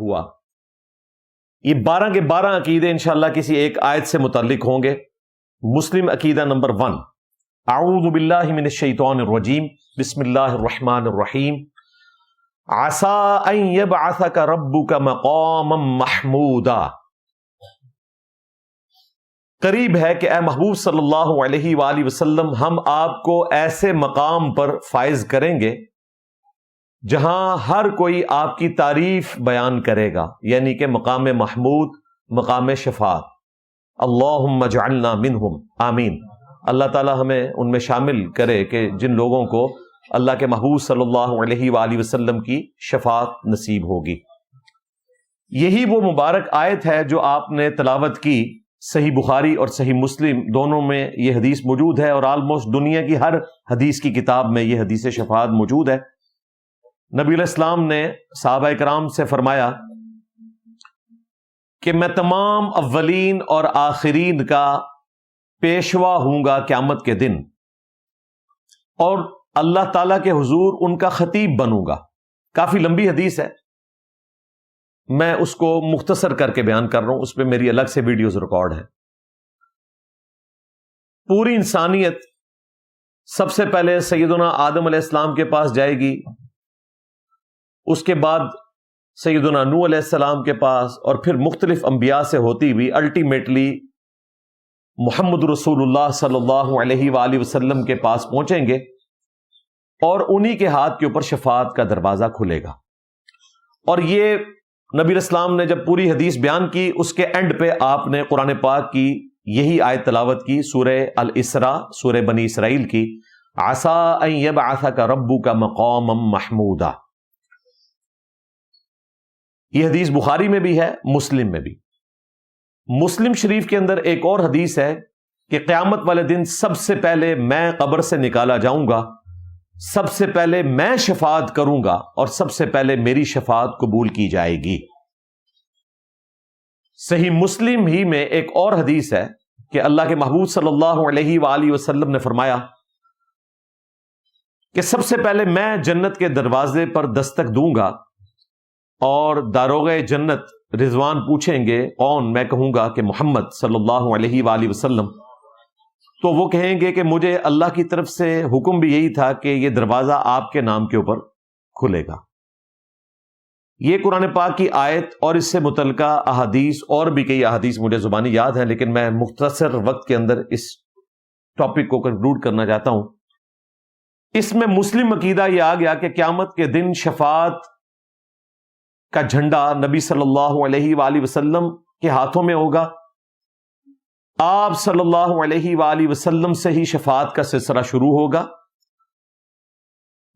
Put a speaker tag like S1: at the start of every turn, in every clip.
S1: ہوا. یہ 12 کے 12 عقیدے انشاءاللہ کسی ایک آیت سے متعلق ہوں گے. مسلم عقیدہ نمبر 1، اعوذ باللہ من الشیطان الرجیم، بسم اللہ الرحمن الرحیم. عسى ان يبعثك ربك مقاما محمودا. قریب ہے کہ اے محبوب صلی اللہ علیہ وآلہ وسلم ہم آپ کو ایسے مقام پر فائز کریں گے جہاں ہر کوئی آپ کی تعریف بیان کرے گا، یعنی کہ مقام محمود، مقام شفاعت. اللہم اجعلنا منہم، آمین. اللہ تعالی ہمیں ان میں شامل کرے کہ جن لوگوں کو اللہ کے محبوب صلی اللہ علیہ وآلہ وسلم کی شفاعت نصیب ہوگی. یہی وہ مبارک آیت ہے جو آپ نے تلاوت کی. صحیح بخاری اور صحیح مسلم دونوں میں یہ حدیث موجود ہے، اور آلموسٹ دنیا کی ہر حدیث کی کتاب میں یہ حدیث شفاعت موجود ہے. نبی علیہ السلام نے صحابہ کرام سے فرمایا کہ میں تمام اولین اور آخرین کا پیشوا ہوں گا قیامت کے دن، اور اللہ تعالیٰ کے حضور ان کا خطیب بنوں گا. کافی لمبی حدیث ہے، میں اس کو مختصر کر کے بیان کر رہا ہوں، اس پہ میری الگ سے ویڈیوز ریکارڈ ہیں. پوری انسانیت سب سے پہلے سیدنا آدم علیہ السلام کے پاس جائے گی، اس کے بعد سیدنا نوح علیہ السلام کے پاس، اور پھر مختلف انبیاء سے ہوتی ہوئی الٹیمیٹلی محمد رسول اللہ صلی اللہ علیہ وآلہ وسلم کے پاس پہنچیں گے، اور انہی کے ہاتھ کے اوپر شفاعت کا دروازہ کھلے گا. اور یہ نبی علیہ السلام نے جب پوری حدیث بیان کی، اس کے اینڈ پہ آپ نے قرآن پاک کی یہی آیت تلاوت کی، سورہ الاسراء، سورہ بنی اسرائیل کی، عسى ان يبعثك ربك مقاما محمودا. یہ حدیث بخاری میں بھی ہے، مسلم میں بھی. مسلم شریف کے اندر ایک اور حدیث ہے کہ قیامت والے دن سب سے پہلے میں قبر سے نکالا جاؤں گا، سب سے پہلے میں شفاعت کروں گا، اور سب سے پہلے میری شفاعت قبول کی جائے گی. صحیح مسلم ہی میں ایک اور حدیث ہے کہ اللہ کے محبوب صلی اللہ علیہ وآلہ وسلم نے فرمایا کہ سب سے پہلے میں جنت کے دروازے پر دستک دوں گا، اور داروغہ جنت رضوان پوچھیں گے کون؟ میں کہوں گا کہ محمد صلی اللہ علیہ وآلہ وسلم. تو وہ کہیں گے کہ مجھے اللہ کی طرف سے حکم بھی یہی تھا کہ یہ دروازہ آپ کے نام کے اوپر کھلے گا. یہ قرآن پاک کی آیت اور اس سے متعلقہ احادیث، اور بھی کئی احادیث مجھے زبانی یاد ہیں، لیکن میں مختصر وقت کے اندر اس ٹاپک کو کنکلوڈ کرنا چاہتا ہوں. اس میں مسلم عقیدہ یہ آ گیا کہ قیامت کے دن شفاعت کا جھنڈا نبی صلی اللہ علیہ وآلہ وسلم کے ہاتھوں میں ہوگا. آپ صلی اللہ علیہ وآلہ وسلم سے ہی شفاعت کا سلسلہ شروع ہوگا.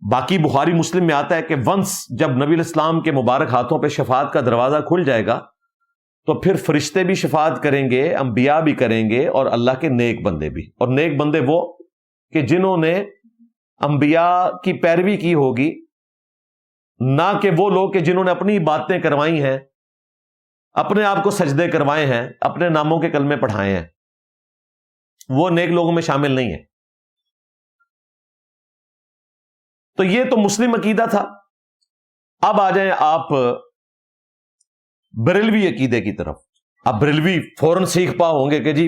S1: باقی بخاری مسلم میں آتا ہے کہ ونس جب نبی علیہ السلام کے مبارک ہاتھوں پہ شفاعت کا دروازہ کھل جائے گا تو پھر فرشتے بھی شفاعت کریں گے، انبیاء بھی کریں گے، اور اللہ کے نیک بندے بھی. اور نیک بندے وہ کہ جنہوں نے انبیاء کی پیروی کی ہوگی، نہ کہ وہ لوگ کہ جنہوں نے اپنی باتیں کروائی ہیں، اپنے آپ کو سجدے کروائے ہیں، اپنے ناموں کے کلمے پڑھائے ہیں. وہ نیک لوگوں میں شامل نہیں ہے. تو یہ تو مسلم عقیدہ تھا. اب آ جائیں آپ بریلوی عقیدے کی طرف. اب بریلوی فوراً سیکھ پا ہوں گے کہ جی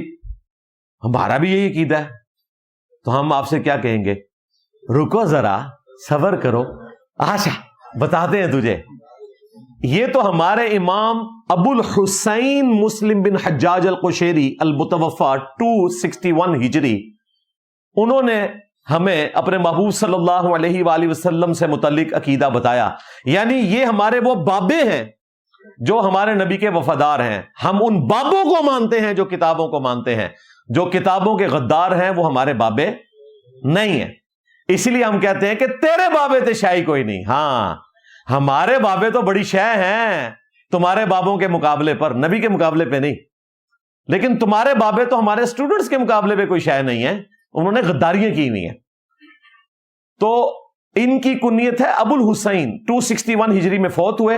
S1: ہمارا بھی یہی عقیدہ ہے، تو ہم آپ سے کیا کہیں گے؟ رکو ذرا، صبر کرو، آشا بتاتے ہیں تجھے. یہ تو ہمارے امام ابو الحسین مسلم بن حجاج القشیری المتوفى 261 ہجری، انہوں نے ہمیں اپنے محبوب صلی اللہ علیہ وآلہ وسلم سے متعلق عقیدہ بتایا. یعنی یہ ہمارے وہ بابے ہیں جو ہمارے نبی کے وفادار ہیں. ہم ان بابوں کو مانتے ہیں جو کتابوں کو مانتے ہیں. جو کتابوں کے غدار ہیں وہ ہمارے بابے نہیں ہیں. اسی لیے ہم کہتے ہیں کہ تیرے بابے تو شاہی کوئی نہیں. ہاں، ہمارے بابے تو بڑی شے ہیں تمہارے بابوں کے مقابلے پر، نبی کے مقابلے پہ نہیں. لیکن تمہارے بابے تو ہمارے اسٹوڈنٹس کے مقابلے پہ کوئی شے نہیں ہے، انہوں نے غداریاں کی ہوئی ہیں. تو ان کی کنیت ہے ابو الحسین. 261 ہجری میں فوت ہوئے.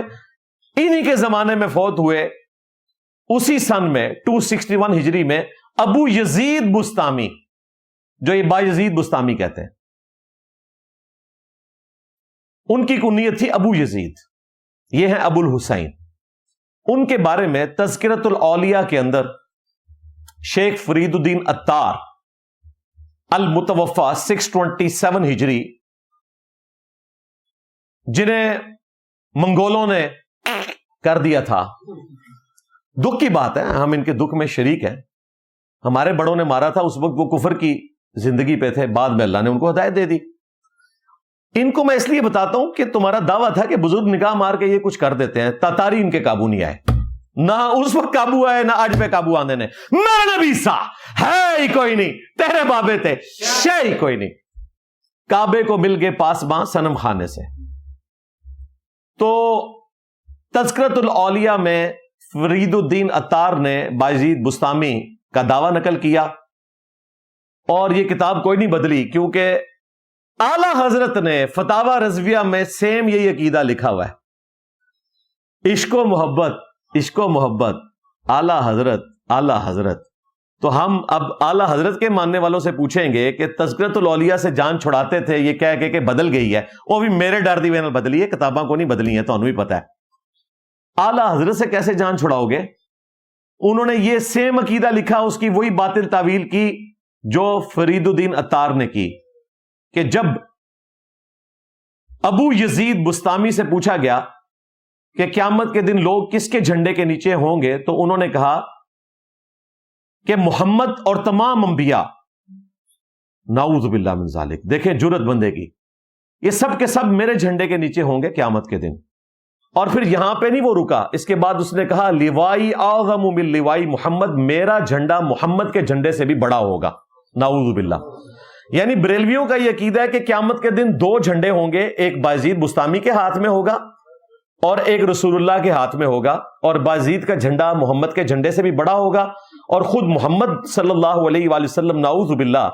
S1: انہی کے زمانے میں فوت ہوئے اسی سن میں 261 ہجری میں ابو یزید بستامی، جو یہ با یزید بستامی کہتے ہیں. ان کی کنیت تھی ابو یزید. یہ ہیں ابو الحسین. ان کے بارے میں تذکرۃ الاولیاء کے اندر شیخ فرید الدین عطار المتوفا 627 ہجری، جنہیں منگولوں نے کر دیا تھا، دکھ کی بات ہے، ہم ان کے دکھ میں شریک ہیں، ہمارے بڑوں نے مارا تھا، اس وقت وہ کفر کی زندگی پہ تھے، بعد میں اللہ نے ان کو ہدایت دے دی۔ ان کو میں اس لیے بتاتا ہوں کہ تمہارا دعویٰ تھا کہ بزرگ نگاہ مار کے یہ کچھ کر دیتے ہیں، تاتاری ان کے قابو نہیں آئے، نہ اس وقت قابو آئے نہ آج پہ قابو آنے نے۔ میرا نبی سا ہے ہی کوئی نہیں، تیرے بابے تھے شے ہی کوئی نہیں، کعبے کو مل گئے پاسباں صنم خانے سے۔ تو تذکرۃ الاولیاء میں فرید الدین عطار نے بایزید بسطامی کا دعویٰ نقل کیا، اور یہ کتاب کوئی نہیں بدلی، کیونکہ اعلی حضرت نے فتاوی رضویہ میں سیم یہی عقیدہ لکھا ہوا ہے، عشق و محبت اعلی حضرت۔ تو ہم اب اعلی حضرت کے ماننے والوں سے پوچھیں گے کہ تذکرۃ الاولیاء سے جان چھڑاتے تھے یہ کہہ کے کہ بدل گئی ہے، وہ بھی میرے ڈر دی وے بدلی ہے، کتاباں کو نہیں بدلی ہیں، تو انہوں بھی پتا ہے۔ اعلی حضرت سے کیسے جان چھڑاؤ گے؟ انہوں نے یہ سیم عقیدہ لکھا، اس کی وہی باطل تعویل کی جو فرید الدین عطار نے کی، کہ جب ابو یزید بسطامی سے پوچھا گیا کہ قیامت کے دن لوگ کس کے جھنڈے کے نیچے ہوں گے، تو انہوں نے کہا کہ محمد اور تمام انبیاء، نعوذ باللہ من ذالک، دیکھیں جرت بندے کی، یہ سب کے سب میرے جھنڈے کے نیچے ہوں گے قیامت کے دن۔ اور پھر یہاں پہ نہیں وہ رکا، اس کے بعد اس نے کہا لوائی اعظم من لوائی محمد، میرا جھنڈا محمد کے جھنڈے سے بھی بڑا ہوگا، نعوذ باللہ۔ یعنی بریلویوں کا یہ عقیدہ ہے کہ قیامت کے دن دو جھنڈے ہوں گے، ایک بایزید بسطامی کے ہاتھ میں ہوگا اور ایک رسول اللہ کے ہاتھ میں ہوگا، اور بایزید کا جھنڈا محمد کے جھنڈے سے بھی بڑا ہوگا، اور خود محمد صلی اللہ علیہ وآلہ وسلم نعوذ باللہ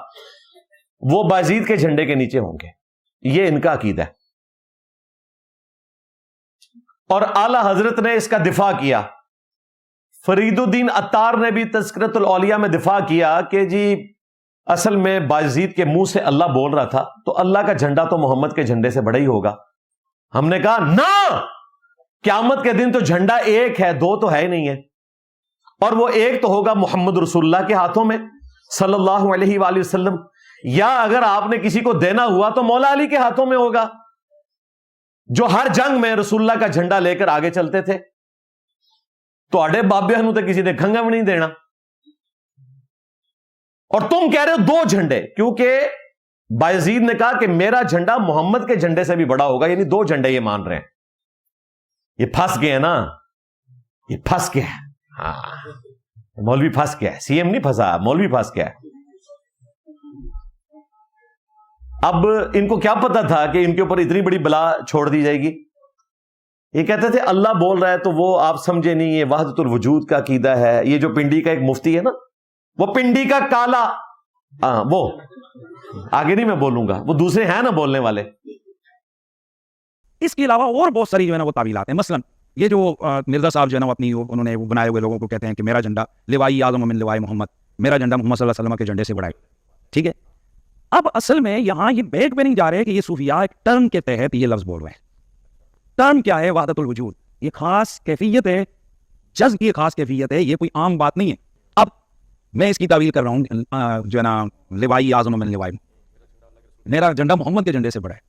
S1: وہ بایزید کے جھنڈے کے نیچے ہوں گے۔ یہ ان کا عقیدہ ہے، اور اعلی حضرت نے اس کا دفاع کیا۔ فرید الدین عطار نے بھی تذکرۃ الاولیاء میں دفاع کیا کہ جی اصل میں بایزید کے منہ سے اللہ بول رہا تھا، تو اللہ کا جھنڈا تو محمد کے جھنڈے سے بڑا ہی ہوگا۔ ہم نے کہا نہ، قیامت کے دن تو جھنڈا ایک ہے، دو تو ہے ہی نہیں ہے، اور وہ ایک تو ہوگا محمد رسول اللہ کے ہاتھوں میں صلی اللہ علیہ وآلہ وسلم، یا اگر آپ نے کسی کو دینا ہوا تو مولا علی کے ہاتھوں میں ہوگا، جو ہر جنگ میں رسول اللہ کا جھنڈا لے کر آگے چلتے تھے۔ تو اڈے بابے ہنو تو کسی نے کھنگا بھی نہیں دینا، اور تم کہہ رہے ہو دو جھنڈے، کیونکہ بایزید نے کہا کہ میرا جھنڈا محمد کے جھنڈے سے بھی بڑا ہوگا، یعنی دو جھنڈے یہ مان رہے ہیں۔ یہ پھنس گئے نا، یہ پھنس گیا، ہاں مولوی پھنس گیا، سی ایم نہیں پھنسا، مولوی پھنس گیا۔ اب ان کو کیا پتا تھا کہ ان کے اوپر اتنی بڑی بلا چھوڑ دی جائے گی؟ یہ کہتے تھے اللہ بول رہا ہے، تو وہ آپ سمجھے نہیں، یہ وحدت الوجود کا عقیدہ ہے۔ یہ جو پنڈی کا ایک مفتی ہے نا، وہ پنڈی کا کالا، وہ آگے نہیں میں بولوں گا، وہ دوسرے ہیں نا بولنے والے۔
S2: اس کے علاوہ اور بہت ساری جو ہے نا وہ تعویلات ہیں، مثلا یہ جو مرزا صاحب جو ہے نا اپنی انہوں نے وہ بنائے ہوئے لوگوں کو کہتے ہیں کہ میرا جھنڈا لوائی اعظم من لوائی محمد، میرا جھنڈا محمد صلی اللہ علیہ وسلم کے جھنڈے سے بڑا ہے، ٹھیک ہے۔ اب اصل میں یہاں یہ بیک پہ نہیں جا رہے کہ یہ صوفیاء ایک ٹرم کے تحت یہ لفظ بول رہے ہیں۔ ٹرم کیا ہے؟ وحدت الوجود، یہ خاص کیفیت ہے، جذب کی خاص کیفیت ہے، یہ کوئی عام بات نہیں ہے۔ اب میں اس کی تعویل کر رہا ہوں جو ہے نا لوائی اعظم من لوائی، میرا جھنڈا محمد کے جھنڈے سے بڑا ہے۔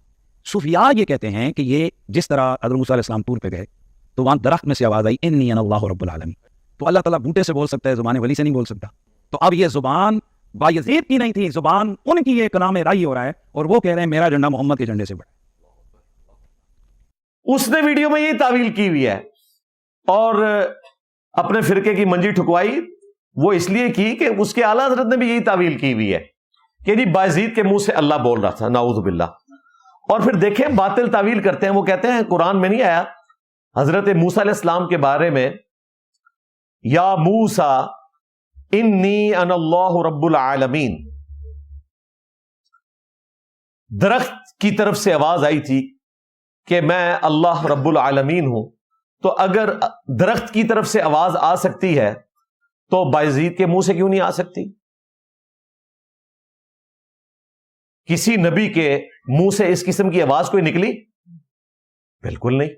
S2: صوفیاء یہ کہتے ہیں کہ یہ جس طرح حضرت موسیٰ علیہ السلام طور پہ گئے تو وہاں درخت میں سے آواز آئی انی انا اللہ رب العالمین، تو اللہ تعالیٰ بوٹے سے بول سکتا ہے، زبان ولی سے نہیں بول سکتا۔ تو اب یہ زبان بایزید کی نہیں تھی، زبان ان کی یہ کلام رائی ہو رہا ہے، اور وہ کہہ رہے ہیں میرا جھنڈا محمد کے جھنڈے سے بڑا ہے۔
S1: اس نے ویڈیو میں یہی تعویل کی ہوئی ہے، اور اپنے فرقے کی منجی ٹھکوائی وہ اس لیے کی کہ اس کے اعلیٰ حضرت نے بھی یہی تعویل کی ہوئی ہے کہ نہیں بایزید کے منہ سے اللہ بول رہا تھا، نعوذ باللہ۔ اور پھر دیکھیں باطل تعویل کرتے ہیں، وہ کہتے ہیں قرآن میں نہیں آیا حضرت موسیٰ علیہ السلام کے بارے میں، یا موسیٰ انی انا اللہ رب العالمین، درخت کی طرف سے آواز آئی تھی کہ میں اللہ رب العالمین ہوں۔ تو اگر درخت کی طرف سے آواز آ سکتی ہے تو بایزید کے منہ سے کیوں نہیں آ سکتی؟ کسی نبی کے منہ سے اس قسم کی آواز کوئی نکلی؟ بالکل نہیں۔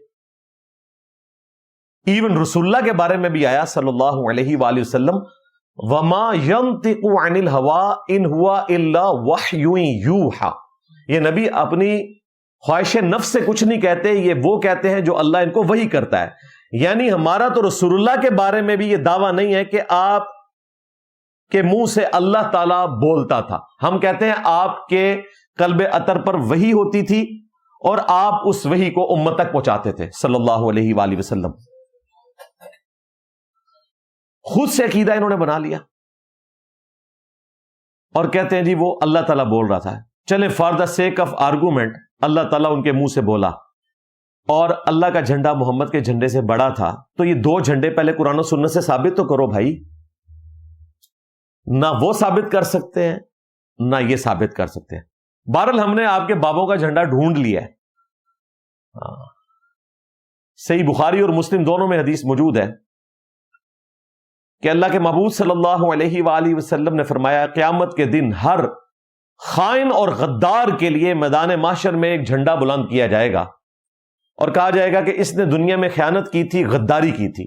S1: ایون رسول اللہ کے بارے میں بھی آیا صلی اللہ علیہ وآلہ وسلم، وما ينطق عن الهوى ان هو الا وحی یوحى، یہ نبی اپنی خواہش نفس سے کچھ نہیں کہتے، یہ وہ کہتے ہیں جو اللہ ان کو وحی کرتا ہے۔ یعنی ہمارا تو رسول اللہ کے بارے میں بھی یہ دعویٰ نہیں ہے کہ آپ کے منہ سے اللہ تعالیٰ بولتا تھا، ہم کہتے ہیں آپ کے قلب اطہر پر وحی ہوتی تھی اور آپ اس وحی کو امت تک پہنچاتے تھے صلی اللہ علیہ وآلہ وسلم۔ خود سے عقیدہ انہوں نے بنا لیا اور کہتے ہیں جی وہ اللہ تعالیٰ بول رہا تھا۔ چلیں for the sake of argument اللہ تعالیٰ ان کے منہ سے بولا اور اللہ کا جھنڈا محمد کے جھنڈے سے بڑا تھا، تو یہ دو جھنڈے پہلے قرآن و سنت سے ثابت تو کرو بھائی۔ نہ وہ ثابت کر سکتے ہیں نہ یہ ثابت کر سکتے ہیں۔ بہرحال ہم نے آپ کے بابوں کا جھنڈا ڈھونڈ لیا ہے۔ صحیح بخاری اور مسلم دونوں میں حدیث موجود ہے کہ اللہ کے محبوب صلی اللہ علیہ وآلہ وسلم نے فرمایا قیامت کے دن ہر خائن اور غدار کے لیے میدان محشر میں ایک جھنڈا بلند کیا جائے گا اور کہا جائے گا کہ اس نے دنیا میں خیانت کی تھی، غداری کی تھی۔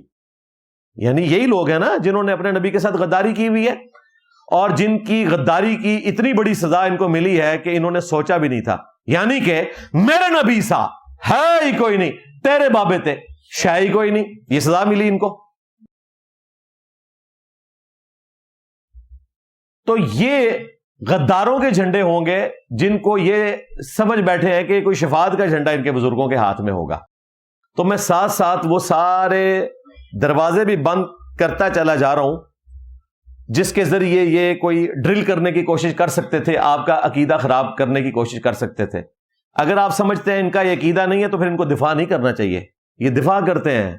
S1: یعنی یہی لوگ ہیں نا جنہوں نے اپنے نبی کے ساتھ غداری کی ہوئی ہے اور جن کی غداری کی اتنی بڑی سزا ان کو ملی ہے کہ انہوں نے سوچا بھی نہیں تھا۔ یعنی کہ میرے نبی سا ہے ہی کوئی نہیں، تیرے بابے تھے شاہ ہی کوئی نہیں، یہ سزا ملی ان کو۔ تو یہ غداروں کے جھنڈے ہوں گے جن کو یہ سمجھ بیٹھے ہیں کہ کوئی شفاعت کا جھنڈا ان کے بزرگوں کے ہاتھ میں ہوگا۔ تو میں ساتھ ساتھ وہ سارے دروازے بھی بند کرتا چلا جا رہا ہوں جس کے ذریعے یہ کوئی ڈرل کرنے کی کوشش کر سکتے تھے، آپ کا عقیدہ خراب کرنے کی کوشش کر سکتے تھے۔ اگر آپ سمجھتے ہیں ان کا یہ عقیدہ نہیں ہے تو پھر ان کو دفاع نہیں کرنا چاہیے۔ یہ دفاع کرتے ہیں،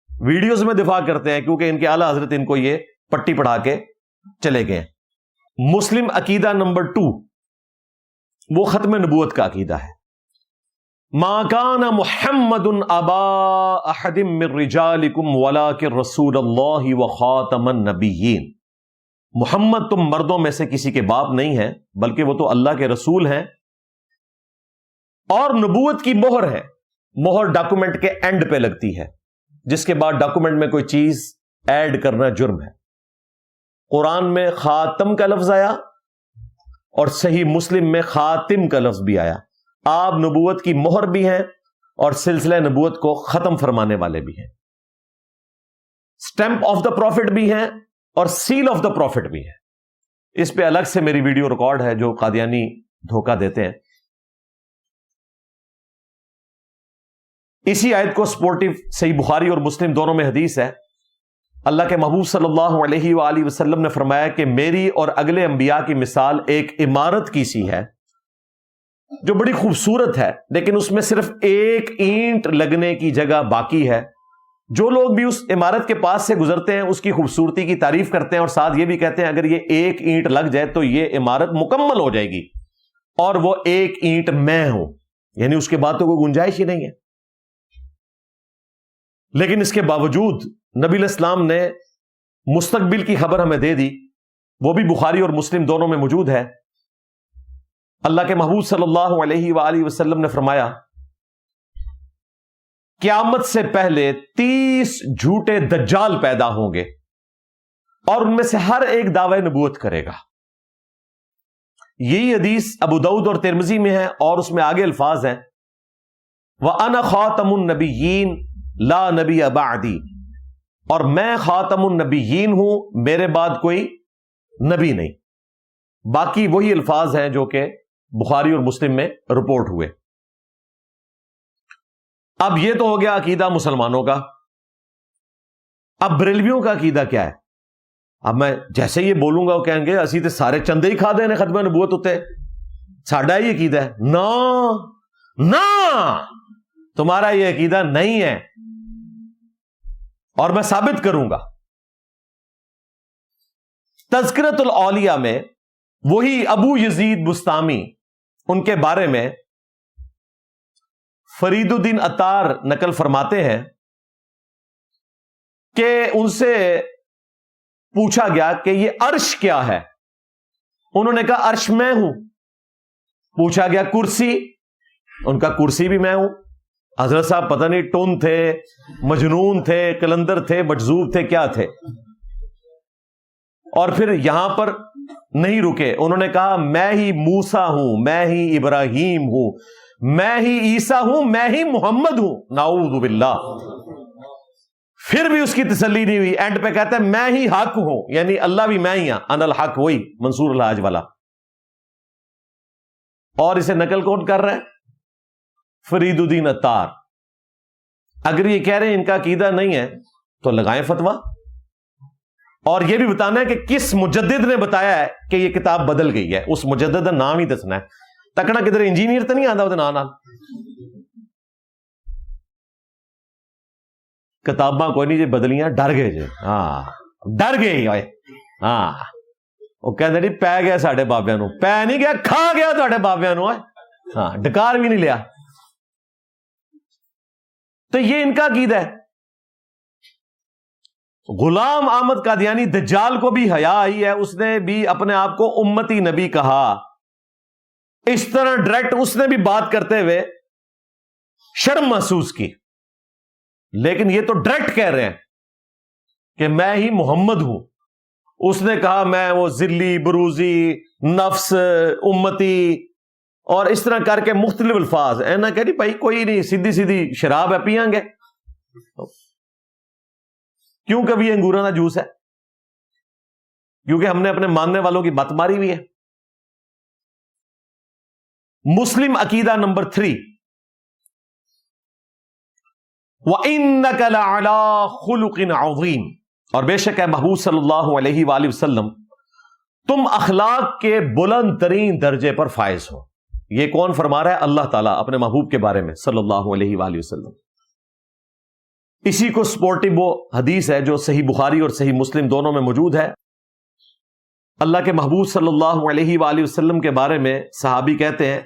S1: ویڈیوز میں دفاع کرتے ہیں کیونکہ ان کے اعلیٰ حضرت ان کو یہ پٹی پڑھا کے چلے گئے۔ مسلم عقیدہ نمبر 2 وہ ختم نبوت کا عقیدہ ہے۔ ما کان محمد ابا احد من رجالکم ولکن رسول اللہ وخاتم النبیین، محمد تم مردوں میں سے کسی کے باپ نہیں ہے بلکہ وہ تو اللہ کے رسول ہیں اور نبوت کی مہر ہے۔ مہر ڈاکومنٹ کے اینڈ پہ لگتی ہے، جس کے بعد ڈاکومنٹ میں کوئی چیز ایڈ کرنا جرم ہے۔ قرآن میں خاتم کا لفظ آیا اور صحیح مسلم میں خاتم کا لفظ بھی آیا۔ آپ نبوت کی مہر بھی ہیں اور سلسلہ نبوت کو ختم فرمانے والے بھی ہیں، سٹیمپ آف دا پروفٹ بھی ہیں اور سیل آف دا پروفٹ بھی ہیں۔ اس پہ الگ سے میری ویڈیو ریکارڈ ہے جو قادیانی دھوکہ دیتے ہیں۔ اسی آیت کو سپورٹیو صحیح بخاری اور مسلم دونوں میں حدیث ہے، اللہ کے محبوب صلی اللہ علیہ وآلہ وسلم نے فرمایا کہ میری اور اگلے انبیاء کی مثال ایک عمارت کی سی ہے جو بڑی خوبصورت ہے لیکن اس میں صرف ایک اینٹ لگنے کی جگہ باقی ہے۔ جو لوگ بھی اس عمارت کے پاس سے گزرتے ہیں اس کی خوبصورتی کی تعریف کرتے ہیں اور ساتھ یہ بھی کہتے ہیں اگر یہ ایک اینٹ لگ جائے تو یہ عمارت مکمل ہو جائے گی، اور وہ ایک اینٹ میں ہوں، یعنی اس کے بعد تو کوئی گنجائش ہی نہیں ہے۔ لیکن اس کے باوجود نبی علیہ السلام نے مستقبل کی خبر ہمیں دے دی، وہ بھی بخاری اور مسلم دونوں میں موجود ہے۔ اللہ کے محبوب صلی اللہ علیہ وآلہ وسلم نے فرمایا قیامت سے پہلے 30 جھوٹے دجال پیدا ہوں گے اور ان میں سے ہر ایک دعوی نبوت کرے گا۔ یہی حدیث ابو داؤد اور ترمذی میں ہے اور اس میں آگے الفاظ ہیں وَأَنَا خَاتَمُ النَّبِيِّينَ لَا نَبِيَّ بَعْدِي، اور میں خاتم النبیین ہوں، میرے بعد کوئی نبی نہیں۔ باقی وہی الفاظ ہیں جو کہ بخاری اور مسلم میں رپورٹ ہوئے۔ اب یہ تو ہو گیا عقیدہ مسلمانوں کا۔ اب بریلویوں کا عقیدہ کیا ہے؟ اب میں جیسے یہ بولوں گا وہ کہیں گے اسی تے سارے چندے ہی کھا دینے ختم نبوت ہوتے، ساڈا ہی عقیدہ ہے۔ نا تمہارا یہ عقیدہ نہیں ہے اور میں ثابت کروں گا۔ تذکرۃ الاولیاء میں وہی ابو یزید بستامی ان کے بارے میں فرید الدین عطار نقل فرماتے ہیں کہ ان سے پوچھا گیا کہ یہ عرش کیا ہے، انہوں نے کہا عرش میں ہوں۔ پوچھا گیا کرسی، ان کا کرسی بھی میں ہوں۔ حضرت صاحب پتہ نہیں ٹون تھے، مجنون تھے، کلندر تھے، مجذوب تھے، کیا تھے. اور پھر یہاں پر نہیں رکے، انہوں نے کہا میں ہی موسیٰ ہوں، میں ہی ابراہیم ہوں، میں ہی عیسیٰ ہوں، میں ہی محمد ہوں. نعوذ باللہ. پھر بھی اس کی تسلی نہیں ہوئی، اینڈ پہ کہتا ہے میں ہی حق ہوں، یعنی اللہ بھی میں ہی ہوں، انا الحق، وہی منصور الحاج والا. اور اسے نقل کون کر رہا ہے؟ فرید الدین عطار. اگر یہ کہہ رہے ہیں ان کا عقیدہ نہیں ہے تو لگائیں فتویٰ، اور یہ بھی بتانا ہے کہ کس مجدد نے بتایا ہے کہ یہ کتاب بدل گئی ہے. اس مجدد کا نام ہی دسنا ہے. تکنا کدھر انجینئر تو نہیں آتا وہ نام. کتاباں کوئی نہیں جی بدلیاں، ڈر گئے جی. ہاں ڈر گئے ہوئے. ہاں وہ کہتے جی پی گیا ساڈے بابیاں نو، پی نہیں گیا، کھا گیا تھوڑے بابیاں نو. ہاں ڈکار بھی نہیں لیا. تو یہ ان کا عقیدہ ہے. غلام احمد قادیانی دجال کو بھی حیا آئی ہے، اس نے بھی اپنے آپ کو امتی نبی کہا. اس طرح ڈائریکٹ اس نے بھی بات کرتے ہوئے شرم محسوس کی، لیکن یہ تو ڈائریکٹ کہہ رہے ہیں کہ میں ہی محمد ہوں. اس نے کہا میں وہ ذلی، بروزی، نفس، امتی، اور اس طرح کر کے مختلف الفاظ. اینا کہہ رہی بھائی کوئی نہیں، سیدھی سیدھی شراب ہے، پیئیں گے کیوں؟ کبھی یہ انگوراں کا جوس ہے، کیونکہ ہم نے اپنے ماننے والوں کی بات ماری ہوئی ہے. مسلم عقیدہ نمبر 3، وَإِنَّكَ لَعَلَىٰ خُلُقٍ عَظِيمٍ، اور بے شک ہے محبوب صلی اللہ علیہ وآلہ وسلم تم اخلاق کے بلند ترین درجے پر فائز ہو. یہ کون فرما رہا ہے؟ اللہ تعالیٰ اپنے محبوب کے بارے میں صلی اللہ علیہ وآلہ وسلم. اسی کو سپورٹنگ وہ حدیث ہے جو صحیح بخاری اور صحیح مسلم دونوں میں موجود ہے. اللہ کے محبوب صلی اللہ علیہ وآلہ وسلم کے بارے میں صحابی کہتے ہیں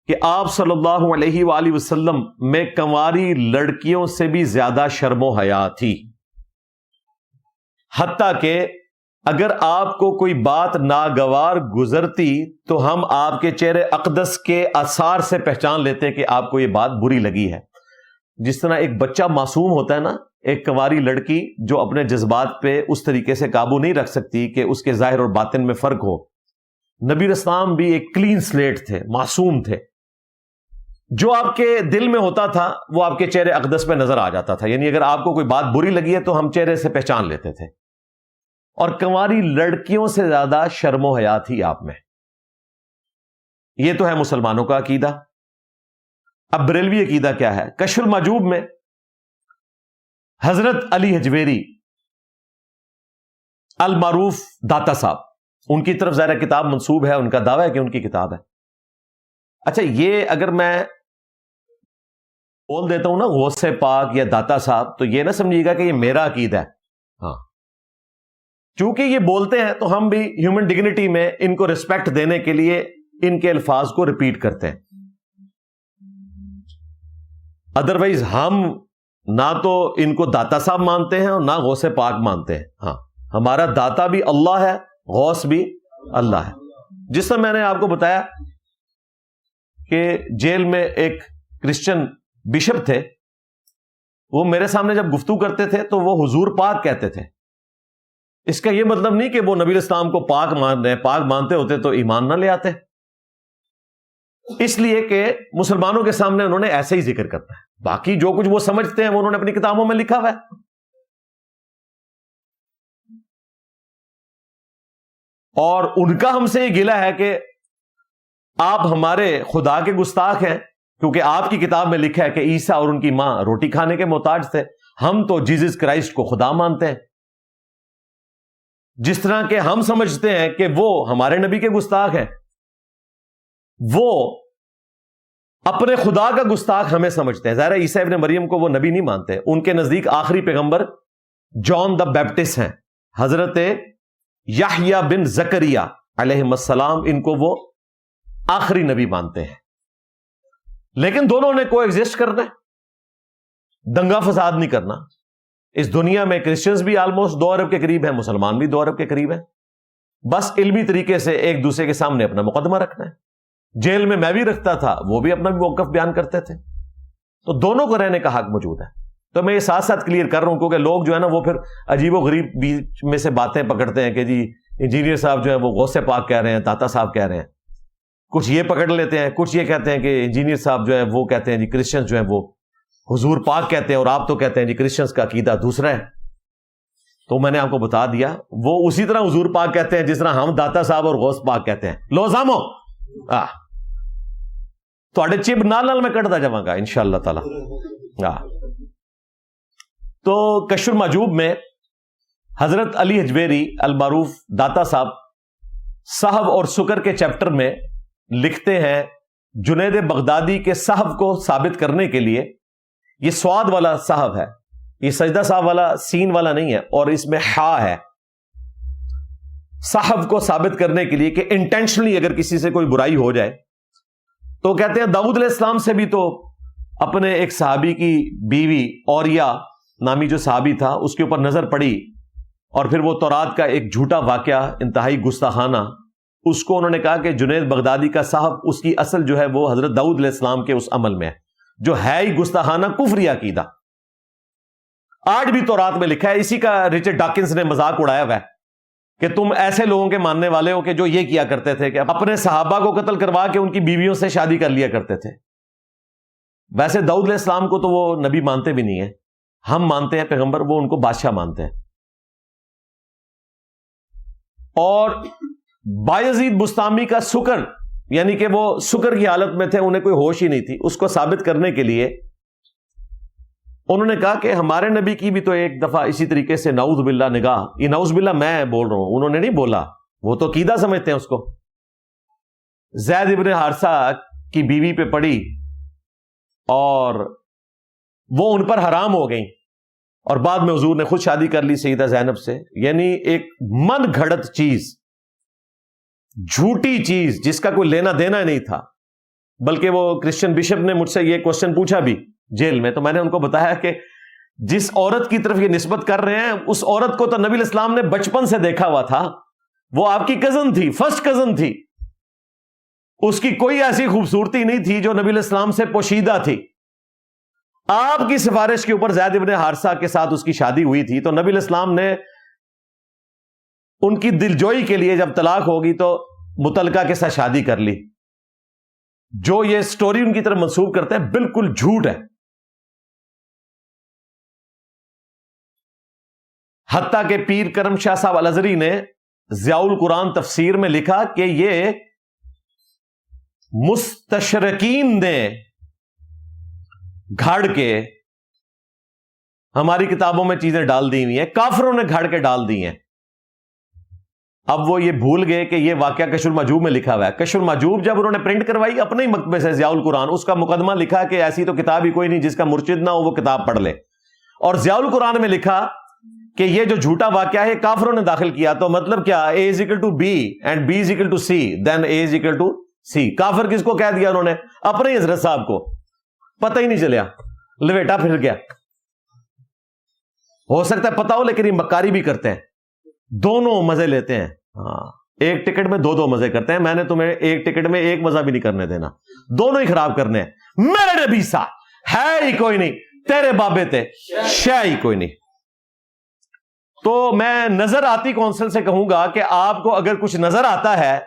S1: کہ آپ صلی اللہ علیہ وآلہ وسلم میں کنواری لڑکیوں سے بھی زیادہ شرم و حیا تھی، حتیٰ کہ اگر آپ کو کوئی بات ناگوار گزرتی تو ہم آپ کے چہرے اقدس کے آثار سے پہچان لیتے کہ آپ کو یہ بات بری لگی ہے. جس طرح ایک بچہ معصوم ہوتا ہے نا، ایک کنواری لڑکی جو اپنے جذبات پہ اس طریقے سے قابو نہیں رکھ سکتی کہ اس کے ظاہر اور باطن میں فرق ہو. نبی اسلام بھی ایک کلین سلیٹ تھے، معصوم تھے. جو آپ کے دل میں ہوتا تھا وہ آپ کے چہرے اقدس پہ نظر آ جاتا تھا. یعنی اگر آپ کو کوئی بات بری لگی ہے تو ہم چہرے سے پہچان لیتے تھے. اور کنواری لڑکیوں سے زیادہ شرم و حیا تھی آپ میں. یہ تو ہے مسلمانوں کا عقیدہ. اب بریلوی عقیدہ کیا ہے؟ کشف المحجوب میں حضرت علی حجویری المعروف داتا صاحب، ان کی طرف ظاہر کتاب منسوب ہے، ان کا دعویٰ ہے کہ ان کی کتاب ہے. اچھا یہ اگر میں بول دیتا ہوں نا غوث پاک یا داتا صاحب، تو یہ نہ سمجھیے گا کہ یہ میرا عقیدہ ہے. ہاں چونکہ یہ بولتے ہیں تو ہم بھی ہیومن ڈگنیٹی میں ان کو ریسپیکٹ دینے کے لیے ان کے الفاظ کو ریپیٹ کرتے ہیں. ادروائز ہم نہ تو ان کو داتا صاحب مانتے ہیں اور نہ غوث پاک مانتے ہیں. ہاں ہمارا داتا بھی اللہ ہے، غوث بھی اللہ ہے. جس طرح میں نے آپ کو بتایا کہ جیل میں ایک کرسچن بشپ تھے، وہ میرے سامنے جب گفتگو کرتے تھے تو وہ حضور پاک کہتے تھے. اس کا یہ مطلب نہیں کہ وہ نبی الاسلام کو پاک مان رہے ہیں. پاک مانتے ہوتے تو ایمان نہ لے آتے. اس لیے کہ مسلمانوں کے سامنے انہوں نے ایسے ہی ذکر کرنا ہے. باقی جو کچھ وہ سمجھتے ہیں وہ انہوں نے اپنی کتابوں میں لکھا ہوا ہے. اور ان کا ہم سے یہ گلہ ہے کہ آپ ہمارے خدا کے گستاخ ہیں، کیونکہ آپ کی کتاب میں لکھا ہے کہ عیسیٰ اور ان کی ماں روٹی کھانے کے محتاج تھے. ہم تو جیزس کرائسٹ کو خدا مانتے ہیں. جس طرح کہ ہم سمجھتے ہیں کہ وہ ہمارے نبی کے گستاخ ہیں، وہ اپنے خدا کا گستاخ ہمیں سمجھتے ہیں. ظاہر ہے عیسیٰ ابن مریم کو وہ نبی نہیں مانتے. ان کے نزدیک آخری پیغمبر جان دا بیپٹسٹ ہیں. حضرت یحییٰ بن زکریا علیہ السلام، ان کو وہ آخری نبی مانتے ہیں. لیکن دونوں نے کو ایگزسٹ کرنا ہے، دنگا فساد نہیں کرنا. اس دنیا میں کرسچنز بھی آلموسٹ 2 ارب کے قریب ہیں، مسلمان بھی 2 ارب کے قریب ہیں. بس علمی طریقے سے ایک دوسرے کے سامنے اپنا مقدمہ رکھنا ہے. جیل میں بھی رکھتا تھا، وہ بھی اپنا موقف بیان کرتے تھے. تو دونوں کو رہنے کا حق موجود ہے. تو میں یہ ساتھ ساتھ کلیئر کر رہا ہوں کیونکہ لوگ جو ہے نا وہ پھر عجیب و غریب بیچ میں سے باتیں پکڑتے ہیں کہ جی انجینئر صاحب جو ہے وہ غوث پاک کہہ رہے ہیں, داتا صاحب کہہ رہے ہیں, کچھ یہ پکڑ لیتے ہیں, کچھ یہ کہتے ہیں کہ انجینئر صاحب جو ہے وہ کہتے ہیں جی کرسچن جو ہے وہ حضور پاک کہتے ہیں, اور آپ تو کہتے ہیں جی کرسچنس کا عقیدہ دوسرا ہے. تو میں نے آپ کو بتا دیا وہ اسی طرح حضور پاک کہتے ہیں جس طرح ہم داتا صاحب اور غوث پاک کہتے ہیں. لو زامو تھوڑے چب نال میں کٹتا جاواں گا انشاءاللہ تعالی. تو کشف المحجوب میں حضرت علی حجویری المعروف داتا صاحب اور سکر کے چیپٹر میں لکھتے ہیں جنید بغدادی کے صاحب کو ثابت کرنے کے لیے, یہ سواد والا صاحب ہے, یہ سجدہ صاحب والا سین والا نہیں ہے, اور اس میں ہا ہے, صاحب کو ثابت کرنے کے لیے کہ انٹینشنلی اگر کسی سے کوئی برائی ہو جائے تو کہتے ہیں داؤد علیہ السلام سے بھی تو اپنے ایک صحابی کی بیوی اوریا نامی جو صحابی تھا اس کے اوپر نظر پڑی, اور پھر وہ تورات کا ایک جھوٹا واقعہ انتہائی گستاخانہ, اس کو انہوں نے کہا کہ جنید بغدادی کا صاحب اس کی اصل جو ہے وہ حضرت داؤد علیہ السلام کے اس عمل میں ہے جو ہے ہی گستاخانہ کفری عقیدہ. آج بھی تورات میں لکھا ہے, اسی کا رچرڈ ڈاکنز نے مذاق اڑایا ہوا ہے کہ تم ایسے لوگوں کے ماننے والے ہو کہ جو یہ کیا کرتے تھے کہ اپنے صحابہ کو قتل کروا کے ان کی بیویوں سے شادی کر لیا کرتے تھے. ویسے داؤد علیہ السلام کو تو وہ نبی مانتے بھی نہیں ہیں, ہم مانتے ہیں پیغمبر, وہ ان کو بادشاہ مانتے ہیں. اور بایزید بستامی کا سکر, یعنی کہ وہ سکر کی حالت میں تھے, انہیں کوئی ہوش ہی نہیں تھی, اس کو ثابت کرنے کے لیے انہوں نے کہا کہ ہمارے نبی کی بھی تو ایک دفعہ اسی طریقے سے نعوذ باللہ نگاہ, یہ نعوذ باللہ میں بول رہا ہوں, انہوں نے نہیں بولا, وہ تو عقیدہ سمجھتے ہیں اس کو, زید ابن حارثہ کی بیوی پہ پڑی اور وہ ان پر حرام ہو گئی, اور بعد میں حضور نے خود شادی کر لی سیدہ زینب سے. یعنی ایک من گھڑت چیز, جھوٹی چیز جس کا کوئی لینا دینا نہیں تھا. بلکہ وہ کرسچن بشپ نے مجھ سے یہ کوشچن پوچھا بھی جیل میں, تو میں نے ان کو بتایا کہ جس عورت کی طرف یہ نسبت کر رہے ہیں اس عورت کو تو نبی الاسلام نے بچپن سے دیکھا ہوا تھا, وہ آپ کی کزن تھی, فرسٹ کزن تھی, اس کی کوئی ایسی خوبصورتی نہیں تھی جو نبی الاسلام سے پوشیدہ تھی. آپ کی سفارش کے اوپر زید ابن حارثہ کے ساتھ اس کی شادی ہوئی تھی, تو نبی الاسلام نے ان کی دلجوئی کے لیے جب طلاق ہوگی تو متعلقہ کے ساتھ شادی کر لی. جو یہ سٹوری ان کی طرف منسوب کرتے ہیں بالکل جھوٹ ہے. حتیٰ کہ پیر کرم شاہ صاحب الازری نے ضیاء القرآن تفسیر میں لکھا کہ یہ مستشرقین نے گھڑ کے ہماری کتابوں میں چیزیں ڈال دی ہوئی ہیں, کافروں نے گھڑ کے ڈال دی ہیں. اب وہ یہ بھول گئے کہ یہ واقعہ کشف المحجوب میں لکھا ہوا ہے. کشف المحجوب جب انہوں نے پرنٹ کروائی اپنے ہی مکتبے سے ضیاء القرآن, اس کا مقدمہ لکھا کہ ایسی تو کتاب ہی کوئی نہیں جس کا مرشد نہ ہو وہ کتاب پڑھ لے, اور ضیاء القرآن میں لکھا کہ یہ جو جھوٹا واقعہ ہے کافروں نے داخل کیا. تو مطلب کیا, A is equal to B and B is equal to C then A is equal to C. کافر کس کو کہہ دیا انہوں نے, اپنے ہی حضرت صاحب کو, پتہ ہی نہیں چلیا, لویٹا پھر گیا. ہو سکتا ہے پتہ ہو لیکن یہ مکاری بھی کرتے ہیں, دونوں مزے لیتے ہیں. ہاں, ایک ٹکٹ میں دو مزے کرتے ہیں. میں نے تمہیں ایک ٹکٹ میں ایک مزہ بھی نہیں کرنے دینا, دونوں ہی خراب کرنے ہیں. میرے نبی سا ہے ہی کوئی نہیں, تیرے بابے تھے شے ہی کوئی نہیں. تو میں نظر آتی کونسل سے کہوں گا کہ آپ کو اگر کچھ نظر آتا ہے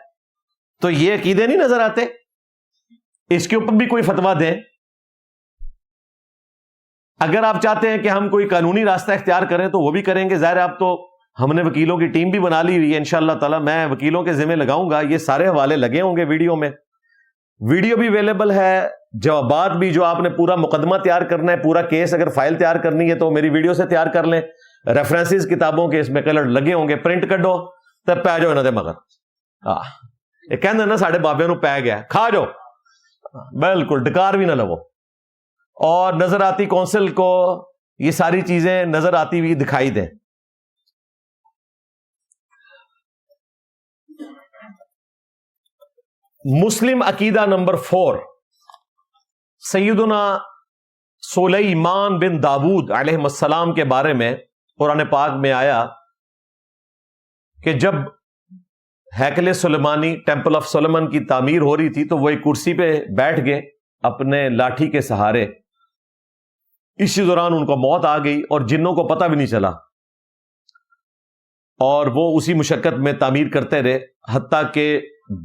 S1: تو یہ عقیدے نہیں نظر آتے, اس کے اوپر بھی کوئی فتویٰ دیں. اگر آپ چاہتے ہیں کہ ہم کوئی قانونی راستہ اختیار کریں تو وہ بھی کریں گے. ظاہر آپ تو, ہم نے وکیلوں کی ٹیم بھی بنا لی ہوئی ہے انشاءاللہ تعالی, میں وکیلوں کے ذمہ لگاؤں گا. یہ سارے حوالے لگے ہوں گے ویڈیو میں, ویڈیو بھی اویلیبل ہے, جوابات بھی, جو آپ نے پورا مقدمہ تیار کرنا ہے, پورا کیس اگر فائل تیار کرنی ہے تو میری ویڈیو سے تیار کر لیں. ریفرنسز کتابوں کے اس میں کلر لگے ہوں گے, پرنٹ کڈو تے پی جاؤ انہاں دے مگر. یہ کہندے نا ساڈے بابے نو پی گیا, کھا جاؤ, بالکل ڈکار بھی نہ لو. اور نظر آتی کونسل کو یہ ساری چیزیں نظر آتی ہوئی دکھائی دیں. مسلم عقیدہ نمبر 4, سیدنا سلیمان بن داود علیہ السلام کے بارے میں قرآن پاک میں آیا کہ جب ہیکل سلیمانی, ٹیمپل آف سلیمان کی تعمیر ہو رہی تھی تو وہ ایک کرسی پہ بیٹھ گئے اپنے لاٹھی کے سہارے, اسی دوران ان کو موت آ گئی اور جنوں کو پتہ بھی نہیں چلا، اور وہ اسی مشقت میں تعمیر کرتے رہے حتیٰ کہ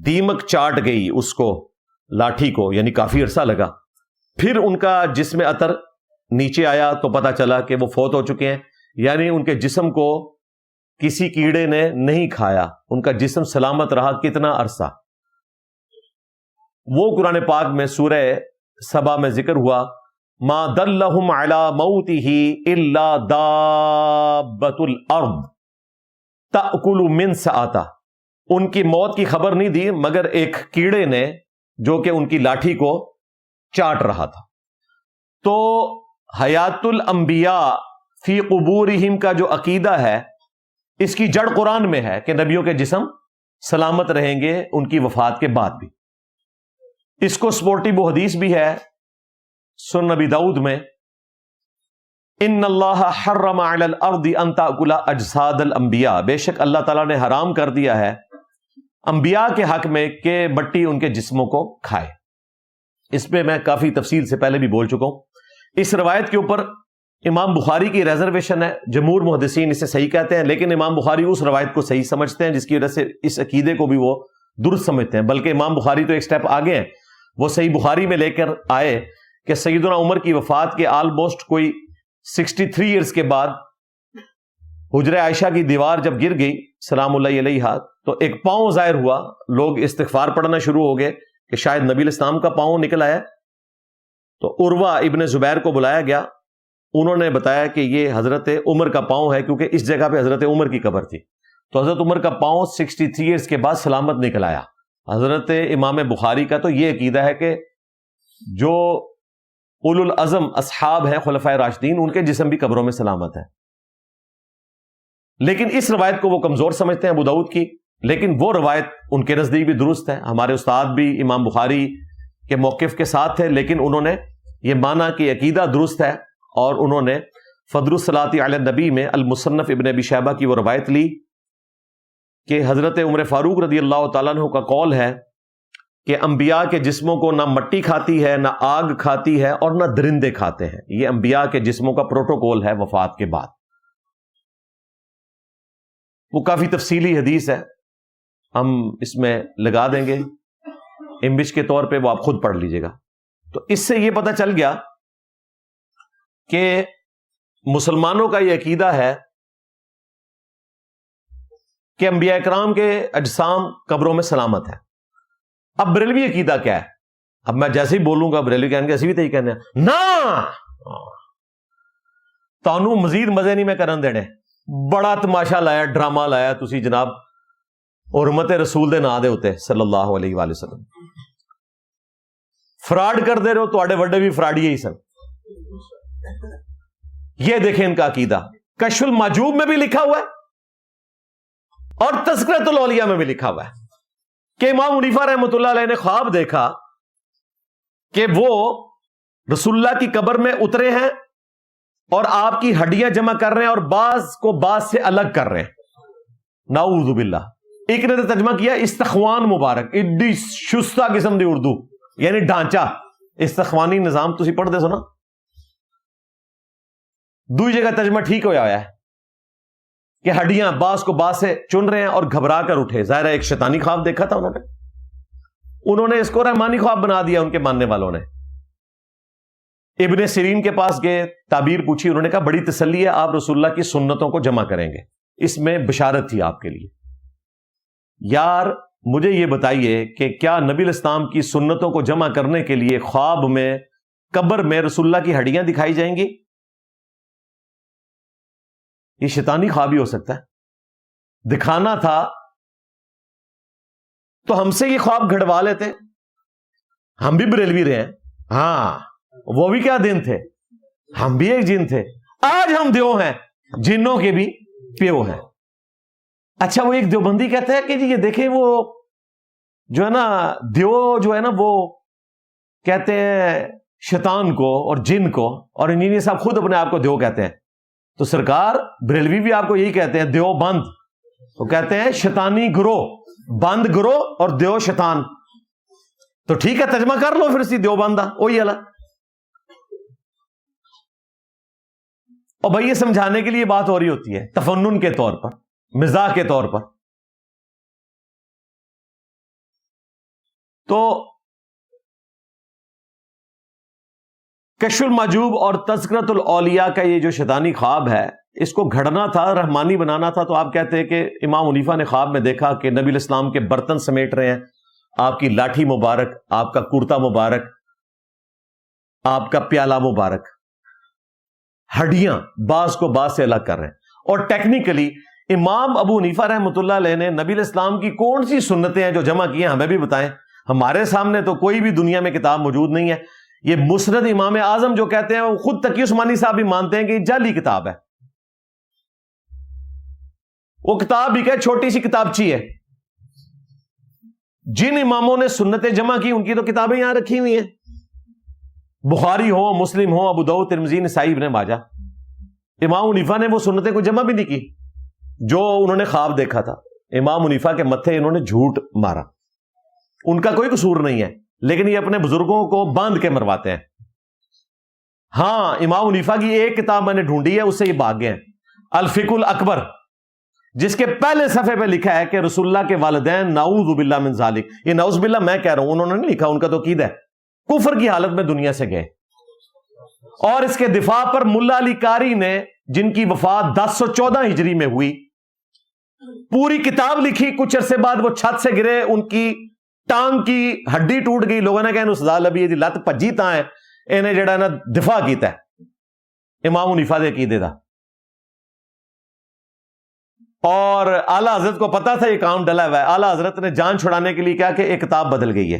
S1: دیمک چاٹ گئی اس کو، لاٹھی کو، یعنی کافی عرصہ لگا۔ پھر ان کا جسم اطر نیچے آیا تو پتہ چلا کہ وہ فوت ہو چکے ہیں، یعنی ان کے جسم کو کسی کیڑے نے نہیں کھایا، ان کا جسم سلامت رہا کتنا عرصہ۔ وہ قرآن پاک میں سورہ سبا میں ذکر ہوا، ما دلہم علی موتہ الا دابۃ الارض تأکل من سآتہ، ان کی موت کی خبر نہیں دی مگر ایک کیڑے نے جو کہ ان کی لاٹھی کو چاٹ رہا تھا۔ تو حیات الانبیاء فی قبورہم کا جو عقیدہ ہے، اس کی جڑ قرآن میں ہے کہ نبیوں کے جسم سلامت رہیں گے ان کی وفات کے بعد بھی۔ اس کو سپورٹیو وہ حدیث بھی ہے سنن نبی داؤد میں، ان اللہ حرم علی الارض ان تاکل اجساد الانبیاء، بے شک اللہ تعالیٰ نے حرام کر دیا ہے انبیاء کے حق میں کہ مٹی ان کے جسموں کو کھائے۔ اس پہ میں کافی تفصیل سے پہلے بھی بول چکا ہوں۔ اس روایت کے اوپر امام بخاری کی ریزرویشن ہے، جمہور محدثین اسے صحیح کہتے ہیں، لیکن امام بخاری اس روایت کو صحیح سمجھتے ہیں جس کی وجہ سے اس عقیدے کو بھی وہ درست سمجھتے ہیں، بلکہ امام بخاری تو ایک سٹیپ آگے ہیں، وہ صحیح بخاری میں لے کر آئے کہ سیدنا عمر کی وفات کے آلموسٹ کوئی 63 ایئرز کے بعد حجرہ عائشہ کی دیوار جب گر گئی سلام اللہ علیہا تو ایک پاؤں ظاہر ہوا، لوگ استغفار پڑھنا شروع ہو گئے کہ شاید نبی الاسلام کا پاؤں نکل آیا۔ تو عروہ ابن زبیر کو بلایا گیا، انہوں نے بتایا کہ یہ حضرت عمر کا پاؤں ہے، کیونکہ اس جگہ پہ حضرت عمر کی قبر تھی۔ تو حضرت عمر کا پاؤں 63 ایئرز کے بعد سلامت نکل آیا۔ حضرت امام بخاری کا تو یہ عقیدہ ہے کہ جو اولو العزم اصحاب ہیں خلفائے راشدین، ان کے جسم بھی قبروں میں سلامت ہے، لیکن اس روایت کو وہ کمزور سمجھتے ہیں ابو داؤد کی، لیکن وہ روایت ان کے نزدیک بھی درست ہے۔ ہمارے استاد بھی امام بخاری کے موقف کے ساتھ تھے، لیکن انہوں نے یہ مانا کہ عقیدہ درست ہے، اور انہوں نے فضل الصلاۃ علی النبی میں المصنف ابن ابی شیبہ کی وہ روایت لی کہ حضرت عمر فاروق رضی اللہ تعالیٰ عنہ کا قول ہے کہ انبیاء کے جسموں کو نہ مٹی کھاتی ہے، نہ آگ کھاتی ہے، اور نہ درندے کھاتے ہیں۔ یہ انبیاء کے جسموں کا پروٹوکول ہے وفات کے بعد۔ وہ کافی تفصیلی حدیث ہے، ہم اس میں لگا دیں گے امبش کے طور پہ، وہ آپ خود پڑھ لیجئے گا۔ تو اس سے یہ پتہ چل گیا کہ مسلمانوں کا یہ عقیدہ ہے کہ انبیاء کرام کے اجسام قبروں میں سلامت ہے۔ اب بریلوی عقیدہ کیا ہے؟ اب میں جیسے ہی بولوں گا بریلوی کہیں گے اسی بھی تو ہی کہنے ہیں نا تانوں مزید مزے نہیں میں کرن دینے، بڑا تماشا لایا، ڈرامہ لایا تسی جناب حرمت رسول دے نا دے ہوتے صلی اللہ علیہ وآلہ وسلم، فراڈ کر دے رہے ہو، تو آڑے وڈے بھی فراڈی ہی سن۔ یہ دیکھیں ان کا عقیدہ، کشف المحجوب میں بھی لکھا ہوا ہے اور تذکرۃ الاولیاء میں بھی لکھا ہوا ہے کہ امام حنیفہ رحمۃ اللہ علیہ نے خواب دیکھا کہ وہ رسول اللہ کی قبر میں اترے ہیں اور آپ کی ہڈیاں جمع کر رہے ہیں اور بعض کو بعض سے الگ کر رہے ہیں، نعوذ باللہ۔ ایک نے تو ترجمہ کیا استخوان مبارک، ایڈی شستہ قسم دی اردو، یعنی ڈھانچہ، استخوانی نظام تسی پڑھ دے سو نا۔ دوئی جگہ ترجمہ ٹھیک ہوا ہے کہ ہڈیاں بعض کو بعض سے چن رہے ہیں اور گھبرا کر اٹھے، ظاہر ہے ایک شیطانی خواب دیکھا تھا انہوں نے اس کو رحمانی خواب بنا دیا ان کے ماننے والوں نے۔ ابن سیرین کے پاس گئے، تعبیر پوچھی، انہوں نے کہا بڑی تسلی ہے، آپ رسول اللہ کی سنتوں کو جمع کریں گے، اس میں بشارت تھی آپ کے لیے۔ یار مجھے یہ بتائیے کہ کیا نبی الاسلام کی سنتوں کو جمع کرنے کے لیے خواب میں قبر میں رسول اللہ کی ہڈیاں دکھائی جائیں گی؟ یہ شیطانی خواب ہی ہو سکتا ہے، دکھانا تھا تو ہم سے یہ خواب گھڑوا لیتے، ہم بھی بریلوی رہے ہیں، ہاں وہ بھی کیا دن تھے، ہم بھی ایک جن تھے، آج ہم دیو ہیں، جنوں کے بھی پیو ہیں۔ اچھا وہ ایک دیوبندی کہتا ہے کہ جی یہ دیکھیں وہ جو ہے نا دیو جو ہے نا وہ کہتے ہیں شیطان کو اور جن کو، اور انجینئر صاحب خود اپنے آپ کو دیو کہتے ہیں، تو سرکار بریلوی بھی آپ کو یہی کہتے ہیں دیو بند، وہ کہتے ہیں شیطانی گروہ، بند گروہ اور دیو شیطان۔ تو ٹھیک ہے ترجمہ کر لو پھر سی دیو بندہ وہی والا۔ اور بھائی یہ سمجھانے کے لیے بات ہو رہی ہوتی ہے تفنن کے طور پر، مزاح کے طور پر. تو کشف المحجوب اور تذکرۃ الاولیاء کا یہ جو شیطانی خواب ہے، اس کو گھڑنا تھا، رحمانی بنانا تھا. تو آپ کہتے ہیں کہ امام حنیفہ نے خواب میں دیکھا کہ نبی علیہ السلام کے برتن سمیٹ رہے ہیں، آپ کی لاٹھی مبارک، آپ کا کرتا مبارک، آپ کا پیالہ مبارک، ہڈیاں بعض کو بعض سے الگ کر رہے ہیں. اور ٹیکنیکلی امام ابو حنیفہ رحمۃ اللہ علیہ نے نبی علیہ السلام کی کون سی سنتیں ہیں جو جمع کی ہیں ہمیں بھی بتائیں. ہمارے سامنے تو کوئی بھی دنیا میں کتاب موجود نہیں ہے. یہ مسند امام اعظم جو کہتے ہیں وہ خود تقی عثمانی صاحب بھی مانتے ہیں کہ یہ جعلی کتاب ہے. وہ کتاب بھی کہ چھوٹی سی کتابچی ہے. جن اماموں نے سنتیں جمع کی ان کی تو کتابیں یہاں رکھی ہوئی ہیں، بخاری ہو، مسلم ہو، ابو داؤد، ترمذی، نسائی، ابن ماجہ. امام حنیفہ نے وہ سنتیں کو جمع بھی نہیں کی جو انہوں نے خواب دیکھا تھا. امام حنیفہ کے متھے انہوں نے جھوٹ مارا، ان کا کوئی قصور نہیں ہے، لیکن یہ اپنے بزرگوں کو باندھ کے مرواتے ہیں. ہاں امام حنیفہ کی ایک کتاب میں نے ڈھونڈی ہے، اس سے یہ بھاگ گئے ہیں، الفقہ الاکبر، جس کے پہلے صفحے پہ لکھا ہے کہ رسول اللہ کے والدین نعوذ باللہ من ذالک. یہ نعوذ باللہ میں کہہ رہا ہوں، انہوں نے نہیں لکھا، ان کا تو عقیدہ ہے. کفر کی حالت میں دنیا سے گئے. اور اس کے دفاع پر ملا علی قاری نے، جن کی وفات 1014 ہجری میں ہوئی، پوری کتاب لکھی. کچھ عرصے بعد وہ چھت سے گرے، ان کی ٹانگ کی ہڈی ٹوٹ گئی. لوگوں نے کہا سزا لبی دی لت پجی تا ہے، انہیں جڑا ہے نا دفاع کیتا ہے امام حنیفہ دے عقیدے دا. اور اعلی حضرت کو پتا تھا یہ کام ڈلا ہوا ہے. اعلی حضرت نے جان چھڑانے کے لیے کہا کہ ایک کتاب بدل گئی ہے.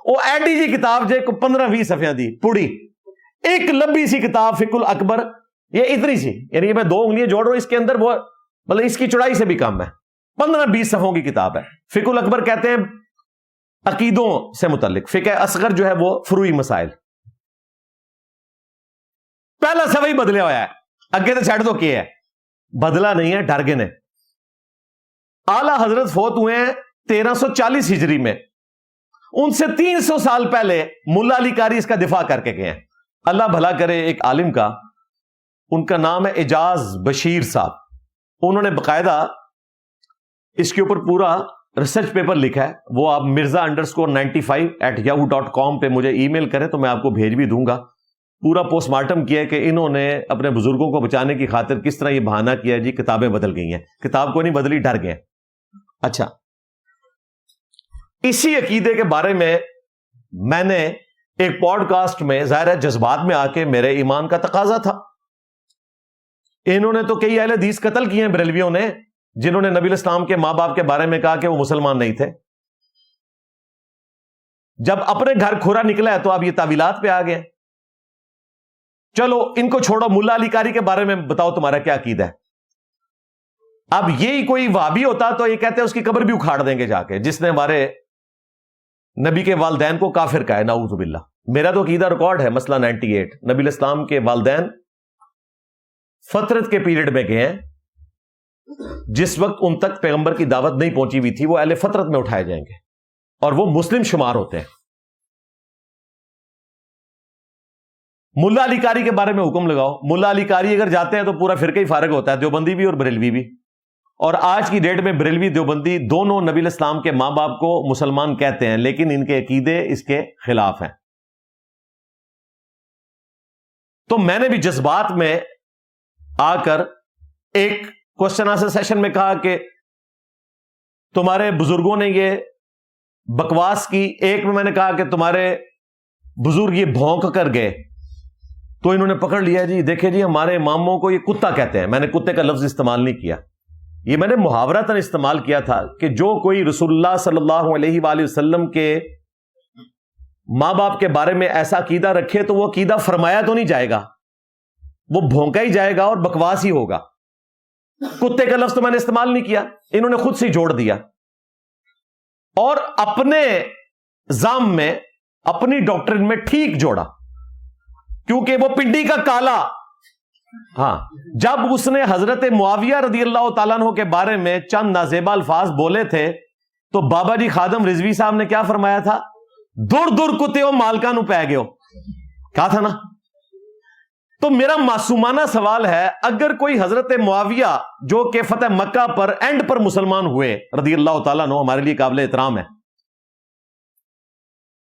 S1: وہ ایڈی جی کتاب جو 15-20 صفحے دی پوری، ایک لمبی سی کتاب فقہ الاکبر، یہ اتنی سی، یعنی میں 2 انگلیاں جوڑ رہا ہوں، اس کے اندر وہ مطلب اس کی چوڑائی سے بھی کم ہے. 15-20 صفحوں کی کتاب ہے. فقہ الاکبر کہتے ہیں عقیدوں سے متعلق، فقہ اصغر جو ہے وہ فروعی مسائل. پہلا صفحہ ہی بدلیا ہوا ہے، اگے تو چھڑ دو کیا ہے، بدلا نہیں ہے، ڈر گئے نے. اعلی حضرت فوت ہوئے ہیں 1340 ہجری میں. ان سے 300 سال پہلے ملا علی قاری اس کا دفاع کر کے گئے ہیں. اللہ بھلا کرے ایک عالم کا، ان کا نام ہے اعجاز بشیر صاحب. انہوں نے باقاعدہ اس کے اوپر پورا ریسرچ پیپر لکھا ہے. وہ آپ mirza_95@yahoo.com پہ مجھے ای میل کریں تو میں آپ کو بھیج بھی دوں گا. پورا پوسٹ مارٹم کیا ہے کہ انہوں نے اپنے بزرگوں کو بچانے کی خاطر کس طرح یہ بہانہ کیا جی کتابیں بدل گئی ہیں. کتاب کو نہیں بدلی، ڈر گئے. اچھا، اسی عقیدے کے بارے میں نے ایک پوڈ کاسٹ میں، ظاہر ہے جذبات میں آ کے میرے ایمان کا تقاضا تھا. انہوں نے تو کئی اہل حدیث قتل کیے ہیں بریلویوں نے، جنہوں نے نبی الاسلام کے ماں باپ کے بارے میں کہا کہ وہ مسلمان نہیں تھے. جب اپنے گھر کھورا نکلا ہے تو اب یہ تعویلات پہ آ گئے. چلو ان کو چھوڑو، ملا علی قاری کے بارے میں بتاؤ تمہارا کیا عقیدہ ہے. اب یہی کوئی وہابی ہوتا تو یہ کہتے ہیں اس کی قبر بھی اکھاڑ دیں گے جا کے، جس نے ہمارے نبی کے والدین کو کافر کہا ہے، نعوذ باللہ. میرا تو عقیدہ ریکارڈ ہے، مسئلہ 98. نبی علیہ السلام کے والدین فترت کے پیریڈ میں گئے ہیں، جس وقت ان تک پیغمبر کی دعوت نہیں پہنچی ہوئی تھی، وہ اہل فترت میں اٹھائے جائیں گے اور وہ مسلم شمار ہوتے ہیں. ملا علی قاری کے بارے میں حکم لگاؤ. ملا علی قاری اگر جاتے ہیں تو پورا فرقہ ہی فارغ ہوتا ہے، دیوبندی بھی اور بریلوی بھی. اور آج کی ڈیٹ میں بریلوی دیوبندی دونوں نبی علیہ السلام کے ماں باپ کو مسلمان کہتے ہیں، لیکن ان کے عقیدے اس کے خلاف ہیں. تو میں نے بھی جذبات میں آ کر ایک کوشچن آنسر سیشن میں کہا کہ تمہارے بزرگوں نے یہ بکواس کی. ایک میں نے کہا کہ تمہارے بزرگ یہ بھونک کر گئے، تو انہوں نے پکڑ لیا جی دیکھیں جی ہمارے اماموں کو یہ کتا کہتے ہیں. میں نے کتے کا لفظ استعمال نہیں کیا، یہ میں نے محاورتاً استعمال کیا تھا کہ جو کوئی رسول اللہ صلی اللہ علیہ وآلہ وسلم کے ماں باپ کے بارے میں ایسا عقیدہ رکھے تو وہ عقیدہ فرمایا تو نہیں جائے گا، وہ بھونکا ہی جائے گا اور بکواس ہی ہوگا. کتے کا لفظ تو میں نے استعمال نہیں کیا، انہوں نے خود سے جوڑ دیا اور اپنے زام میں، اپنی ڈاکٹرن میں ٹھیک جوڑا، کیونکہ وہ پنڈی کا کالا. ہاں، جب اس نے حضرت معاویہ رضی اللہ تعالیٰ عنہ کے بارے میں چند نازیبا الفاظ بولے تھے تو بابا جی خادم رضوی صاحب نے کیا فرمایا تھا؟ دور دور کتے ہو مالکا نو پہ گئے ہو، کہا تھا نا. تو میرا معصومانہ سوال ہے، اگر کوئی حضرت معاویہ جو کہ فتح مکہ پر اینڈ پر مسلمان ہوئے رضی اللہ تعالیٰ عنہ، ہمارے لیے قابل احترام ہے،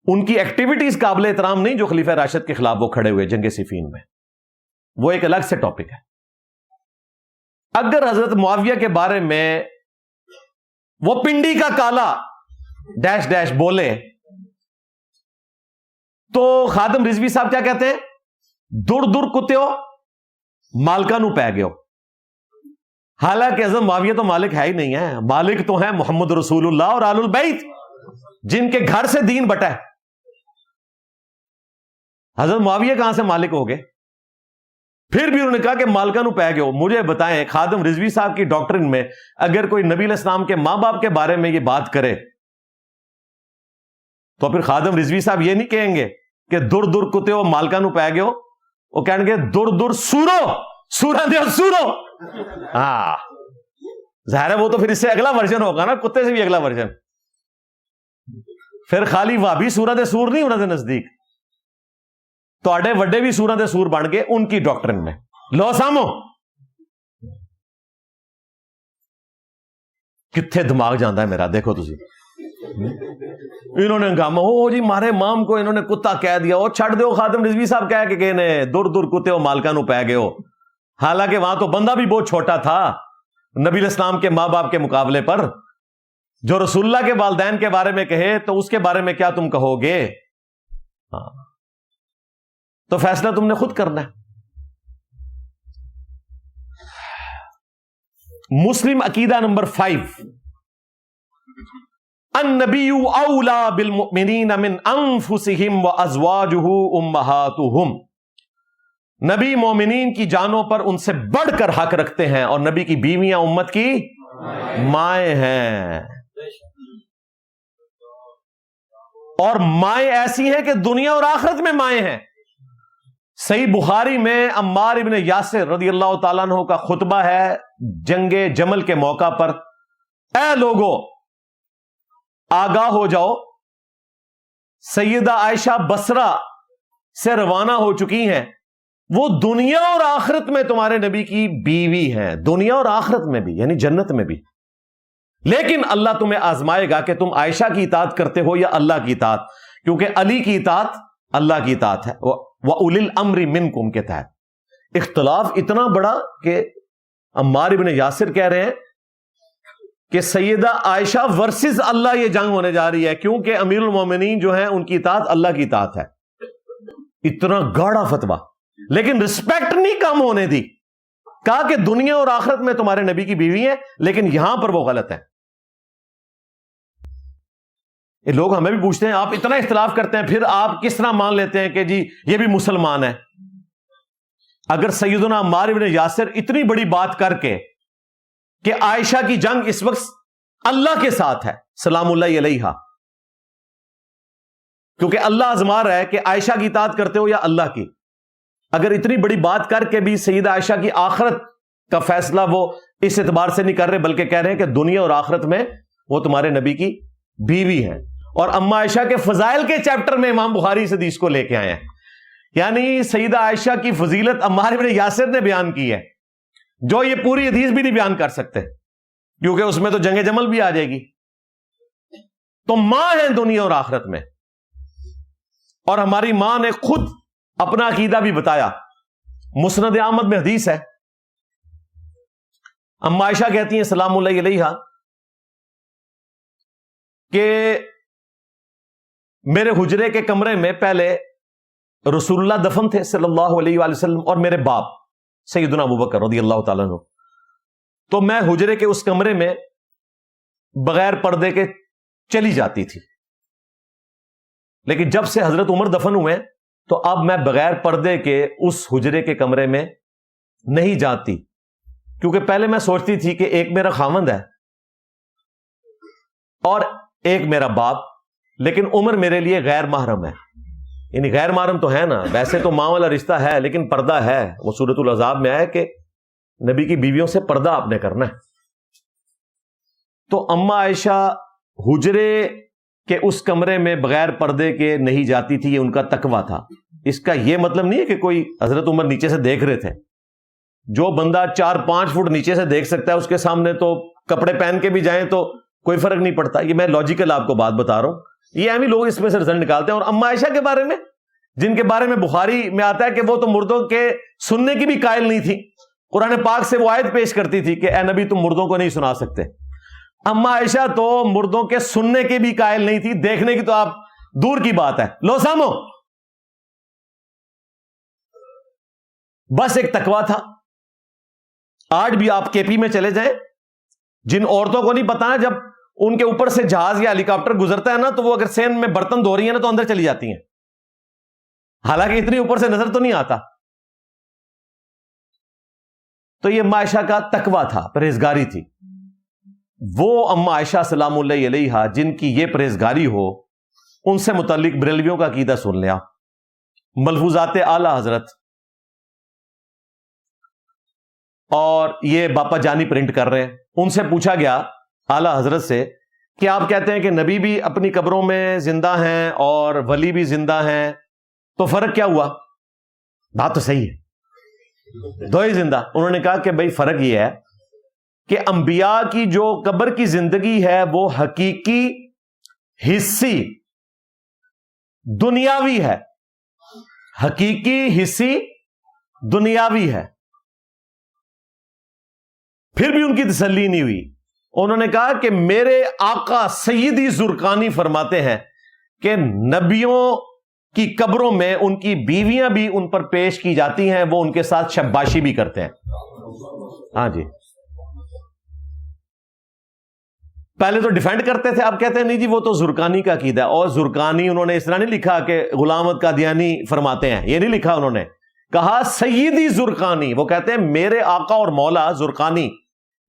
S1: ان کی ایکٹیویٹیز قابل احترام نہیں جو خلیفہ راشد کے خلاف وہ کھڑے ہوئے جنگ صفین میں، وہ ایک الگ سے ٹاپک ہے۔ اگر حضرت معاویہ کے بارے میں وہ پنڈی کا کالا ڈیش ڈیش بولے تو خادم رضوی صاحب کیا کہتے ہیں؟ دور دور کتےو مالکا نو پہ گئے ہو۔ حالانکہ حضرت معاویہ تو مالک ہے ہی نہیں ہے، مالک تو ہے محمد رسول اللہ اور آل البیت، جن کے گھر سے دین بٹا ہے۔ حضرت معاویہ کہاں سے مالک ہو گئے؟ پھر بھی انہوں نے کہا کہ مالکا نو پہ گئے ہو۔ مجھے بتائیں، خادم رضوی صاحب کی ڈاکٹرن میں اگر کوئی نبی علیہ السلام کے ماں باپ کے بارے میں یہ بات کرے تو پھر خادم رضوی صاحب یہ نہیں کہیں گے کہ دور دور کتے ہو مالکا نو پہ گئے ہو، وہ کہیں گے دور دور سورو سورا دے سورو۔ ہاں ظاہر ہے وہ تو پھر اس سے اگلا ورژن ہوگا نا، کتے سے بھی اگلا ورژن۔ پھر خالی وابی سورا دے سور نہیں، انہوں نے نزدیک تو اڈے وڈے بھی سورا دے سور بن گئے ان کی ڈاکٹرن میں۔ لو سامو کتھے دماغ جاندہ ہے میرا، دیکھو تسی انہوں نے ہنگامہ ہو جی مارے امام کو انہوں نے کتا کہہ دیا، وہ چھڑ دو خادم رضوی صاحب کہہ کے کہنے دور دور کتے ہو مالکا نو پہ گئے ہو۔ حالانکہ وہاں تو بندہ بھی بہت چھوٹا تھا نبی علیہ السلام کے ماں باپ کے مقابلے پر، جو رسول اللہ کے والدین کے بارے میں کہے تو اس کے بارے میں کیا تم کہو گے؟ ہاں تو فیصلہ تم نے خود کرنا ہے۔ مسلم عقیدہ نمبر 5، النبی اولا بالمؤمنین من انفسہم وازواجہ امہاتہم، نبی مومنین کی جانوں پر ان سے بڑھ کر حق رکھتے ہیں، اور نبی کی بیویاں امت کی مائیں ہیں، اور مائیں ایسی ہیں کہ دنیا اور آخرت میں مائیں ہیں۔ صحیح بخاری میں عمار ابن یاسر رضی اللہ تعالیٰ عنہ کا خطبہ ہے جنگ جمل کے موقع پر، اے لوگو آگاہ ہو جاؤ، سیدہ عائشہ بصرہ سے روانہ ہو چکی ہیں، وہ دنیا اور آخرت میں تمہارے نبی کی بیوی ہیں، دنیا اور آخرت میں بھی یعنی جنت میں بھی، لیکن اللہ تمہیں آزمائے گا کہ تم عائشہ کی اطاعت کرتے ہو یا اللہ کی اطاعت، کیونکہ علی کی اطاعت اللہ کی اطاعت ہے، وَأُولِي الْأَمْرِ مِنْكُمْ کے تحت۔ اختلاف اتنا بڑا کہ عمار ابن یاسر کہہ رہے ہیں کہ سیدہ عائشہ ورسز اللہ یہ جنگ ہونے جا رہی ہے، کیونکہ امیر المومنین جو ہیں ان کی اطاعت اللہ کی اطاعت ہے۔ اتنا گاڑا فتویٰ، لیکن رسپیکٹ نہیں کم ہونے دی، کہا کہ دنیا اور آخرت میں تمہارے نبی کی بیوی ہے، لیکن یہاں پر وہ غلط ہے۔ یہ لوگ ہمیں بھی پوچھتے ہیں آپ اتنا اختلاف کرتے ہیں پھر آپ کس طرح مان لیتے ہیں کہ جی یہ بھی مسلمان ہے؟ اگر سیدنا عمار ابن یاسر اتنی بڑی بات کر کے کہ عائشہ کی جنگ اس وقت اللہ کے ساتھ ہے سلام اللہ علیہا، کیونکہ اللہ آزما رہا ہے کہ عائشہ کی اطاعت کرتے ہو یا اللہ کی، اگر اتنی بڑی بات کر کے بھی سیدہ عائشہ کی آخرت کا فیصلہ وہ اس اعتبار سے نہیں کر رہے بلکہ کہہ رہے ہیں کہ دنیا اور آخرت میں وہ تمہارے نبی کی بیوی ہیں، اور اما عائشہ کے فضائل کے چیپٹر میں امام بخاری اس حدیث کو لے کے آئے ہیں، یعنی سیدہ عائشہ کی فضیلت عمار بن یاسر نے بیان کی ہے، جو یہ پوری حدیث بھی نہیں بیان کر سکتے کیونکہ اس میں تو جنگ جمل بھی آ جائے گی۔ تو ماں ہیں دنیا اور آخرت میں، اور ہماری ماں نے خود اپنا عقیدہ بھی بتایا، مسند احمد میں حدیث ہے، اما عائشہ کہتی ہیں سلام اللہ علیہا کہ میرے حجرے کے کمرے میں پہلے رسول اللہ دفن تھے صلی اللہ علیہ وآلہ وسلم اور میرے باپ سیدنا ابوبکر رضی اللہ تعالیٰ عنہ، تو میں حجرے کے اس کمرے میں بغیر پردے کے چلی جاتی تھی، لیکن جب سے حضرت عمر دفن ہوئے تو اب میں بغیر پردے کے اس حجرے کے کمرے میں نہیں جاتی، کیونکہ پہلے میں سوچتی تھی کہ ایک میرا خاوند ہے اور ایک میرا باپ، لیکن عمر میرے لیے غیر محرم ہے، یعنی غیر محرم تو ہے نا، ویسے تو ماں والا رشتہ ہے لیکن پردہ ہے، وہ سورۃ الاحزاب میں آیا کہ نبی کی بیویوں سے پردہ آپ نے کرنا ہے۔ تو اما عائشہ حجرے کے اس کمرے میں بغیر پردے کے نہیں جاتی تھی، یہ ان کا تقویٰ تھا، اس کا یہ مطلب نہیں ہے کہ کوئی حضرت عمر نیچے سے دیکھ رہے تھے. جو بندہ 4-5 فٹ نیچے سے دیکھ سکتا ہے اس کے سامنے تو کپڑے پہن کے بھی جائیں تو کوئی فرق نہیں پڑتا. یہ میں لاجیکل آپ کو بات بتا رہا ہوں. یہ اہم لوگ اس میں سے رزلٹ نکالتے ہیں. اور اما عائشہ کے بارے میں، جن کے بارے میں بخاری میں آتا ہے کہ وہ تو مردوں کے سننے کی بھی قائل نہیں تھی، قرآن پاک سے وہ آیت پیش کرتی تھی کہ اے نبی تم مردوں کو نہیں سنا سکتے. اما عائشہ تو مردوں کے سننے کے بھی قائل نہیں تھی، دیکھنے کی تو آپ دور کی بات ہے. لو سامو، بس ایک تقویٰ تھا. آج بھی آپ کے پی میں چلے جائیں، جن عورتوں کو نہیں پتا نا، جب ان کے اوپر سے جہاز یا ہیلی کاپٹر گزرتا ہے نا تو وہ اگر سین میں برتن دھو رہی ہیں نا تو اندر چلی جاتی ہیں، حالانکہ اتنی اوپر سے نظر تو نہیں آتا. تو یہ اما عائشہ کا تقویٰ تھا، پرہیزگاری تھی. وہ اما عائشہ سلام اللہ علیہا جن کی یہ پرہیزگاری ہو، ان سے متعلق بریلویوں کا عقیدہ سن لیا. ملفوظات اعلی حضرت، اور یہ باپا جانی پرنٹ کر رہے ہیں. ان سے پوچھا گیا اعلی حضرت سے کہ آپ کہتے ہیں کہ نبی بھی اپنی قبروں میں زندہ ہیں اور ولی بھی زندہ ہیں، تو فرق کیا ہوا؟ بات تو صحیح ہے، دو ہی زندہ. انہوں نے کہا کہ بھئی فرق یہ ہے کہ انبیاء کی جو قبر کی زندگی ہے وہ حقیقی، حصی، دنیاوی ہے. حقیقی، حصی، دنیاوی ہے. پھر بھی ان کی تسلی نہیں ہوئی. انہوں نے کہا کہ میرے آقا سیدی زرقانی فرماتے ہیں کہ نبیوں کی قبروں میں ان کی بیویاں بھی ان پر پیش کی جاتی ہیں، وہ ان کے ساتھ شباشی بھی کرتے ہیں. ہاں جی، پہلے تو ڈیفینڈ کرتے تھے، اب کہتے ہیں نہیں جی وہ تو زرقانی کا عقیدہ ہے. اور زرقانی انہوں نے اس طرح نہیں لکھا کہ غلام احمد قادیانی فرماتے ہیں، یہ نہیں لکھا. انہوں نے کہا سیدی زرقانی. وہ کہتے ہیں میرے آقا اور مولا زرقانی،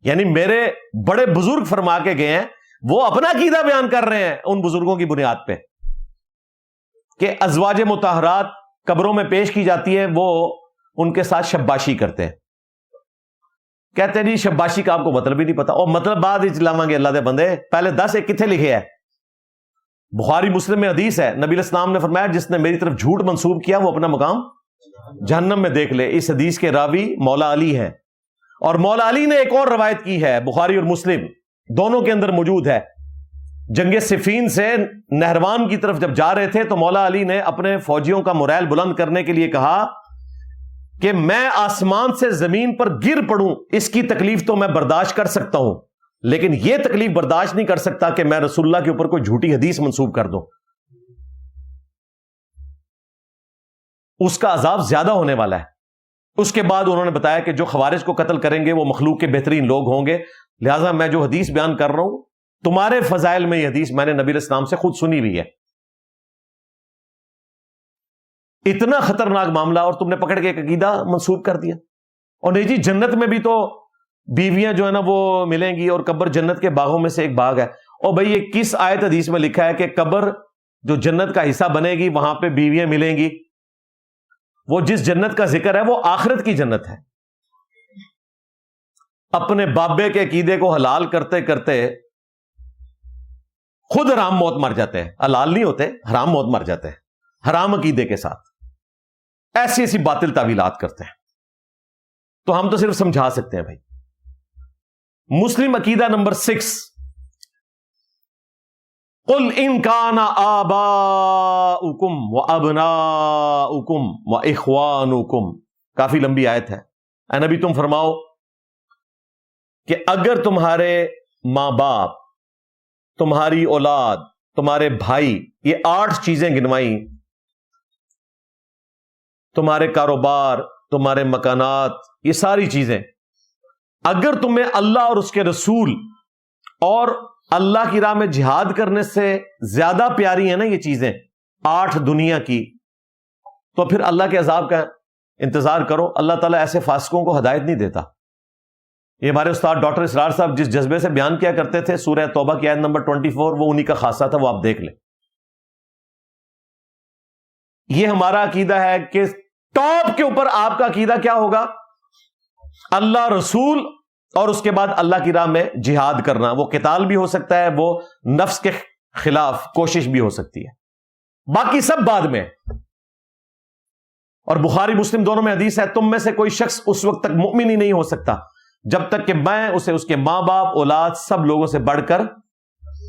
S1: یعنی میرے بڑے بزرگ فرما کے گئے ہیں، وہ اپنا عقیدہ بیان کر رہے ہیں ان بزرگوں کی بنیاد پہ کہ ازواج مطہرات قبروں میں پیش کی جاتی ہیں، وہ ان کے ساتھ شباشی کرتے ہیں. کہتے ہیں جی شباشی کا آپ کو مطلب بھی نہیں پتا، اور مطلب بعد لاواں گے اللہ دے بندے. پہلے 10 ایک کتنے لکھے ہے؟ بخاری مسلم میں حدیث ہے، نبی علیہ السلام نے فرمایا جس نے میری طرف جھوٹ منسوب کیا وہ اپنا مقام جہنم میں دیکھ لے. اس حدیث کے راوی مولا علی ہیں، اور مولا علی نے ایک اور روایت کی ہے، بخاری اور مسلم دونوں کے اندر موجود ہے. جنگ صفین سے نہروان کی طرف جب جا رہے تھے تو مولا علی نے اپنے فوجیوں کا مورال بلند کرنے کے لیے کہا کہ میں آسمان سے زمین پر گر پڑوں اس کی تکلیف تو میں برداشت کر سکتا ہوں، لیکن یہ تکلیف برداشت نہیں کر سکتا کہ میں رسول اللہ کے اوپر کوئی جھوٹی حدیث منسوب کر دوں. اس کا عذاب زیادہ ہونے والا ہے. اس کے بعد انہوں نے بتایا کہ جو خوارج کو قتل کریں گے وہ مخلوق کے بہترین لوگ ہوں گے، لہٰذا میں جو حدیث بیان کر رہا ہوں تمہارے فضائل میں یہ حدیث میں نے نبی علیہ السلام سے خود سنی ہوئی ہے. اتنا خطرناک معاملہ، اور تم نے پکڑ کے ایک عقیدہ منسوب کر دیا. اور نہیں جی جنت میں بھی تو بیویاں جو ہے نا وہ ملیں گی، اور قبر جنت کے باغوں میں سے ایک باغ ہے. اور بھئی یہ کس آیت حدیث میں لکھا ہے کہ قبر جو جنت کا حصہ بنے گی وہاں پہ بیویاں ملیں گی؟ وہ جس جنت کا ذکر ہے وہ آخرت کی جنت ہے. اپنے بابے کے عقیدے کو حلال کرتے کرتے خود حرام موت مر جاتے ہیں. حلال نہیں ہوتے، حرام موت مر جاتے ہیں حرام عقیدے کے ساتھ. ایسی ایسی باطل تعویلات کرتے ہیں. تو ہم تو صرف سمجھا سکتے ہیں بھائی. مسلم عقیدہ نمبر 6، قل ان کان آباؤکم وابناؤکم واخوانکم. کافی لمبی آیت ہے. اے نبی تم فرماؤ کہ اگر تمہارے ماں باپ، تمہاری اولاد، تمہارے بھائی، یہ 8 چیزیں گنوائیں، تمہارے کاروبار، تمہارے مکانات، یہ ساری چیزیں اگر تمہیں اللہ اور اس کے رسول اور اللہ کی راہ میں جہاد کرنے سے زیادہ پیاری ہیں نا یہ چیزیں 8 دنیا کی، تو پھر اللہ کے عذاب کا انتظار کرو. اللہ تعالیٰ ایسے فاسقوں کو ہدایت نہیں دیتا. یہ ہمارے استاد ڈاکٹر اسرار صاحب جس جذبے سے بیان کیا کرتے تھے سورہ توبہ کی آیت نمبر 24، وہ انہی کا خاصہ تھا، وہ آپ دیکھ لیں. یہ ہمارا عقیدہ ہے کہ ٹاپ کے اوپر آپ کا عقیدہ کیا ہوگا؟ اللہ، رسول، اور اس کے بعد اللہ کی راہ میں جہاد کرنا. وہ قتال بھی ہو سکتا ہے، وہ نفس کے خلاف کوشش بھی ہو سکتی ہے، باقی سب بعد میں. اور بخاری مسلم دونوں میں حدیث ہے، تم میں سے کوئی شخص اس وقت تک مومن ہی نہیں ہو سکتا جب تک کہ میں اسے اس کے ماں باپ اولاد سب لوگوں سے بڑھ کر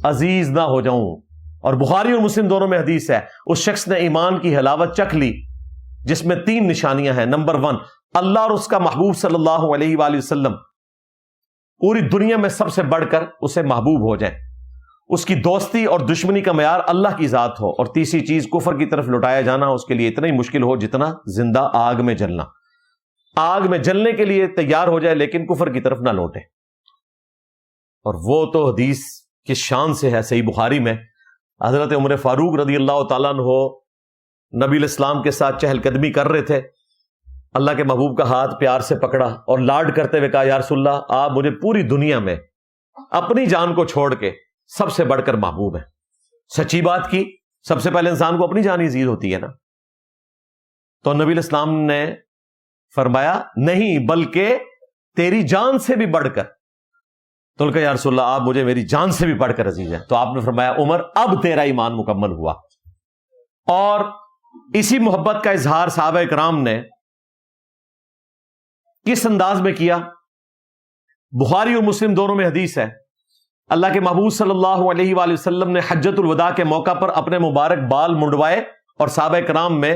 S1: عزیز نہ ہو جاؤں. اور بخاری اور مسلم دونوں میں حدیث ہے، اس شخص نے ایمان کی حلاوت چکھ لی جس میں 3 نشانیاں ہیں. نمبر 1، اللہ اور اس کا محبوب صلی اللہ علیہ وآلہ وسلم پوری دنیا میں سب سے بڑھ کر اسے محبوب ہو جائیں. اس کی دوستی اور دشمنی کا معیار اللہ کی ذات ہو. اور تیسری چیز، کفر کی طرف لوٹایا جانا اس کے لیے اتنا ہی مشکل ہو جتنا زندہ آگ میں جلنا. آگ میں جلنے کے لیے تیار ہو جائے لیکن کفر کی طرف نہ لوٹے. اور وہ تو حدیث کی شان سے ہے. صحیح بخاری میں حضرت عمر فاروق رضی اللہ تعالیٰ عنہ نبی الاسلام کے ساتھ چہل قدمی کر رہے تھے. اللہ کے محبوب کا ہاتھ پیار سے پکڑا اور لاڈ کرتے ہوئے کہا، یا رسول اللہ، آپ مجھے پوری دنیا میں اپنی جان کو چھوڑ کے سب سے بڑھ کر محبوب ہیں. سچی بات کی، سب سے پہلے انسان کو اپنی جان ہی عزیز ہوتی ہے نا. تو نبی الاسلام نے فرمایا، نہیں بلکہ تیری جان سے بھی بڑھ کر. تو کہا، یا رسول اللہ، آپ مجھے میری جان سے بھی بڑھ کر عزیز ہیں. تو آپ نے فرمایا، عمر اب تیرا ایمان مکمل ہوا. اور اسی محبت کا اظہار صحابہ کرام نے کس انداز میں کیا؟ بخاری اور مسلم دونوں میں حدیث ہے، اللہ کے محبوب صلی اللہ علیہ وآلہ وسلم نے حجۃ الوداع کے موقع پر اپنے مبارک بال منڈوائے اور صحابہ کرام میں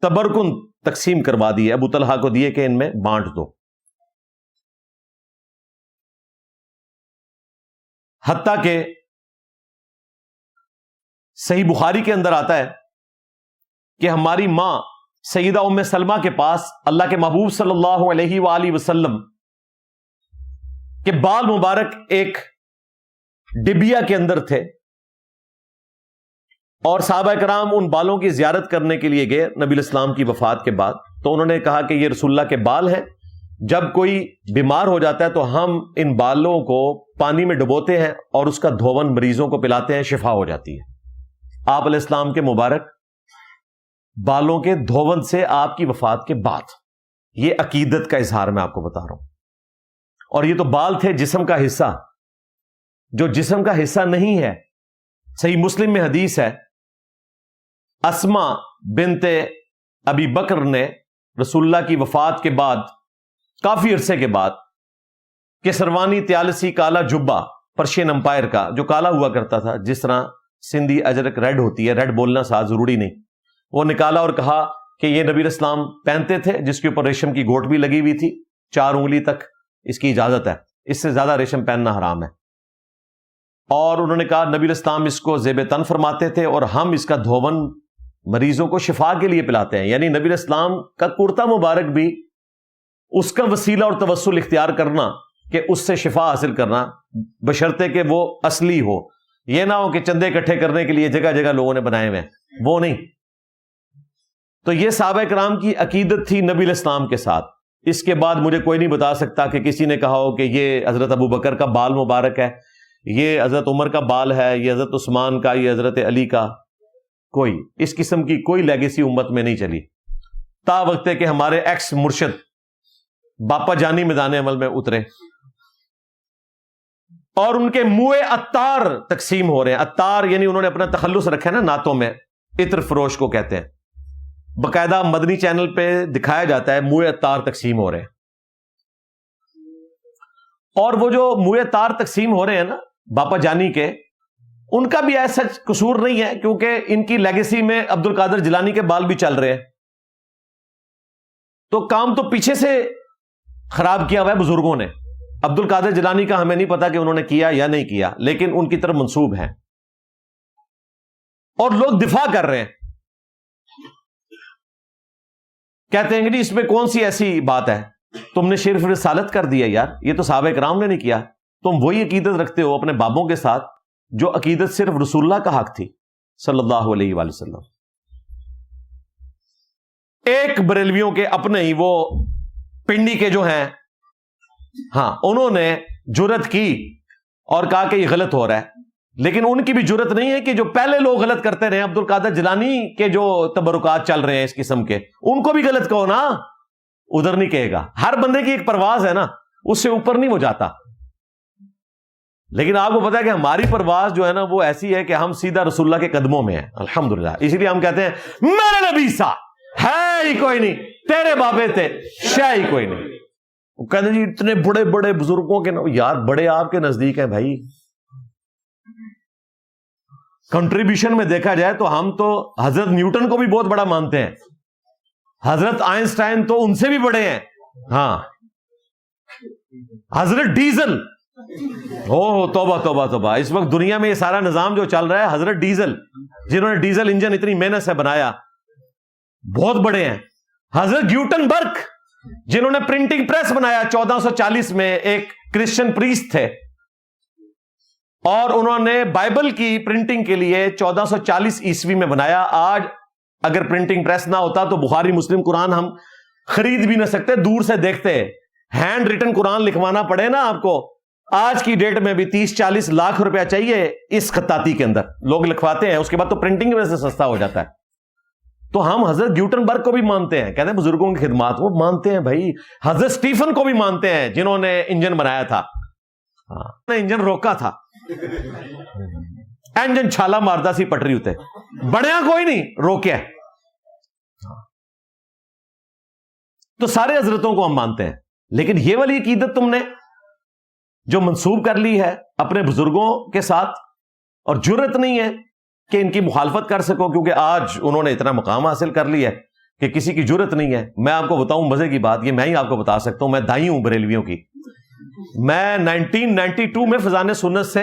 S1: تبرکن تقسیم کروا دیے. ابو طلحہ کو دیے کہ ان میں بانٹ دو. حتیٰ کہ صحیح بخاری کے اندر آتا ہے کہ ہماری ماں سیدہ ام سلمہ کے پاس اللہ کے محبوب صلی اللہ علیہ وآلہ وسلم کے بال مبارک ایک ڈبیا کے اندر تھے، اور صحابہ کرام ان بالوں کی زیارت کرنے کے لیے گئے نبی الاسلام کی وفات کے بعد. تو انہوں نے کہا کہ یہ رسول اللہ کے بال ہیں، جب کوئی بیمار ہو جاتا ہے تو ہم ان بالوں کو پانی میں ڈبوتے ہیں اور اس کا دھون مریضوں کو پلاتے ہیں، شفا ہو جاتی ہے. آپ علیہ السلام کے مبارک بالوں کے دھون سے آپ کی وفات کے بعد، یہ عقیدت کا اظہار میں آپ کو بتا رہا ہوں. اور یہ تو بال تھے جسم کا حصہ، جو جسم کا حصہ نہیں ہے. صحیح مسلم میں حدیث ہے، اسما بنت ابی بکر نے رسول اللہ کی وفات کے بعد کافی عرصے کے بعد کسروانی تیالسی کالا جبہ پرشین امپائر کا، جو کالا ہوا کرتا تھا، جس طرح سندھی اجرک ریڈ ہوتی ہے، ریڈ بولنا ساتھ ضروری نہیں، وہ نکالا اور کہا کہ یہ نبی اسلام پہنتے تھے، جس کے اوپر ریشم کی گوٹ بھی لگی ہوئی تھی، 4 انگلی تک اس کی اجازت ہے، اس سے زیادہ ریشم پہننا حرام ہے. اور انہوں نے کہا نبی اسلام اس کو زیب تن فرماتے تھے اور ہم اس کا دھون مریضوں کو شفا کے لیے پلاتے ہیں. یعنی نبی اسلام کا کرتا مبارک بھی اس کا وسیلہ اور توسل اختیار کرنا کہ اس سے شفا حاصل کرنا، بشرطے کہ وہ اصلی ہو. یہ نہ ہو کہ چندے اکٹھے کرنے کے لیے جگہ جگہ لوگوں نے بنائے ہوئے، وہ نہیں. تو یہ صحابہ کرام کی عقیدت تھی نبی الاسلام کے ساتھ. اس کے بعد مجھے کوئی نہیں بتا سکتا کہ کسی نے کہا ہو کہ یہ حضرت ابو بکر کا بال مبارک ہے، یہ حضرت عمر کا بال ہے، یہ حضرت عثمان کا، یہ حضرت علی کا. کوئی اس قسم کی کوئی لیگیسی امت میں نہیں چلی تا وقت کہ ہمارے ایکس مرشد باپا جانی میدان عمل میں اترے اور ان کے منہ عطار تقسیم ہو رہے ہیں. عطار یعنی انہوں نے اپنا تخلص رکھا ہے نا نعتوں میں، عطر فروش کو کہتے ہیں. باقاعدہ مدنی چینل پہ دکھایا جاتا ہے منہ عطار تقسیم ہو رہے ہیں. اور وہ جو منہ عطار تقسیم ہو رہے ہیں نا باپا جانی کے، ان کا بھی ایسا قصور نہیں ہے، کیونکہ ان کی لیگیسی میں عبد القادر جیلانی کے بال بھی چل رہے ہیں. تو کام تو پیچھے سے خراب کیا ہوا ہے بزرگوں نے. عبد القادر جیلانی کا ہمیں نہیں پتا کہ انہوں نے کیا یا نہیں کیا، لیکن ان کی طرف منسوب ہیں اور لوگ دفاع کر رہے ہیں. کہتے ہیں کہ جی اس میں کون سی ایسی بات ہے، تم نے صرف رسالت کر دیا. یار یہ تو صحابہ کرام نے نہیں کیا. تم وہی عقیدت رکھتے ہو اپنے بابوں کے ساتھ جو عقیدت صرف رسول اللہ کا حق تھی صلی اللہ علیہ وآلہ وسلم. ایک بریلویوں کے اپنے ہی وہ پنڈی کے جو ہیں، ہاں انہوں نے جرت کی اور کہا کہ یہ غلط ہو رہا ہے، لیکن ان کی بھی جرت نہیں ہے کہ جو پہلے لوگ غلط کرتے رہے، عبد القادر جیلانی کے جو تبرکات چل رہے ہیں اس قسم کے، ان کو بھی غلط کہو نا. ادھر نہیں کہے گا. ہر بندے کی ایک پرواز ہے نا، اس سے اوپر نہیں وہ جاتا. لیکن آپ کو پتا ہے کہ ہماری پرواز جو ہے نا وہ ایسی ہے کہ ہم سیدھا رسول اللہ کے قدموں میں ہیں الحمدللہ. اسی لیے ہم کہتے ہیں میرے نبی سا ہے ہی کوئی نہیں, تیرے بابے تھے, شے ہی کوئی نہیں. وہ کہتے جی اتنے بڑے بڑے بزرگوں کے یار بڑے آپ کے نزدیک ہیں بھائی. کنٹریبیوشن میں دیکھا جائے تو ہم تو حضرت نیوٹن کو بھی بہت بڑا مانتے ہیں, حضرت آئنسٹائن تو ان سے بھی بڑے ہیں. ہاں, حضرت ڈیزل, او توبہ توبہ توبہ, اس وقت دنیا میں یہ سارا نظام جو چل رہا ہے, حضرت ڈیزل جنہوں نے ڈیزل انجن اتنی محنت سے بنایا, بہت بڑے ہیں. حضرت گیوٹن برگ جنہوں نے پرنٹنگ پریس بنایا 1440 میں, ایک کرسچن پریسٹ تھے, اور انہوں نے بائبل کی پرنٹنگ کے لیے 1440 عیسوی میں بنایا. آج اگر پرنٹنگ پریس نہ ہوتا تو بخاری مسلم قرآن ہم خرید بھی نہ سکتے, دور سے دیکھتے. ہینڈ ریٹن قرآن لکھوانا پڑے نا آپ کو, آج کی ڈیٹ میں بھی 30-40 لاکھ روپیہ چاہیے اس خطاطی کے اندر, لوگ لکھواتے ہیں, اس کے بعد تو پرنٹنگ میں سے سستا ہو جاتا ہے. تو ہم حضرت گیوٹن برگ کو بھی مانتے ہیں, کہتے ہیں بزرگوں کی خدمات, وہ مانتے ہیں بھائی. حضرت اسٹیفن کو بھی مانتے ہیں جنہوں نے انجن بنایا تھا, انجن روکا تھا, انجن چھالا ماردا سی پٹری ہوتے, بڑیا کوئی نہیں روکیا. تو سارے حضرتوں کو ہم مانتے ہیں, لیکن یہ والی عقیدت تم نے جو منسوب کر لی ہے اپنے بزرگوں کے ساتھ, اور جرت نہیں ہے کہ ان کی مخالفت کر سکو, کیونکہ آج انہوں نے اتنا مقام حاصل کر لیا ہے کہ کسی کی جرت نہیں ہے. میں آپ کو بتاؤں مزے کی بات, یہ میں ہی آپ کو بتا سکتا ہوں, میں دائی ہوں بریلویوں کی. میں 1992 میں فضان سنت سے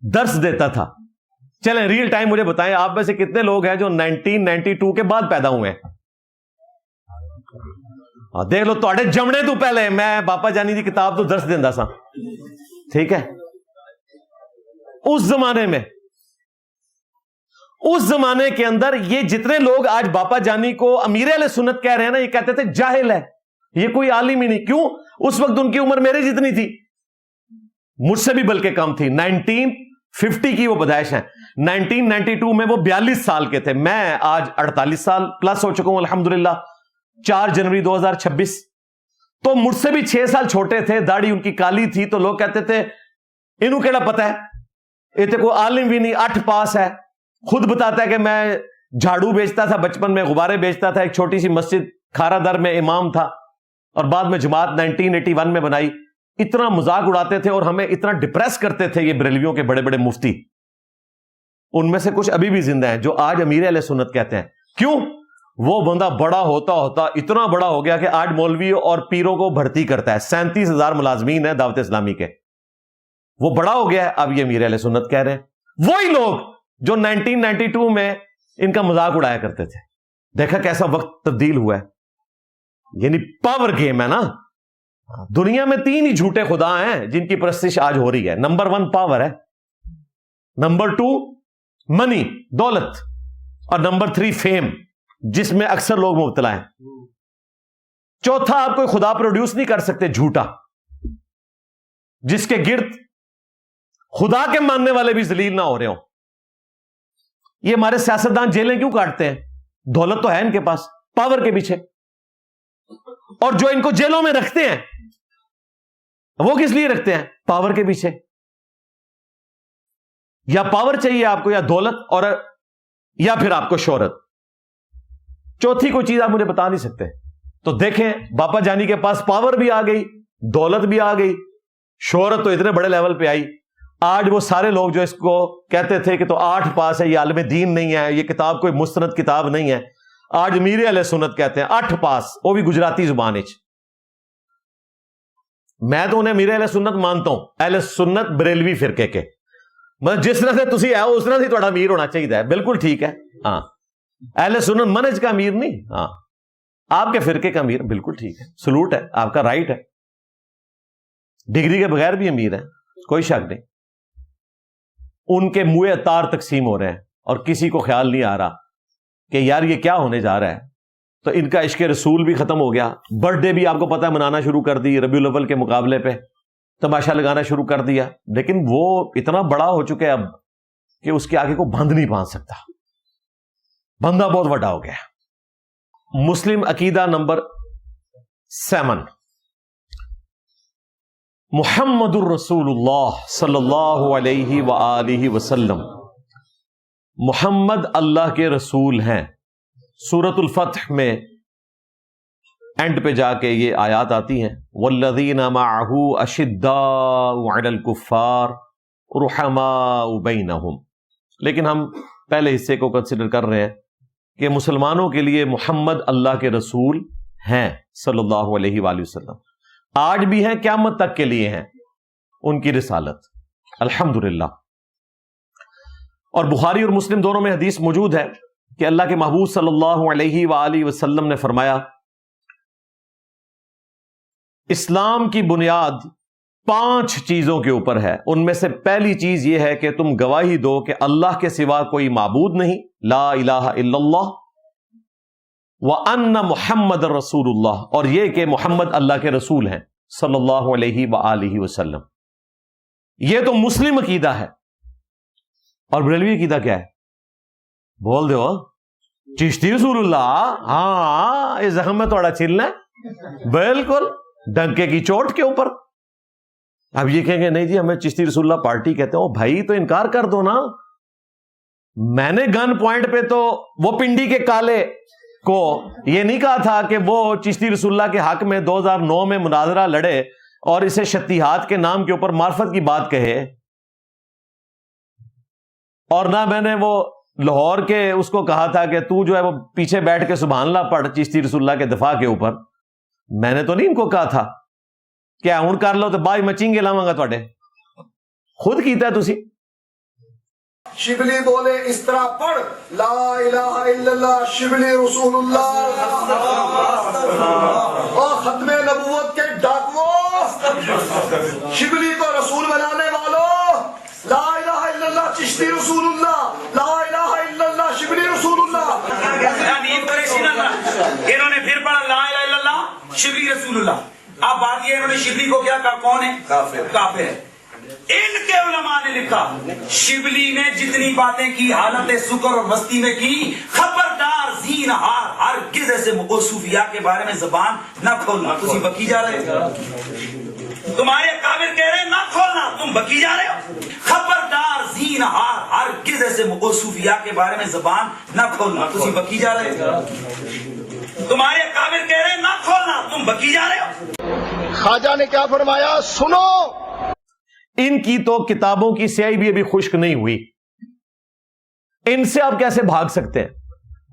S1: درس دیتا تھا. چلیں ریئل ٹائم مجھے بتائیں, آپ میں سے کتنے لوگ ہیں جو 1992 کے بعد پیدا ہوئے ہیں؟ دیکھ لو, تھوڑے جمنے تو پہلے میں باپا جانی دی کتاب تو درس دینا سا, ٹھیک ہے. اس زمانے کے اندر یہ جتنے لوگ آج باپا جانی کو امیر اہل سنت کہہ رہے ہیں نا, یہ کہتے تھے جاہل ہے, یہ کوئی عالم ہی نہیں. کیوں؟ اس وقت ان کی عمر میرے جتنی تھی, مجھ سے بھی بلکہ کم تھی. 1950 کی وہ پیدائش ہے, 1992 میں وہ 42 سال کے تھے. میں آج 48 سال پلس ہو چکا ہوں الحمدللہ, 4 جنوری 2026. تو مجھ سے بھی 6 سال چھوٹے تھے, داڑھی ان کی کالی تھی, تو لوگ کہتے تھے انہوں کیڑا پتہ ہے, یہ تو کوئی عالم بھی نہیں, 8 پاس ہے. خود بتاتا ہے کہ میں جھاڑو بیچتا تھا بچپن میں, غبارے بیچتا تھا, ایک چھوٹی سی مسجد کھارا در میں امام تھا, اور بعد میں جماعت 1981 میں بنائی. اتنا مذاق اڑاتے تھے اور ہمیں اتنا ڈپریس کرتے تھے یہ بریلویوں کے بڑے بڑے مفتی. ان میں سے کچھ ابھی بھی زندہ ہیں جو آج امیر اہل سنت کہتے ہیں. کیوں؟ وہ بندہ بڑا ہوتا ہوتا اتنا بڑا ہو گیا کہ آج مولوی اور پیروں کو بھرتی کرتا ہے. 37,000 ملازمین ہیں دعوت اسلامی کے, وہ بڑا ہو گیا ہے, اب یہ امیر اہل سنت کہہ رہے ہیں. وہی لوگ جو 1992 میں ان کا مذاق اڑایا کرتے تھے. دیکھا کیسا وقت تبدیل ہوا ہے. یعنی پاور گیم ہے نا. دنیا میں 3 ہی جھوٹے خدا ہیں جن کی پرستش آج ہو رہی ہے. نمبر 1 پاور ہے, نمبر 2 منی دولت, اور نمبر 3 فیم جس میں اکثر لوگ مبتلا ہیں. چوتھا آپ کوئی خدا پروڈیوس نہیں کر سکتے جھوٹا, جس کے گرد خدا کے ماننے والے بھی ذلیل نہ ہو رہے ہوں. یہ ہمارے سیاستدان جیلیں کیوں کاٹتے ہیں؟ دولت تو ہے ان کے پاس, پاور کے پیچھے. اور جو ان کو جیلوں میں رکھتے ہیں وہ کس لیے رکھتے ہیں؟ پاور کے پیچھے. یا پاور چاہیے آپ کو, یا دولت, اور یا پھر آپ کو شہرت. چوتھی کوئی چیز آپ مجھے بتا نہیں سکتے. تو دیکھیں باپا جانی کے پاس پاور بھی آ گئی, دولت بھی آ گئی, شہرت تو اتنے بڑے لیول پہ آئی. آج وہ سارے لوگ جو اس کو کہتے تھے کہ تو 8 پاس ہے, یہ عالم دین نہیں ہے, یہ کتاب کوئی مستند کتاب نہیں ہے, آج امیر اہل سنت کہتے ہیں 8 پاس, وہ بھی گجراتی زبان وچ. میں تو انہیں امیر اہل سنت مانتا ہوں, اہل سنت بریلوی فرقے کے. مطلب جس طرح سے تسی ہے اس طرح سے تھوڑا امیر ہونا چاہیے, بالکل ٹھیک ہے. ہاں, اہل سنت منہج کا امیر نہیں, ہاں آپ کے فرقے کا امیر, بالکل ٹھیک ہے, سلوٹ ہے, آپ کا رائٹ ہے. ڈگری کے بغیر بھی امیر ہے, کوئی شک نہیں. ان کے منہ اتار تقسیم ہو رہے ہیں اور کسی کو خیال نہیں آ رہا کہ یار یہ کیا ہونے جا رہا ہے. تو ان کا عشق رسول بھی ختم ہو گیا. برتھ ڈے بھی آپ کو پتہ ہے منانا شروع کر دی, ربیع الاول کے مقابلے پہ تماشا لگانا شروع کر دیا. لیکن وہ اتنا بڑا ہو چکے اب کہ اس کے آگے کو بند نہیں باندھ سکتا, بندہ بہت بڑا ہو گیا. مسلم عقیدہ نمبر 7, محمد الرسول اللہ صلی اللہ علیہ وآلہ وسلم, محمد اللہ کے رسول ہیں سورۃ الفتح میں اینڈ پہ جا کے یہ آیات آتی ہیں والذین معہ اشداء علی الکفار رحماء بینہم، لیکن ہم پہلے حصے کو کنسیڈر کر رہے ہیں کہ مسلمانوں کے لیے محمد اللہ کے رسول ہیں صلی اللہ علیہ وآلہ وسلم، آج بھی ہیں، قیامت تک کے لیے ہیں ان کی رسالت، الحمدللہ۔ اور بخاری اور مسلم دونوں میں حدیث موجود ہے کہ اللہ کے محبوب صلی اللہ علیہ وآلہ وسلم نے فرمایا اسلام کی بنیاد 5 چیزوں کے اوپر ہے، ان میں سے پہلی چیز یہ ہے کہ تم گواہی دو کہ اللہ کے سوا کوئی معبود نہیں، لا الہ الا اللہ، وَأَنَّ محمد رسول اللہ، اور یہ کہ محمد اللہ کے رسول ہیں صلی اللہ علیہ وآلہ وسلم۔ یہ تو مسلم عقیدہ ہے۔ اور بریلوی عقیدہ کیا ہے؟ بول دو، چشتی رسول اللہ، ہاں یہ زخم میں تھوڑا چھلنا ہے، بالکل ڈنکے کی چوٹ کے اوپر۔ اب یہ کہیں گے نہیں جی ہمیں چشتی رسول اللہ پارٹی کہتے ہیں، بھائی تو انکار کر دو نا۔ میں نے گن پوائنٹ پہ تو وہ پنڈی کے کالے کو یہ نہیں کہا تھا کہ وہ چشتی رسول اللہ کے حق میں 2009 میں مناظرہ لڑے اور اسے شتیہات کے نام کے اوپر معرفت کی بات کہے، اور نہ میں نے وہ لاہور کے اس کو کہا تھا کہ تو جو ہے وہ پیچھے بیٹھ کے سبحان اللہ پڑھ چشتی رسول اللہ کے دفاع کے اوپر۔ میں نے تو نہیں ان کو کہا تھا کیا ہوں کر لو تو بائی میں چنگے لاواں گا تواڈے، خود کیتا ہے تسی۔
S3: شبلی بولے اس طرح پڑھ لا الہ الا اللہ شبلی رسول اللہ، اور ختم نبوت کے ڈاکوؤں، شبلی کو رسول بنانے والوں، لا الہ الا اللہ چشتی رسول اللہ، لا الہ الا اللہ شبلی رسول اللہ۔
S4: انہوں نے پھر پڑھا لا الہ الا اللہ شبلی رسول اللہ۔ اب بات یہ انہوں نے شبلی کو کیا کہا؟ کون ہے؟ کافر ہے۔ ان کے علماء نے لکھا شبلی نے جتنی باتیں کی حالت سکر اور مستی میں کی، خبردار زینہار ہرگز ایسے صوفیاء کے بارے میں زبان نہ کھولنا۔ تسی بکی جا رہے تمہارے کافر کہہ رہے نہ کھولنا، تم بکی جا رہے ہو۔ خبردار زینہار ہرگز ایسے صوفیاء کے بارے میں زبان نہ کھولنا، تسی بکی جا رہے تمہارے کافر کہہ رہے نہ کھولنا، تم بکی جا رہے ہو۔
S3: خواجہ نے کیا فرمایا؟ سنو،
S1: ان کی تو کتابوں کی سیاہی بھی ابھی خشک نہیں ہوئی، ان سے آپ کیسے بھاگ سکتے ہیں؟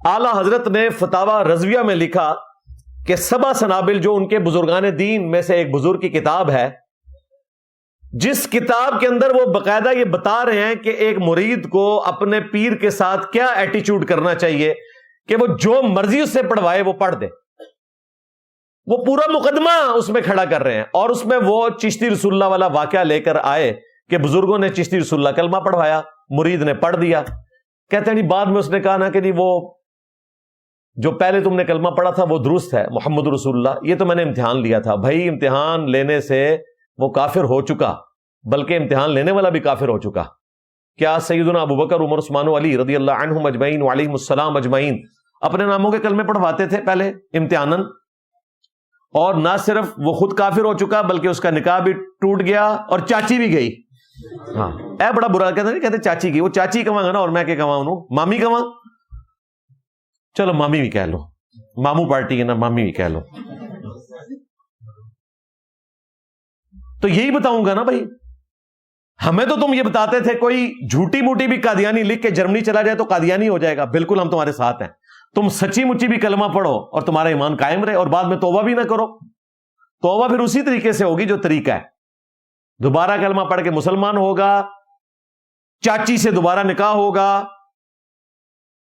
S1: اعلی حضرت نے فتاوی رضویہ میں لکھا کہ سبع سنابل جو ان کے بزرگان دین میں سے ایک بزرگ کی کتاب ہے، جس کتاب کے اندر وہ باقاعدہ یہ بتا رہے ہیں کہ ایک مرید کو اپنے پیر کے ساتھ کیا ایٹیچیوڈ کرنا چاہیے کہ وہ جو مرضی اس سے پڑھوائے وہ پڑھ دے، وہ پورا مقدمہ اس میں کھڑا کر رہے ہیں، اور اس میں وہ چشتی رسول اللہ والا واقعہ لے کر آئے کہ بزرگوں نے چشتی رسول اللہ کلمہ پڑھوایا، مرید نے پڑھ دیا۔ کہتے ہیں نہیں بعد میں اس نے کہا نا کہ نہیں وہ جو پہلے تم نے کلمہ پڑھا تھا وہ درست ہے، محمد رسول اللہ، یہ تو میں نے امتحان لیا تھا۔ بھائی امتحان لینے سے وہ کافر ہو چکا، بلکہ امتحان لینے والا بھی کافر ہو چکا۔ کیا سیدنا ابو بکر عمر عثمان و علی رضی اللہ عنہم اجمعین وعلیہم السلام اجمعین اپنے ناموں کے کلمے پڑھواتے تھے پہلے امتحاناً؟ اور نہ صرف وہ خود کافر ہو چکا بلکہ اس کا نکاح بھی ٹوٹ گیا اور چاچی بھی گئی۔ ہاں اے بڑا برا کہتے نہیں کہتے چاچی کی، وہ چاچی کہاں گا نا، اور میں کیا کہاں انہوں مامی کہاں، چلو مامی بھی کہہ لو، ماموں پارٹی ہے نا، مامی بھی کہہ لو۔ تو یہی بتاؤں گا نا بھائی، ہمیں تو تم یہ بتاتے تھے کوئی جھوٹی موٹی بھی قادیانی لکھ کے جرمنی چلا جائے تو قادیانی ہو جائے گا، بالکل ہم تمہارے ساتھ ہیں۔ تم سچی مچی بھی کلمہ پڑھو اور تمہارا ایمان قائم رہے، اور بعد میں توبہ بھی نہ کرو، توبہ پھر اسی طریقے سے ہوگی جو طریقہ ہے۔ دوبارہ کلمہ پڑھ کے مسلمان ہوگا، چاچی سے دوبارہ نکاح ہوگا،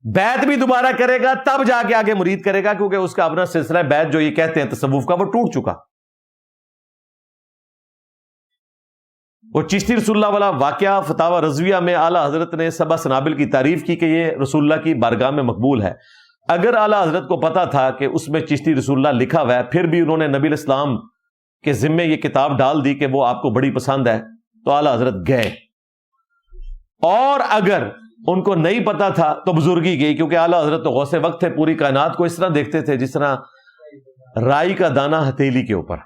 S1: بیعت بھی دوبارہ کرے گا، تب جا کے آگے مرید کرے گا، کیونکہ اس کا اپنا سلسلہ بیعت جو یہ کہتے ہیں تصوف کا وہ ٹوٹ چکا۔ وہ چشتی رسول اللہ والا واقعہ فتاوی رضویہ میں اعلیٰ حضرت نے سبع سنابل کی تعریف کی کہ یہ رسول اللہ کی بارگاہ میں مقبول ہے۔ اگر اعلیٰ حضرت کو پتا تھا کہ اس میں چشتی رسول اللہ لکھا ہوا ہے، پھر بھی انہوں نے نبی الاسلام کے ذمے یہ کتاب ڈال دی کہ وہ آپ کو بڑی پسند ہے، تو اعلیٰ حضرت گئے۔ اور اگر ان کو نہیں پتا تھا تو بزرگی گئی، کیونکہ اعلیٰ حضرت تو غوث وقت تھے، پوری کائنات کو اس طرح دیکھتے تھے جس طرح رائی کا دانہ ہتھیلی کے اوپر۔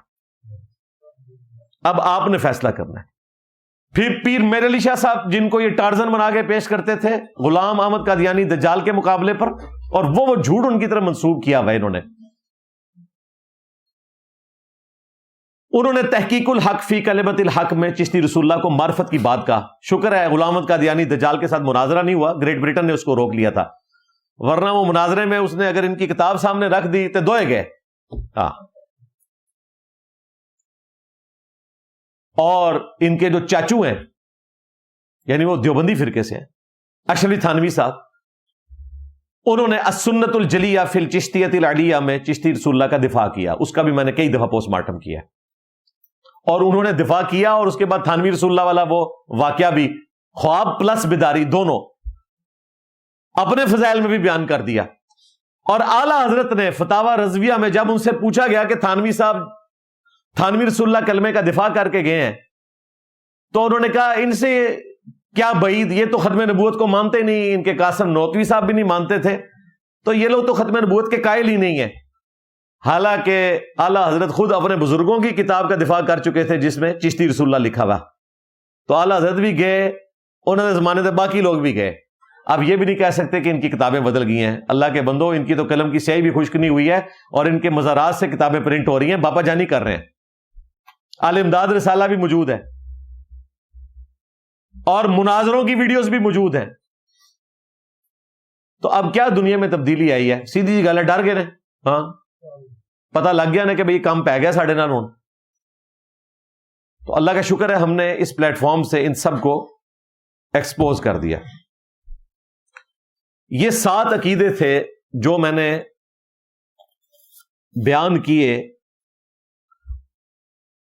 S1: اب آپ نے فیصلہ کرنا ہے۔ پھر پیر میر علی شاہ صاحب جن کو یہ ٹارزن بنا کے پیش کرتے تھے غلام احمد قادیانی دجال کے مقابلے پر، اور وہ جھوٹ ان کی طرف منسوب کیا ہوا انہوں نے تحقیق الحق فی کلمت الحق میں چشتی رسول اللہ کو معرفت کی بات کہا. شکر ہے غلام احمد قادیانی دجال کے ساتھ مناظرہ نہیں ہوا, گریٹ برٹن نے اس کو روک لیا تھا, ورنہ وہ مناظرے میں اس نے اگر ان کی کتاب سامنے رکھ دی تو دوئے گئے. ہاں, اور ان کے جو چاچو ہیں یعنی وہ دیوبندی فرقے سے ہیں, اشرف تھانوی صاحب, انہوں نے السنت الجلیہ فی الچشتیۃ العلیہ میں چشتی رسول اللہ کا دفاع کیا. اس کا بھی میں نے کئی دفعہ پوسٹ مارٹم کیا, اور انہوں نے دفاع کیا, اور اس کے بعد تھانوی رسول اللہ والا وہ واقعہ بھی خواب پلس بیداری دونوں اپنے فضائل میں بھی بیان کر دیا. اور اعلی حضرت نے فتاوی رضویہ میں جب ان سے پوچھا گیا کہ تھانوی صاحب تھانوی رسول اللہ کلمے کا دفاع کر کے گئے ہیں, تو انہوں نے کہا ان سے کیا بعید, یہ تو ختم نبوت کو مانتے نہیں, ان کے قاسم نوتوی صاحب بھی نہیں مانتے تھے, تو یہ لوگ تو ختم نبوت کے قائل ہی نہیں ہیں. حالانکہ اعلی حضرت خود اپنے بزرگوں کی کتاب کا دفاع کر چکے تھے جس میں چشتی رسول اللہ لکھا ہوا. تو اعلی حضرت بھی گئے, انہوں نے زمانے سے باقی لوگ بھی گئے. اب یہ بھی نہیں کہہ سکتے کہ ان کی کتابیں بدل گئی ہیں. اللہ کے بندو, ان کی تو قلم کی سیاہی بھی خشک نہیں ہوئی ہے, اور ان کے مزارات سے کتابیں پرنٹ ہو رہی ہیں, باپا جانی کر رہے ہیں. آل امداد رسالہ بھی موجود ہے, اور مناظروں کی ویڈیوز بھی موجود ہیں. تو اب کیا دنیا میں تبدیلی آئی ہے؟ سیدھی جی گل ہے, ڈر گئے نا. ہاں, پتہ لگ گیا نا کہ بھئی کام پہ گیا ساڑھے نال ہون. تو اللہ کا شکر ہے ہم نے اس پلیٹ فارم سے ان سب کو ایکسپوز کر دیا. یہ 7 عقیدے تھے جو میں نے بیان کیے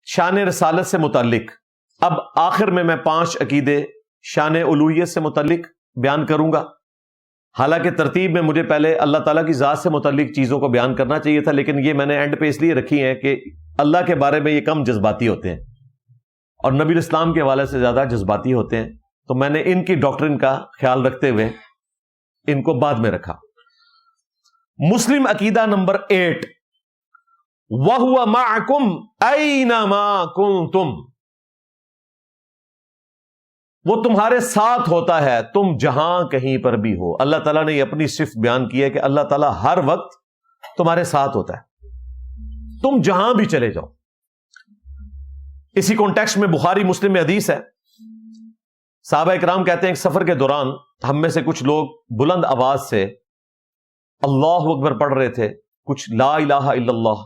S1: شان رسالت سے متعلق. اب آخر میں 5 عقیدے شان الوہیت سے متعلق بیان کروں گا. حالانکہ ترتیب میں مجھے پہلے اللہ تعالیٰ کی ذات سے متعلق چیزوں کو بیان کرنا چاہیے تھا, لیکن یہ میں نے اینڈ پہ اس لیے رکھی ہیں کہ اللہ کے بارے میں یہ کم جذباتی ہوتے ہیں اور نبی الاسلام کے حوالے سے زیادہ جذباتی ہوتے ہیں. تو میں نے ان کی ڈاکٹرن کا خیال رکھتے ہوئے ان کو بعد میں رکھا. مسلم عقیدہ نمبر 8, وَهُوَ مَعَكُمْ أَيْنَمَا كُنْتُمْ, وہ تمہارے ساتھ ہوتا ہے تم جہاں کہیں پر بھی ہو. اللہ تعالیٰ نے یہ اپنی صفت بیان کی ہے کہ اللہ تعالیٰ ہر وقت تمہارے ساتھ ہوتا ہے, تم جہاں بھی چلے جاؤ. اسی کانٹیکسٹ میں بخاری مسلم میں حدیث ہے, صحابہ اکرام کہتے ہیں کہ سفر کے دوران ہم میں سے کچھ لوگ بلند آواز سے اللہ اکبر پڑھ رہے تھے, کچھ لا الہ الا اللہ,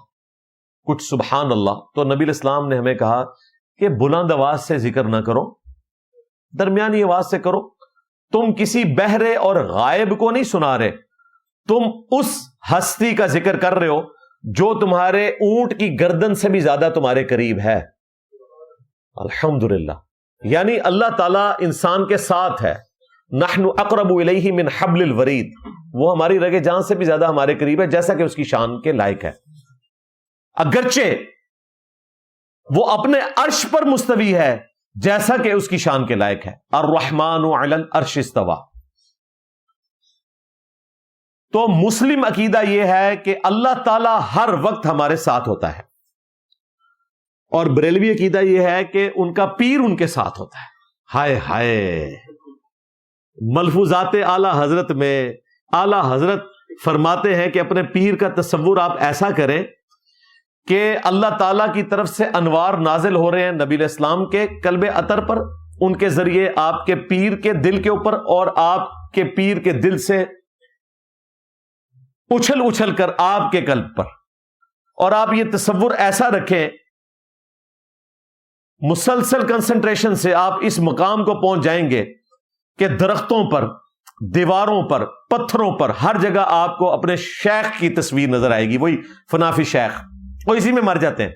S1: کچھ سبحان اللہ. تو نبی الاسلام نے ہمیں کہا کہ بلند آواز سے ذکر نہ کرو, درمیانی آواز سے کرو. تم کسی بہرے اور غائب کو نہیں سنا رہے, تم اس ہستی کا ذکر کر رہے ہو جو تمہارے اونٹ کی گردن سے بھی زیادہ تمہارے قریب ہے. الحمدللہ, یعنی اللہ تعالیٰ انسان کے ساتھ ہے. نحن اقرب الیہ من حبل الورید, وہ ہماری رگ جان سے بھی زیادہ ہمارے قریب ہے, جیسا کہ اس کی شان کے لائق ہے. اگرچہ وہ اپنے عرش پر مستوی ہے جیسا کہ اس کی شان کے لائق ہے. الرحمن علی العرش استوی. تو مسلم عقیدہ یہ ہے کہ اللہ تعالیٰ ہر وقت ہمارے ساتھ ہوتا ہے, اور بریلوی عقیدہ یہ ہے کہ ان کا پیر ان کے ساتھ ہوتا ہے. ہائے ہائے, ملفوظات اعلی حضرت میں اعلی حضرت فرماتے ہیں کہ اپنے پیر کا تصور آپ ایسا کریں کہ اللہ تعالیٰ کی طرف سے انوار نازل ہو رہے ہیں نبی علیہ السلام کے قلب اطہر پر, ان کے ذریعے آپ کے پیر کے دل کے اوپر, اور آپ کے پیر کے دل سے اچھل اچھل کر آپ کے قلب پر. اور آپ یہ تصور ایسا رکھیں, مسلسل کنسنٹریشن سے آپ اس مقام کو پہنچ جائیں گے کہ درختوں پر, دیواروں پر, پتھروں پر, ہر جگہ آپ کو اپنے شیخ کی تصویر نظر آئے گی. وہی فنافی شیخ, وہ اسی میں مر جاتے ہیں.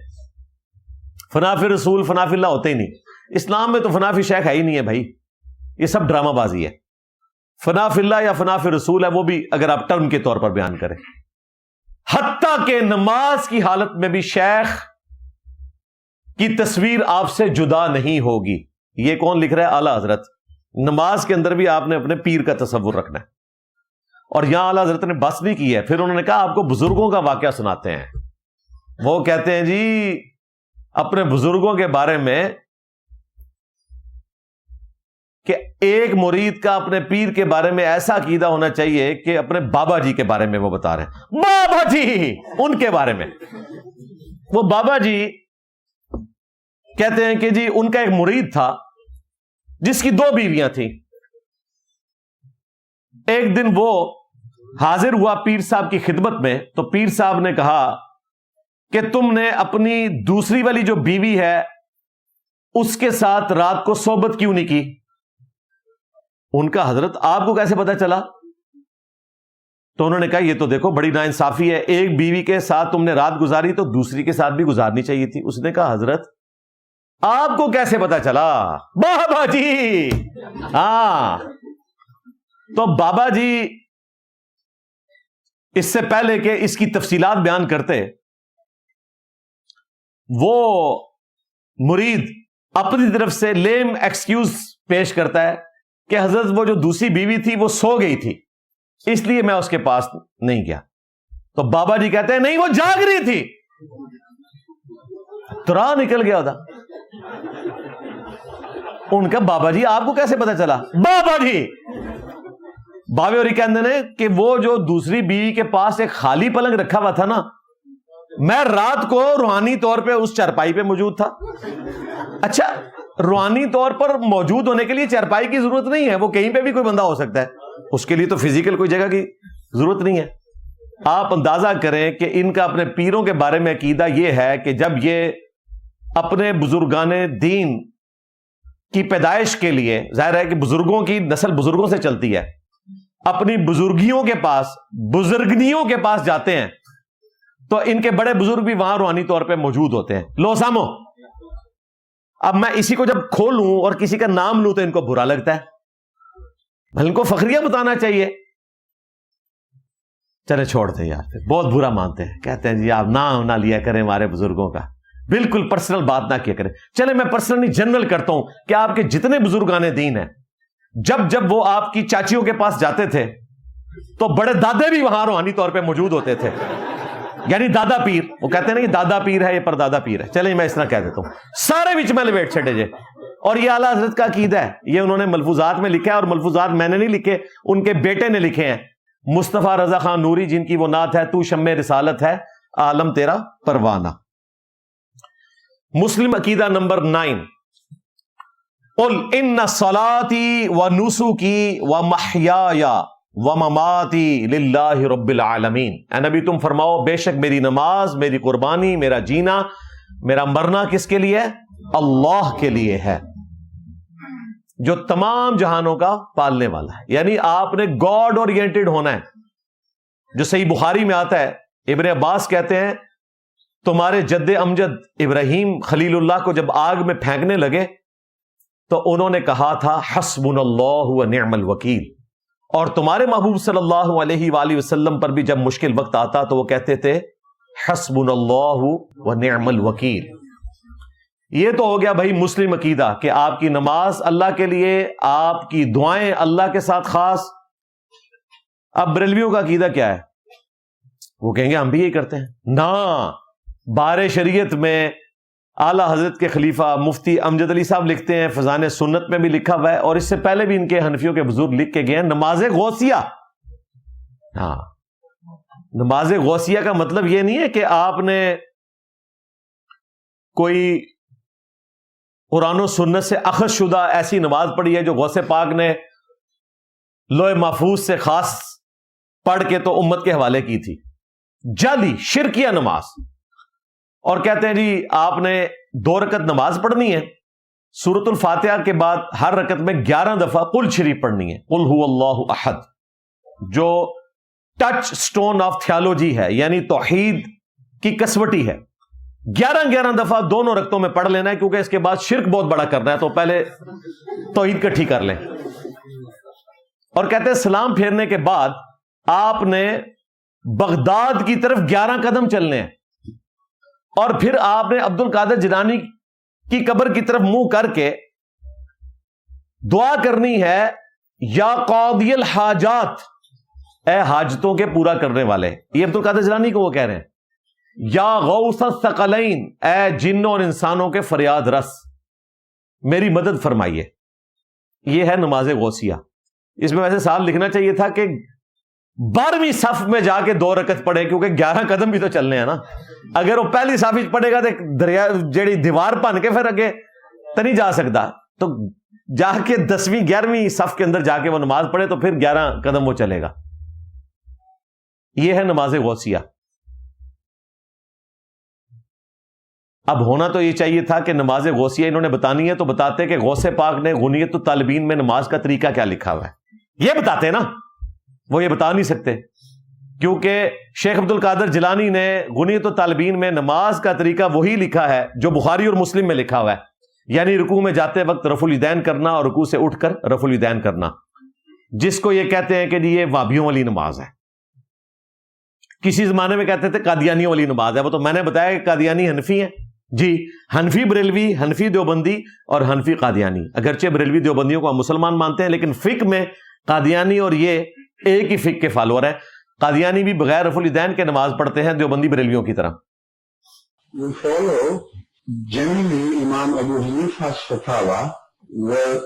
S1: فنافی رسول فنافی اللہ ہوتے ہی نہیں. اسلام میں تو فنافی شیخ ہے ہی نہیں ہے بھائی, یہ سب ڈرامہ بازی ہے. فنافی اللہ یا فنافی رسول ہے, وہ بھی اگر آپ ٹرم کے طور پر بیان کریں. حتیٰ کہ نماز کی حالت میں بھی شیخ کی تصویر آپ سے جدا نہیں ہوگی. یہ کون لکھ رہا ہے؟ اعلی حضرت. نماز کے اندر بھی آپ نے اپنے پیر کا تصور رکھنا ہے. اور یہاں اعلی حضرت نے بس نہیں کی ہے. پھر انہوں نے کہا آپ کو بزرگوں کا واقعہ سناتے ہیں. وہ کہتے ہیں جی اپنے بزرگوں کے بارے میں کہ ایک مرید کا اپنے پیر کے بارے میں ایسا عقیدہ ہونا چاہیے کہ اپنے بابا جی کے بارے میں وہ بتا رہے ہیں، بابا جی ان کے بارے میں. وہ بابا جی کہتے ہیں کہ جی ان کا ایک مرید تھا جس کی 2 بیویاں تھیں. ایک دن وہ حاضر ہوا پیر صاحب کی خدمت میں، تو پیر صاحب نے کہا کہ تم نے اپنی دوسری والی جو بیوی ہے اس کے ساتھ رات کو صحبت کیوں نہیں کی؟ ان کا حضرت آپ کو کیسے پتا چلا؟ تو انہوں نے کہا یہ تو دیکھو بڑی ناانصافی ہے، ایک بیوی کے ساتھ تم نے رات گزاری تو دوسری کے ساتھ بھی گزارنی چاہیے تھی. اس نے کہا حضرت آپ کو کیسے پتا چلا؟ بابا جی. ہاں تو بابا جی اس سے پہلے کہ اس کی تفصیلات بیان کرتے، وہ مرید اپنی طرف سے لیم ایکسکیوز پیش کرتا ہے کہ حضرت وہ جو دوسری بیوی تھی وہ سو گئی تھی، اس لیے میں اس کے پاس نہیں گیا. تو بابا جی کہتے ہیں نہیں وہ جاگ رہی تھی. ترا نکل گیا ہوتا. ان کا بابا جی آپ کو کیسے پتا چلا؟ بابا جی بابے اور کہتے ہیں کہ وہ جو دوسری بیوی کے پاس ایک خالی پلنگ رکھا ہوا تھا نا، میں رات کو روحانی طور پہ اس چارپائی پہ موجود تھا. اچھا روحانی طور پر موجود ہونے کے لیے چارپائی کی ضرورت نہیں ہے، وہ کہیں پہ بھی کوئی بندہ ہو سکتا ہے، اس کے لیے تو فزیکل کوئی جگہ کی ضرورت نہیں ہے. آپ اندازہ کریں کہ ان کا اپنے پیروں کے بارے میں عقیدہ یہ ہے کہ جب یہ اپنے بزرگان دین کی پیدائش کے لیے، ظاہر ہے کہ بزرگوں کی نسل بزرگوں سے چلتی ہے، اپنی بزرگیوں کے پاس، بزرگنیوں کے پاس جاتے ہیں تو ان کے بڑے بزرگ بھی وہاں روحانی طور پہ موجود ہوتے ہیں. لو سامو، اب میں اسی کو جب کھولوں اور کسی کا نام لوں تو ان کو برا لگتا ہے. ان کو فخریہ بتانا چاہیے. چلے چھوڑتے ہیں یار، بہت برا مانتے ہیں، کہتے ہیں جی آپ نام نہ لیا کریں ہمارے بزرگوں کا، بالکل پرسنل بات نہ کیا کریں. چلے میں پرسنلی جنرل کرتا ہوں کہ آپ کے جتنے بزرگان دین ہیں، جب وہ آپ کی چاچیوں کے پاس جاتے تھے تو بڑے دادے بھی وہاں روحانی طور پہ موجود ہوتے تھے، یعنی دادا پیر. وہ کہتے ہیں نا کہ دادا پیر ہے، یہ پردادا پیر ہے. چلیں میں اس طرح کہہ دیتا ہوں، سارے بچ میں لپیٹ چھڑے جے. اور یہ اعلیٰ حضرت کا عقیدہ ہے، یہ انہوں نے ملفوظات میں لکھا ہے، اور ملفوظات میں نے نہیں لکھے، ان کے بیٹے نے لکھے ہیں، مصطفیٰ رضا خان نوری، جن کی وہ نعت ہے تو شمع رسالت ہے عالم تیرا پروانہ. مسلم عقیدہ نمبر 9، قل ان صلاتی و نسکی و محیای و مماتی للہ رب العالمین. اے نبی تم فرماؤ بے شک میری نماز، میری قربانی، میرا جینا، میرا مرنا کس کے لیے ہے؟ اللہ کے لیے ہے، جو تمام جہانوں کا پالنے والا ہے. یعنی آپ نے گاڈ اورینٹڈ ہونا ہے. جو صحیح بخاری میں آتا ہے، ابن عباس کہتے ہیں تمہارے جد امجد ابراہیم خلیل اللہ کو جب آگ میں پھینکنے لگے تو انہوں نے کہا تھا حسبنا اللہ و نعم الوکیل. اور تمہارے محبوب صلی اللہ علیہ وآلہ وسلم پر بھی جب مشکل وقت آتا تو وہ کہتے تھے حسبنا اللہ و نعم الوکیل. یہ تو ہو گیا بھائی مسلم عقیدہ کہ آپ کی نماز اللہ کے لیے، آپ کی دعائیں اللہ کے ساتھ خاص. اب بریلویوں کا عقیدہ کیا ہے؟ وہ کہیں گے ہم بھی یہی کرتے ہیں. نہ، بار شریعت میں اعلیٰ حضرت کے خلیفہ مفتی امجد علی صاحب لکھتے ہیں، فضان سنت میں بھی لکھا ہوا ہے، اور اس سے پہلے بھی ان کے حنفیوں کے بزرگ لکھ کے گئے ہیں، نماز غوثیہ. ہاں، نماز غوثیہ کا مطلب یہ نہیں ہے کہ آپ نے کوئی قرآن و سنت سے اخذ شدہ ایسی نماز پڑھی ہے جو غوث پاک نے لوح محفوظ سے خاص پڑھ کے تو امت کے حوالے کی تھی. جعلی شرکیہ نماز. اور کہتے ہیں جی آپ نے 2 رکعت نماز پڑھنی ہے، سورۃ الفاتحہ کے بعد ہر رکعت میں 11 دفعہ قل شریف پڑھنی ہے، قل هو اللہ احد، جو ٹچ سٹون آف تھیالوجی ہے، یعنی توحید کی کسوٹی ہے. 11 دفعہ دونوں رکعتوں میں پڑھ لینا ہے، کیونکہ اس کے بعد شرک بہت بڑا کرنا ہے تو پہلے توحید کٹھی کر لیں. اور کہتے ہیں سلام پھیرنے کے بعد آپ نے بغداد کی طرف 11 قدم چلنے ہیں، اور پھر آپ نے عبد القادر جیلانی کی قبر کی طرف منہ کر کے دعا کرنی ہے، یا قاضی الحاجات، اے حاجتوں کے پورا کرنے والے. یہ عبد القادر جیلانی کو وہ کہہ رہے ہیں. یا غوث الثقلین، اے جنوں اور انسانوں کے فریاد رس، میری مدد فرمائیے. یہ ہے نماز غوثیہ. اس میں ویسے صاحب لکھنا چاہیے تھا کہ 12ویں صف میں جا کے 2 رکعت پڑھے, کیونکہ 11 قدم بھی تو چلنے ہیں نا. اگر وہ پہلی صف پڑھے گا تو دریا جیڑی دیوار بن کے پھر اگے تو نہیں جا سکتا, تو جا کے 10ویں 11ویں صف کے اندر جا کے وہ نماز پڑھے تو پھر 11 قدم وہ چلے گا. یہ ہے نماز غوثیہ. اب ہونا تو یہ چاہیے تھا کہ نماز غوثیہ انہوں نے بتانی ہے تو بتاتے کہ غوث پاک نے غنیت الطالبین میں نماز کا طریقہ کیا لکھا ہوا ہے, یہ بتاتے نا. وہ یہ بتا نہیں سکتے, کیونکہ شیخ عبد القادر جیلانی نے غنیت الطالبین میں نماز کا طریقہ وہی لکھا ہے جو بخاری اور مسلم میں لکھا ہوا ہے, یعنی رکوع میں جاتے وقت رفع الیدین کرنا اور رکوع سے اٹھ کر رفع الیدین کرنا, جس کو یہ کہتے ہیں کہ یہ وہابیوں والی نماز ہے. کسی زمانے میں کہتے تھے قادیانیوں والی نماز ہے, وہ تو میں نے بتایا کہ قادیانی حنفی ہیں جی, حنفی بریلوی, حنفی دیوبندی اور حنفی قادیانی. اگرچہ بریلوی دیوبندیوں کو ہم مسلمان مانتے ہیں, لیکن فقہ میں قادیانی اور یہ ایک ہی فقہ کے فالوور ہیں. قادیانی بھی بغیر رفع الیدین کے نماز پڑھتے ہیں دیوبندی بریلویوں کی طرح.
S5: We follow generally Imam Abu Hanifa's fatwa were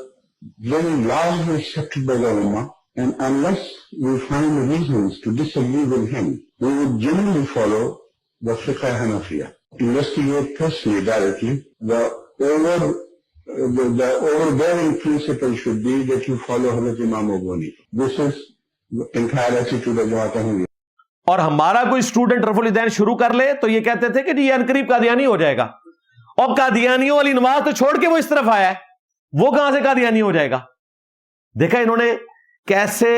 S5: very largely accepted by the Ummah, and unless we find reasons to disagree with him, we would generally follow the Fiqh Hanafiya. Investigate personally, directly. The overbearing principle should be that you follow Hazrat Imam Abu Hanifa. This is the entire attitude of Jamaat Ahmadiyya.
S1: اور ہمارا کوئی student رفع الیدین شروع کر لے تو یہ کہتے تھے کہ یہ عنقریب قادیانی ہو جائے گا, اور قادیانیوں والی نماز تو چھوڑ کے وہ اس طرف آیا ہے, وہ کہاں سے قادیانی ہو جائے گا. دیکھا انہوں نے کیسے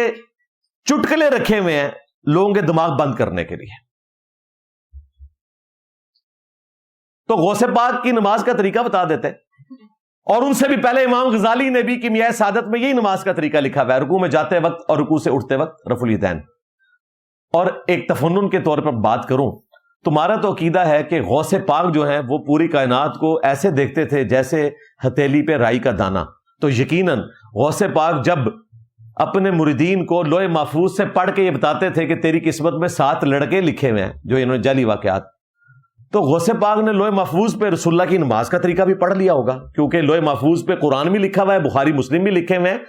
S1: چٹکلے رکھے ہوئے ہیں لوگوں کے دماغ بند کرنے کے لیے. تو غوث پاک کی نماز کا طریقہ بتا دیتے, اور ان سے بھی پہلے امام غزالی نے بھی کیمیائے سعادت میں یہی نماز کا طریقہ لکھا ہوا ہے, رکوع میں جاتے وقت اور رکوع سے اٹھتے وقت رفع الیدین. اور ایک تفنن کے طور پر بات کروں, تمہارا تو عقیدہ ہے کہ غوث پاک جو ہیں وہ پوری کائنات کو ایسے دیکھتے تھے جیسے ہتھیلی پہ رائی کا دانہ. تو یقیناً غوث پاک جب اپنے مریدین کو لوح محفوظ سے پڑھ کے یہ بتاتے تھے کہ تیری قسمت میں 7 لڑکے لکھے ہوئے ہیں, جو انہوں نے جعلی واقعات, تو غوث پاک نے لوح محفوظ پہ رسول اللہ کی نماز کا طریقہ بھی پڑھ لیا ہوگا, کیونکہ لوح محفوظ پہ قرآن بھی لکھا ہوا ہے, بخاری مسلم بھی لکھے ہوئے ہیں,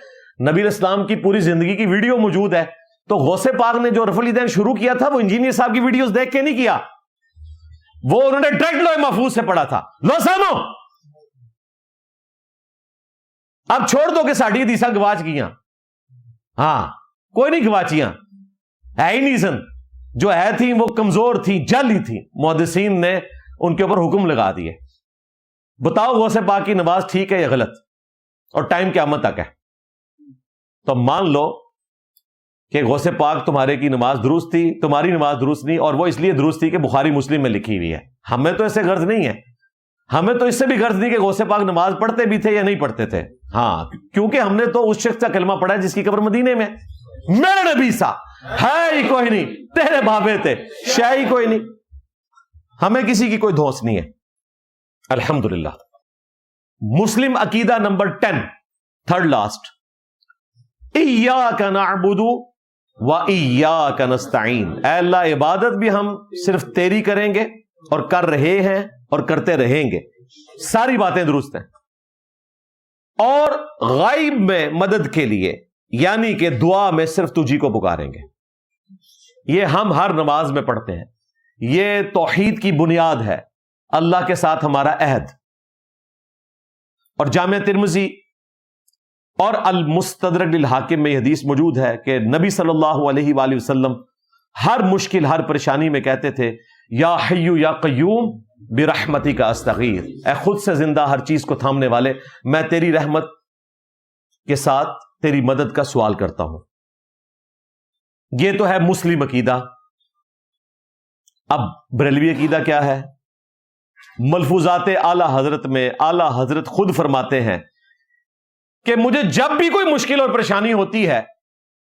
S1: نبی علیہ السلام کی پوری زندگی کی ویڈیو موجود ہے. تو غوث پاک نے جو رفع الیدین شروع کیا تھا وہ انجینئر صاحب کی ویڈیوز دیکھ کے نہیں کیا, وہ انہوں نے ڈائریکٹ لوح محفوظ سے پڑھا تھا. لو سامو اب چھوڑ دو کہ ساڑھی حدیثاں گواچ گیاں, ہاں کوئی نہیں گواچیاں, ہے ہی نہیں سن, جو ہے تھیں وہ کمزور تھیں, جعلی تھیں, محدثین نے ان کے اوپر حکم لگا دیے. بتاؤ غوث پاک کی نماز ٹھیک ہے یا غلط, اور ٹائم قیامت تک ہے. تو مان لو کہ غوث پاک تمہارے کی نماز درست تھی, تمہاری نماز درست نہیں, اور وہ اس لیے درست تھی کہ بخاری مسلم میں لکھی ہوئی ہے. ہمیں تو ایسے غرض نہیں ہے, ہمیں تو اس سے بھی غرض نہیں کہ غوث پاک نماز پڑھتے بھی تھے یا نہیں پڑھتے تھے. ہاں کیونکہ ہم نے تو اس شخص کا کلمہ پڑھا ہے جس کی قبر مدینے میں. میرے نبی سا ہے ہی کوئی نہیں, تیرے بابے تھے شے ہی کوئی نہیں, ہمیں کسی کی کوئی دھوس نہیں ہے الحمدللہ. مسلم عقیدہ نمبر 10, تھرڈ لاسٹ, ایاک نعبد و ایاک نستعین. اے اللہ عبادت بھی ہم صرف تیری کریں گے, اور کر رہے ہیں اور کرتے رہیں گے, ساری باتیں درست ہیں. اور غائب میں مدد کے لیے یعنی کہ دعا میں صرف تجھی کو پکاریں گے. یہ ہم ہر نماز میں پڑھتے ہیں, یہ توحید کی بنیاد ہے, اللہ کے ساتھ ہمارا عہد. اور جامع ترمذی اور المستدرک للحاکم میں یہ حدیث موجود ہے کہ نبی صلی اللہ علیہ وآلہ وسلم ہر مشکل, ہر پریشانی میں کہتے تھے یا حی یا قیوم برحمتی کا استغیر, اے خود سے زندہ ہر چیز کو تھامنے والے, میں تیری رحمت کے ساتھ تیری مدد کا سوال کرتا ہوں. یہ تو ہے مسلم عقیدہ. اب بریلوی عقیدہ کیا ہے؟ ملفوظات اعلی حضرت میں اعلی حضرت خود فرماتے ہیں کہ مجھے جب بھی کوئی مشکل اور پریشانی ہوتی ہے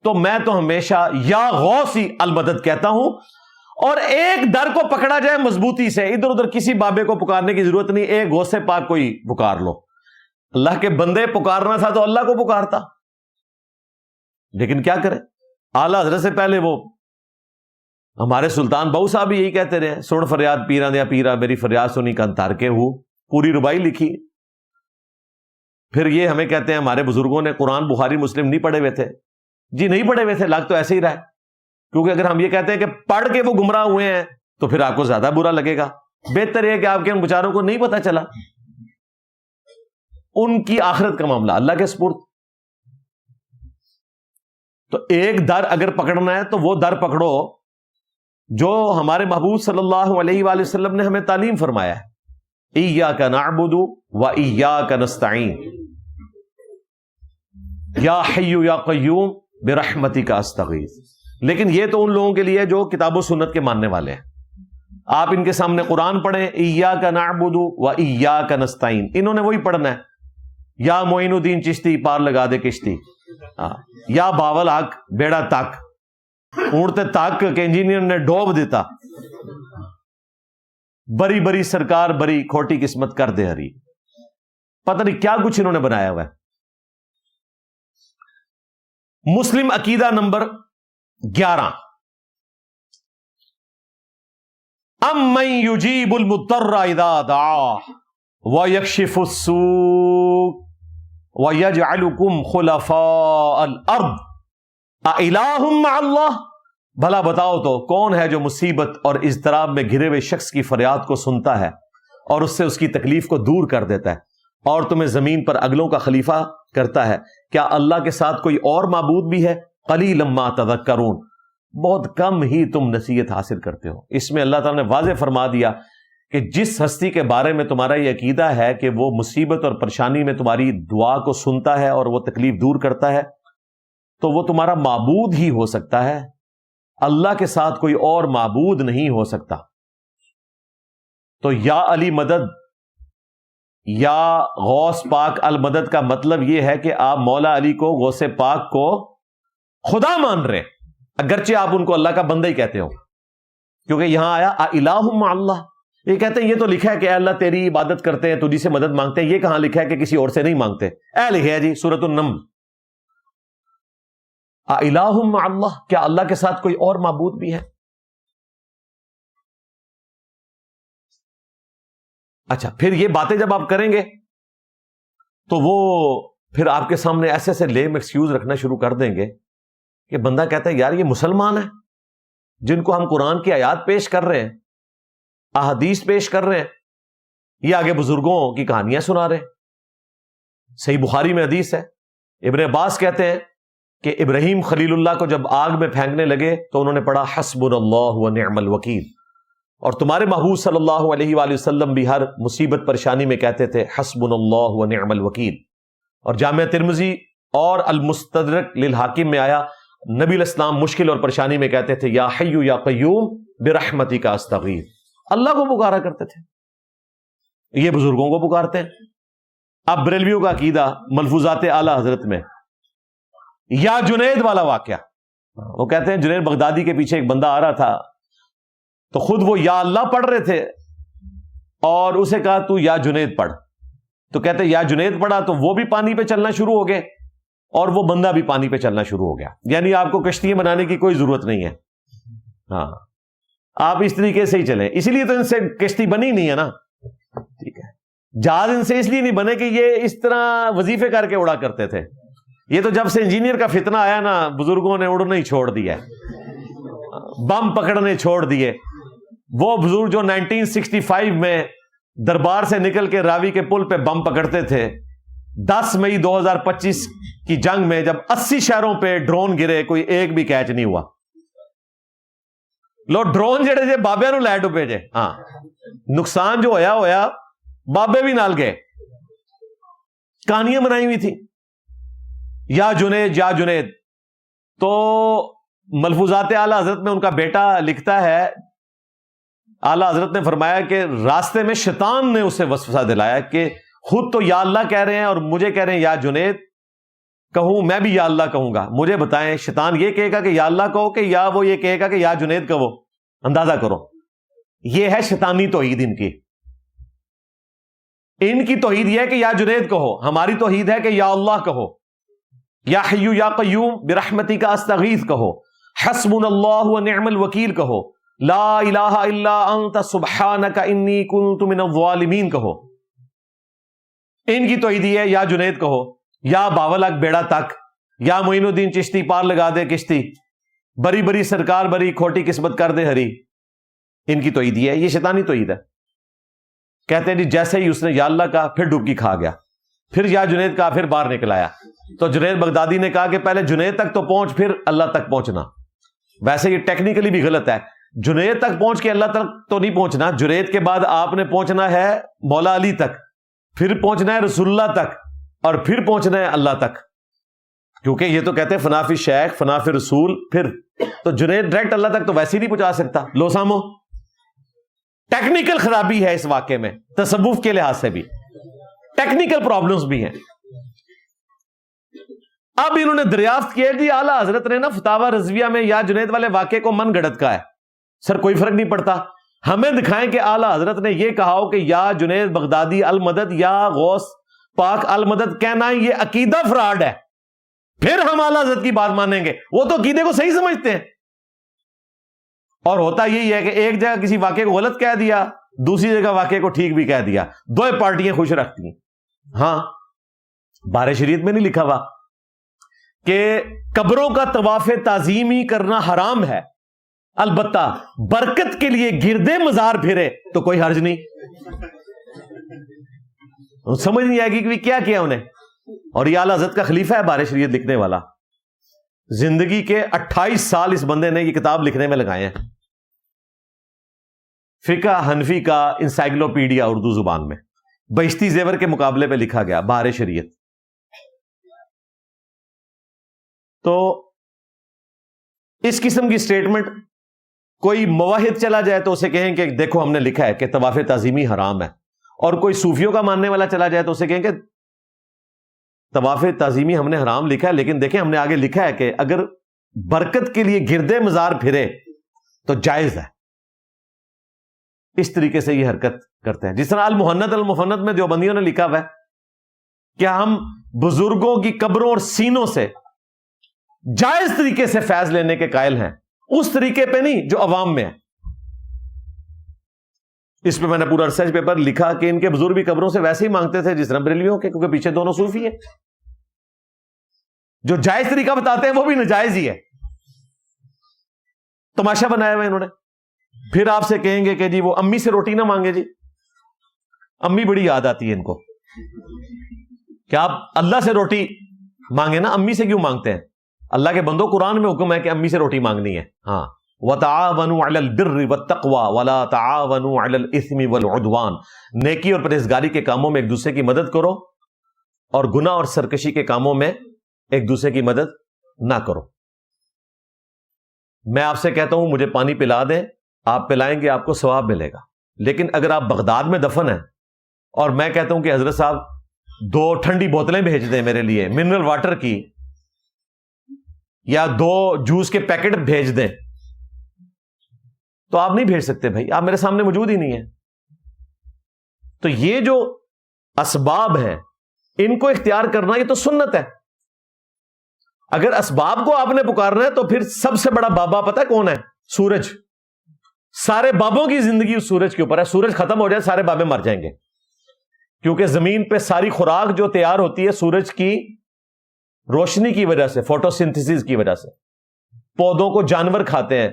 S1: تو میں تو ہمیشہ یا غوثی المدد کہتا ہوں, اور ایک در کو پکڑا جائے مضبوطی سے, ادھر ادھر کسی بابے کو پکارنے کی ضرورت نہیں, ایک غوث پاک کو ہی پکار لو. اللہ کے بندے پکارنا تھا تو اللہ کو پکارتا, لیکن کیا کرے, اعلی حضرت سے پہلے وہ ہمارے سلطان بہو صاحب بھی یہی کہتے رہے, سن فریاد پیرا دیا پیرا میری فریاد سنی کن تار کے ہوں, پوری ربائی لکھی. پھر یہ ہمیں کہتے ہیں ہمارے بزرگوں نے قرآن بخاری مسلم نہیں پڑھے ہوئے تھے. جی نہیں پڑھے ہوئے تھے، لگ تو ایسے ہی رہا ہے. کیونکہ اگر ہم یہ کہتے ہیں کہ پڑھ کے وہ گمراہ ہوئے ہیں تو پھر آپ کو زیادہ برا لگے گا. بہتر یہ کہ آپ کے ان بیچاروں کو نہیں پتا چلا، ان کی آخرت کا معاملہ اللہ کے سپرد. تو ایک در اگر پکڑنا ہے تو وہ در پکڑو جو ہمارے محبوب صلی اللہ علیہ وآلہ وسلم نے ہمیں تعلیم فرمایا ہے. ایاک نعبد و ایاک نستعین، یا حی یا قیوم برحمتک استغیث. لیکن یہ تو ان لوگوں کے لیے جو کتاب و سنت کے ماننے والے ہیں. آپ ان کے سامنے قرآن پڑھیں، ایاک نعبد و ایاک نستعین، انہوں نے وہی پڑھنا ہے. یا معین الدین چشتی پار لگا دے کشتی، یا باول حق بیڑا تک، اونٹتے تک کہ انجینئر نے ڈوب دیتا، بری بری سرکار بری کھوٹی قسمت کر دے ہری. پتہ نہیں کیا کچھ انہوں نے بنایا ہوا ہے. مسلم عقیدہ نمبر 11، امن یجیب المضطر اذا دعاہ ویکشف السوء ویجعلکم خلفاء الارض اِلٰہ مع اللہ. بھلا بتاؤ تو کون ہے جو مصیبت اور اضطراب میں گھرے ہوئے شخص کی فریاد کو سنتا ہے اور اس سے اس کی تکلیف کو دور کر دیتا ہے اور تمہیں زمین پر اگلوں کا خلیفہ کرتا ہے؟ کیا اللہ کے ساتھ کوئی اور معبود بھی ہے؟ قلیلا ما تذکرون، بہت کم ہی تم نصیحت حاصل کرتے ہو. اس میں اللہ تعالیٰ نے واضح فرما دیا کہ جس ہستی کے بارے میں تمہارا یہ عقیدہ ہے کہ وہ مصیبت اور پریشانی میں تمہاری دعا کو سنتا ہے اور وہ تکلیف دور کرتا ہے، تو وہ تمہارا معبود ہی ہو سکتا ہے، اللہ کے ساتھ کوئی اور معبود نہیں ہو سکتا. تو یا علی مدد یا غوث پاک المدد کا مطلب یہ ہے کہ آپ مولا علی کو، غوث پاک کو خدا مان رہے، اگرچہ آپ ان کو اللہ کا بندہ ہی کہتے ہو. کیونکہ یہاں آیا اِلٰہ مع اللہ، یہ کہتے ہیں یہ تو لکھا ہے کہ اے اللہ تیری عبادت کرتے ہیں، تجھی سے مدد مانگتے ہیں. یہ کہاں لکھا ہے کہ کسی اور سے نہیں مانگتے؟ لکھا ہے جی سورۃ النمل، اِلٰہ مع اللہ، کیا اللہ کے ساتھ کوئی اور معبود بھی ہے؟ اچھا، پھر یہ باتیں جب آپ کریں گے تو وہ پھر آپ کے سامنے ایسے ایسے لیم ایکسکیوز رکھنا شروع کر دیں گے کہ بندہ کہتا ہے یار یہ مسلمان ہیں جن کو ہم قرآن کی آیات پیش کر رہے ہیں، احادیث پیش کر رہے ہیں، یہ آگے بزرگوں کی کہانیاں سنا رہے ہیں. صحیح بخاری میں حدیث ہے، ابن عباس کہتے ہیں کہ ابراہیم خلیل اللہ کو جب آگ میں پھینکنے لگے تو انہوں نے پڑھا حسبنا اللہ و نعم الوکیل. اور تمہارے محبوب صلی اللہ علیہ وآلہ وسلم بھی ہر مصیبت پریشانی میں کہتے تھے حسبنا اللہ و نعم الوکیل. اور جامعہ ترمذی اور المستدرک للحاکم میں آیا نبی علیہ السلام مشکل اور پریشانی میں کہتے تھے یا حی یا قیوم برحمتک استغیث. اللہ کو پکارا کرتے تھے. یہ بزرگوں کو پکارتے ہیں. اب بریلویوں کا عقیدہ ملفوظات اعلی حضرت میں یا جنید والا واقعہ، وہ کہتے ہیں جنید بغدادی کے پیچھے ایک بندہ آ رہا تھا تو خود وہ یا اللہ پڑھ رہے تھے اور اسے کہا تو یا جنید پڑھ، تو کہتے یا جنید پڑھا تو وہ بھی پانی پہ چلنا شروع ہو گئے اور وہ بندہ بھی پانی پہ چلنا شروع ہو گیا. یعنی آپ کو کشتیاں بنانے کی کوئی ضرورت نہیں ہے، ہاں آپ اس طریقے سے ہی چلیں. اسی لیے تو ان سے کشتی بنی نہیں ہے نا، ٹھیک ہے. جہاز ان سے اس لیے نہیں بنے کہ یہ اس طرح وظیفے کر کے اڑا کرتے تھے. یہ تو جب سے انجینئر کا فتنہ آیا نا، بزرگوں نے اڑنا ہی چھوڑ دیا، بم پکڑنے چھوڑ دیے. وہ بزرگ جو 1965 میں دربار سے نکل کے راوی کے پل پہ بم پکڑتے تھے، 10 مئی 2025 کی جنگ میں جب 80 شہروں پہ ڈرون گرے کوئی ایک بھی کیچ نہیں ہوا. لو ڈرون جڑے جے بابے نو لے ڈبے جے، ہاں نقصان جو ہویا بابے بھی نال گئے. کہانیاں بنائی ہوئی تھی یا جنید یا جنید. تو ملفوظات اعلی حضرت میں ان کا بیٹا لکھتا ہے اعلی حضرت نے فرمایا کہ راستے میں شیطان نے اسے وسوسہ دلایا کہ خود تو یا اللہ کہہ رہے ہیں اور مجھے کہہ رہے ہیں یا جنید، کہوں میں بھی یا اللہ کہوں گا، مجھے بتائیں شیطان یہ کہے گا کہ یا اللہ کہو کہ یا وہ یہ کہے گا کہ یا جنید کہو؟ اندازہ کرو. یہ ہے شیطانی توحید ان کی. ان کی توحید یہ ہے کہ یا جنید کہو، ہماری توحید ہے کہ یا اللہ کہو، یا حی یا قیوم برحمتک استغیث کہو، حسبنا اللہ و نعم الوکیل کہو، لا الہ الا انت سبحانک انی کنت من الظالمین کہو. ان کی توحیدی ہے یا جنید کہو یا باول اک بیڑا تک یا معین الدین چشتی پار لگا دے کشتی، بری بری سرکار بری کھوٹی قسمت کر دے ہری، ان کی توحیدی ہے، یہ شیطانی توحید ہے۔ کہتے ہیں جی جیسے ہی اس نے یا اللہ کہا پھر ڈبکی کھا گیا، پھر یا جنید کہا پھر باہر نکل آیا۔ تو جنید بغدادی نے کہا کہ پہلے جنید تک تو پہنچ پھر اللہ تک پہنچنا۔ ویسے یہ ٹیکنیکلی بھی غلط ہے، جنید تک پہنچ کے اللہ تک تو نہیں پہنچنا، جنید کے بعد آپ نے پہنچنا ہے مولا علی تک، پھر پہنچنا ہے رسول اللہ تک، اور پھر پہنچنا ہے اللہ تک، کیونکہ یہ تو کہتے ہیں فنافی شیخ فنافی رسول، پھر تو جنید ڈائریکٹ اللہ تک تو ویسے ہی نہیں پہنچا سکتا۔ لو سامو، ٹیکنیکل خرابی ہے اس واقعے میں، تصوف کے لحاظ سے بھی ٹیکنیکل پرابلمز بھی ہیں۔ اب انہوں نے دریافت کیا کہ اعلیٰ حضرت نے نا فتاوی رضویہ میں یا جنید والے واقعے کو من گھڑت کا ہے، سر کوئی فرق نہیں پڑتا، ہمیں دکھائیں کہ اعلیٰ حضرت نے یہ کہا ہو کہ یا جنید بغدادی المدد یا غوث پاک المدد کہنا یہ عقیدہ فراڈ ہے، پھر ہم اعلیٰ حضرت کی بات مانیں گے۔ وہ تو عقیدے کو صحیح سمجھتے ہیں، اور ہوتا یہی ہے کہ ایک جگہ کسی واقعے کو غلط کہہ دیا، دوسری جگہ واقعے کو ٹھیک بھی کہہ دیا، دو پارٹیاں خوش رکھتی ہیں۔ ہاں، بارِ شریعت میں نہیں لکھا ہوا کہ قبروں کا طواف تعظیمی کرنا حرام ہے، البتہ برکت کے لیے گردے مزار پھرے تو کوئی حرج نہیں۔ سمجھ نہیں آئے گی کہ کیا کیا انہیں، اور یہ اعلیٰ حضرت کا خلیفہ ہے بارِ شریعت لکھنے والا، زندگی کے 28 سال اس بندے نے یہ کتاب لکھنے میں لگائے ہیں، فقہ حنفی کا انسائکلوپیڈیا اردو زبان میں، بہشتی زیور کے مقابلے پہ لکھا گیا بارِ شریعت۔ تو اس قسم کی سٹیٹمنٹ کوئی موحد چلا جائے تو اسے کہیں کہ دیکھو ہم نے لکھا ہے کہ طواف تعظیمی حرام ہے، اور کوئی صوفیوں کا ماننے والا چلا جائے تو اسے کہیں کہ طواف تعظیمی ہم نے حرام لکھا ہے، لیکن دیکھیں ہم نے آگے لکھا ہے کہ اگر برکت کے لیے گردے مزار پھرے تو جائز ہے۔ اس طریقے سے یہ حرکت کرتے ہیں، جس طرح المفند میں دیوبندیوں نے لکھا ہوا ہے کہ ہم بزرگوں کی قبروں اور سینوں سے جائز طریقے سے فیض لینے کے قائل ہیں، اس طریقے پہ نہیں جو عوام میں ہے۔ اس پہ میں نے پورا ریسرچ پیپر لکھا کہ ان کے بزرگ بھی قبروں سے ویسے ہی مانگتے تھے جس طرح بریلویوں کے، کیونکہ پیچھے دونوں صوفی ہیں، جو جائز طریقہ بتاتے ہیں وہ بھی ناجائز ہی ہے، تماشا بنایا ہوا انہوں نے۔ پھر آپ سے کہیں گے کہ جی وہ امی سے روٹی نہ مانگے، جی امی بڑی یاد آتی ہے ان کو، کہ آپ اللہ سے روٹی مانگے نا، امی سے کیوں مانگتے ہیں؟ اللہ کے بندوں، قرآن میں حکم ہے کہ امی سے روٹی مانگنی ہے۔ ہاں، وَتَعَاوَنُوا عَلَى الْبِرِّ وَالتَّقْوَى وَلَا تَعَاوَنُوا عَلَى الْإِثْمِ وَالْعُدْوَانِ، نیکی اور پرہیزگاری کے کاموں میں ایک دوسرے کی مدد کرو، اور گناہ اور سرکشی کے کاموں میں ایک دوسرے کی مدد نہ کرو۔ میں آپ سے کہتا ہوں مجھے پانی پلا دیں، آپ پلائیں گے آپ کو ثواب ملے گا، لیکن اگر آپ بغداد میں دفن ہیں اور میں کہتا ہوں کہ حضرت صاحب 2 ٹھنڈی بوتلیں بھیج دیں میرے لیے منرل واٹر کی، یا 2 جوس کے پیکٹ بھیج دیں، تو آپ نہیں بھیج سکتے بھائی، آپ میرے سامنے موجود ہی نہیں ہیں۔ تو یہ جو اسباب ہیں ان کو اختیار کرنا یہ تو سنت ہے۔ اگر اسباب کو آپ نے پکارنا ہے تو پھر سب سے بڑا بابا پتہ ہے کون ہے؟ سورج۔ سارے بابوں کی زندگی اس سورج کے اوپر ہے، سورج ختم ہو جائے سارے بابے مر جائیں گے، کیونکہ زمین پہ ساری خوراک جو تیار ہوتی ہے سورج کی روشنی کی وجہ سے، فوٹو سنتھسس کی وجہ سے۔ پودوں کو جانور کھاتے ہیں،